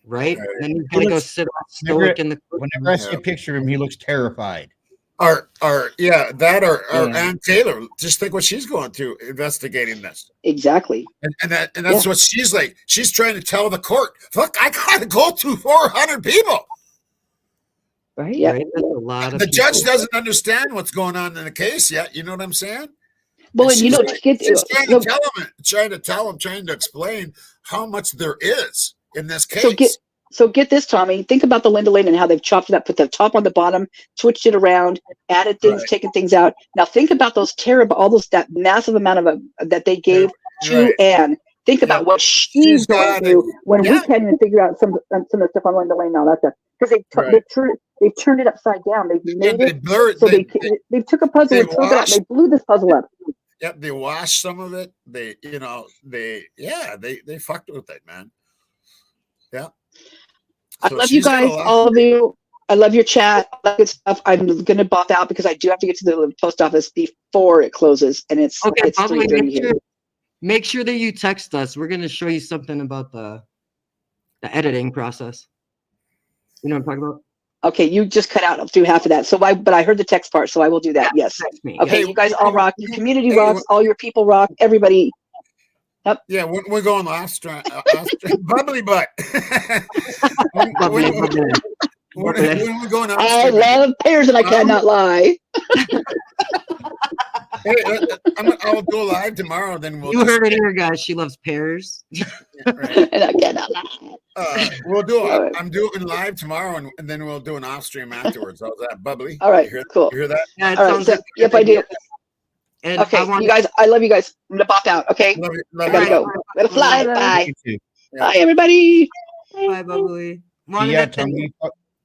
Right? And he's gonna go sit all stoic in the Whenever I see a picture of him, he looks terrified. Or Ann Taylor. Just think what she's going through investigating this. Exactly. And that's what she's like. She's trying to tell the court, fuck, I gotta go through 400 people. Right. Yeah. Right? That's a lot of The people. judge doesn't understand what's going on in the case yet. You know what I'm saying? Well, and she's trying to tell him, explain how much there is in this case. So get this, Tommy. Think about the Linda Lane and how they've chopped it up, put the top on the bottom, switched it around, added things, taken things out. Now think about those that massive amount of that they gave to Anne. Think about what she's going through when we can't even figure out some of the stuff on Linda Lane now. That's because they turned it upside down. They made they took a puzzle and turned it out. They blew this puzzle up. Yep, they washed some of it. They fucked with it, man. Yeah. I love you guys, all of you. I love your chat. I love good stuff. I'm going to bop out because I do have to get to the post office before it closes, and it's 3:30 here. Make sure that you text us. We're going to show you something about the editing process. You know what I'm talking about? Okay, you just cut out through half of that. But I heard the text part, so I will do that. Yes. Okay, you guys all rock. Your community rocks. All your people rock. Everybody. Yep. Yeah, we're going last bubbly butt. when we're going I love pears and I cannot lie. Hey, I'll go live tomorrow. Then you heard it here, guys. She loves pears. Right. And I cannot lie. We'll do. I'm doing live tomorrow, and then we'll do an off stream afterwards. How's that, bubbly? All right, cool. You hear that? Yeah, it all sounds right, yep, I do. And okay, you guys, I love you guys. I'm gonna pop out. Okay, love I gotta go. Gotta fly. Bye. Bye, everybody. Bye, bubbly. Tommy,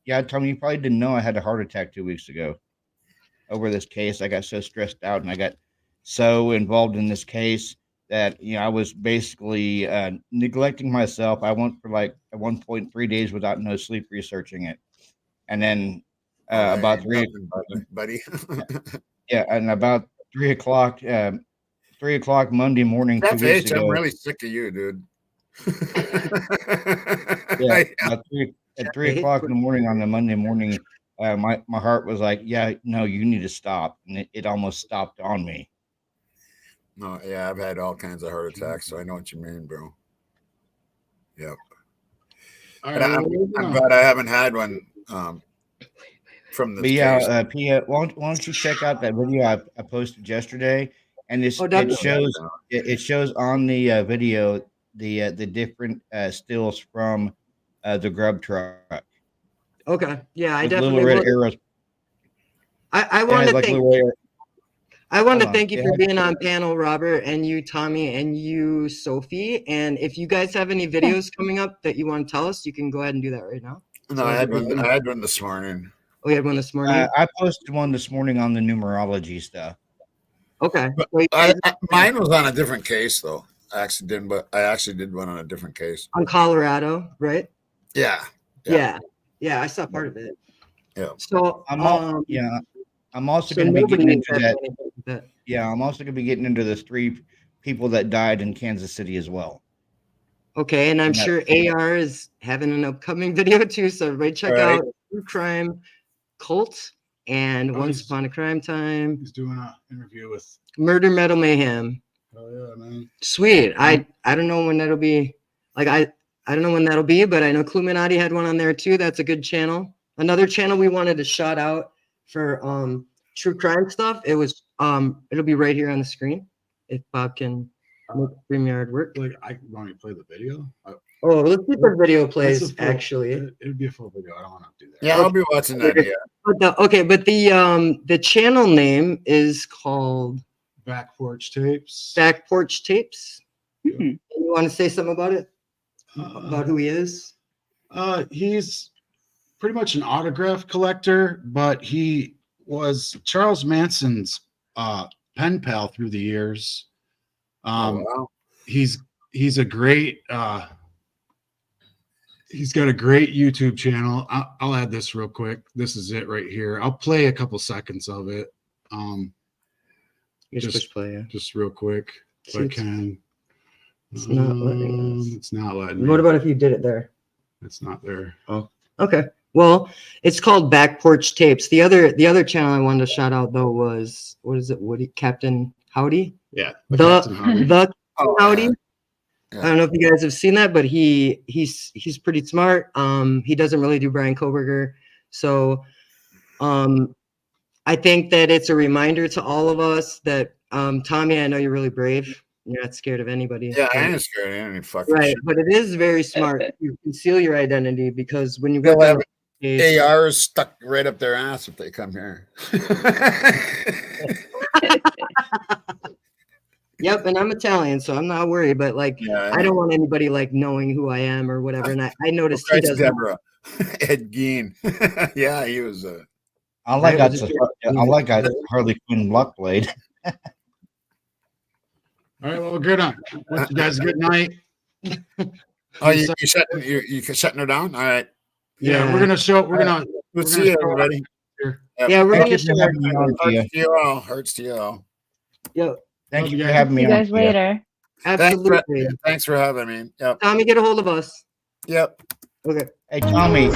you probably didn't know I had a heart attack 2 weeks ago over this case. I got so stressed out and I got so involved in this case that I was basically neglecting myself. I went for like at one point 3 days without no sleep researching it, and then about 3 buddy. yeah, and about 3 o'clock 3 o'clock Monday morning 2 That's weeks H, I'm ago. really sick of you, dude. Yeah, at 3 o'clock in the morning on the Monday morning, my heart was like, yeah, no, you need to stop. And it almost stopped on me. No, yeah, I've had all kinds of heart attacks, so I know what you mean, bro. Yep. All But right, well, I'm glad I haven't had one from this But yeah, case. Pia, why don't you check out that video I posted yesterday? And Oh, definitely. it shows on the video the different stills from the Grub truck. Okay. Yeah, I With definitely little red will. arrows. I It want has to like thank little red. I want to Hold on. thank you for being on panel, Robert, and you, Tommy, and you, Sophie. And if you guys have any videos coming up that you want to tell us, you can go ahead and do that right now. No, I had one this morning. Oh, you had one this morning? I posted one this morning on the numerology stuff. Okay. But mine was on a different case, though. I actually did one on a different case. On Colorado, right? Yeah. Yeah. I saw part of it. Yeah. So, I'm also so going to be nobody getting has into had that. anything with that. Yeah, I'm also going to be getting into the 3 people that died in Kansas City as well. Okay, and I'm Yeah. sure AR is having an upcoming video too. So everybody check out True Crime Cult and Once Upon a Crime Time. he's doing an interview with. Murder Metal Mayhem. Oh yeah, man. Sweet. I don't know when that'll be. Like I don't know when that'll be, but I know Cluminati had one on there too. That's a good channel. Another channel we wanted to shout out for true crime stuff. It was it'll be right here on the screen if Bob can make StreamYard work. Like, I want me to play the video. Oh, let's see if the video It's a plays. full- Actually, it'd be a full video. I don't want to do that. Yeah, I'll be watching that. Yeah. but the channel name is called Back Porch Tapes. Back Porch Tapes. Mhm. You want to say something about it? About who he is? He's pretty much an autograph collector, but he was Charles Manson's pen pal through the years. Wow. He's a great he's got a great YouTube channel. I'll add this real quick. This is it right here. I'll play a couple seconds of it. Just push play. Yeah. Just real quick if I can. It's not letting us. It's not letting me. What about if you did it there? It's not there. Oh, okay. Well, it's called Back Porch Tapes. The other channel I wanted to shout out though was, what is it? Woody Captain Howdy? Yeah. The Howdy. Yeah. I don't know if you guys have seen that, but he's pretty smart. He doesn't really do Bryan Kohberger. So I think that it's a reminder to all of us that Tommy, I know you're really brave. You're not scared of anybody. Yeah, I ain't scared of any fucking Right, shit. but it is very smart to conceal your identity because when you They'll got have that case, ARs stuck right up their ass if they come here. Yep, and I'm Italian, so I'm not worried. But like, Yeah, I don't want anybody like knowing who I am or whatever. And I noticed he Christ, doesn't. Deborah. Ed Gein. Yeah, he was I like Right, that Harley Quinn luck blade. All right, well, we're good on. Wish you guys a good night. Oh, you shutting her down? All right. Yeah, we're gonna show. We'll see you, everybody. Yeah, we're Thank gonna you show. for having me on, Tia. Hurts to you all. Hurts to you all. Yep, Thank you Love for you having me See you on. guys Tia. later. absolutely. Thanks for having me. Yep. Tommy, get a hold of us. Yep. Okay. Hey, Tommy.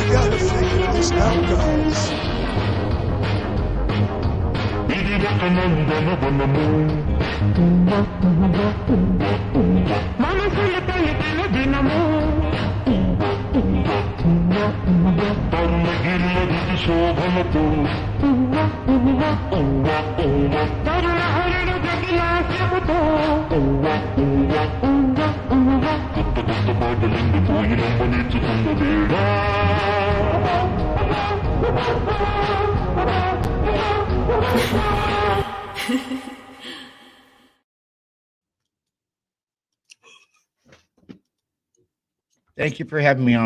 Thank you for having me on.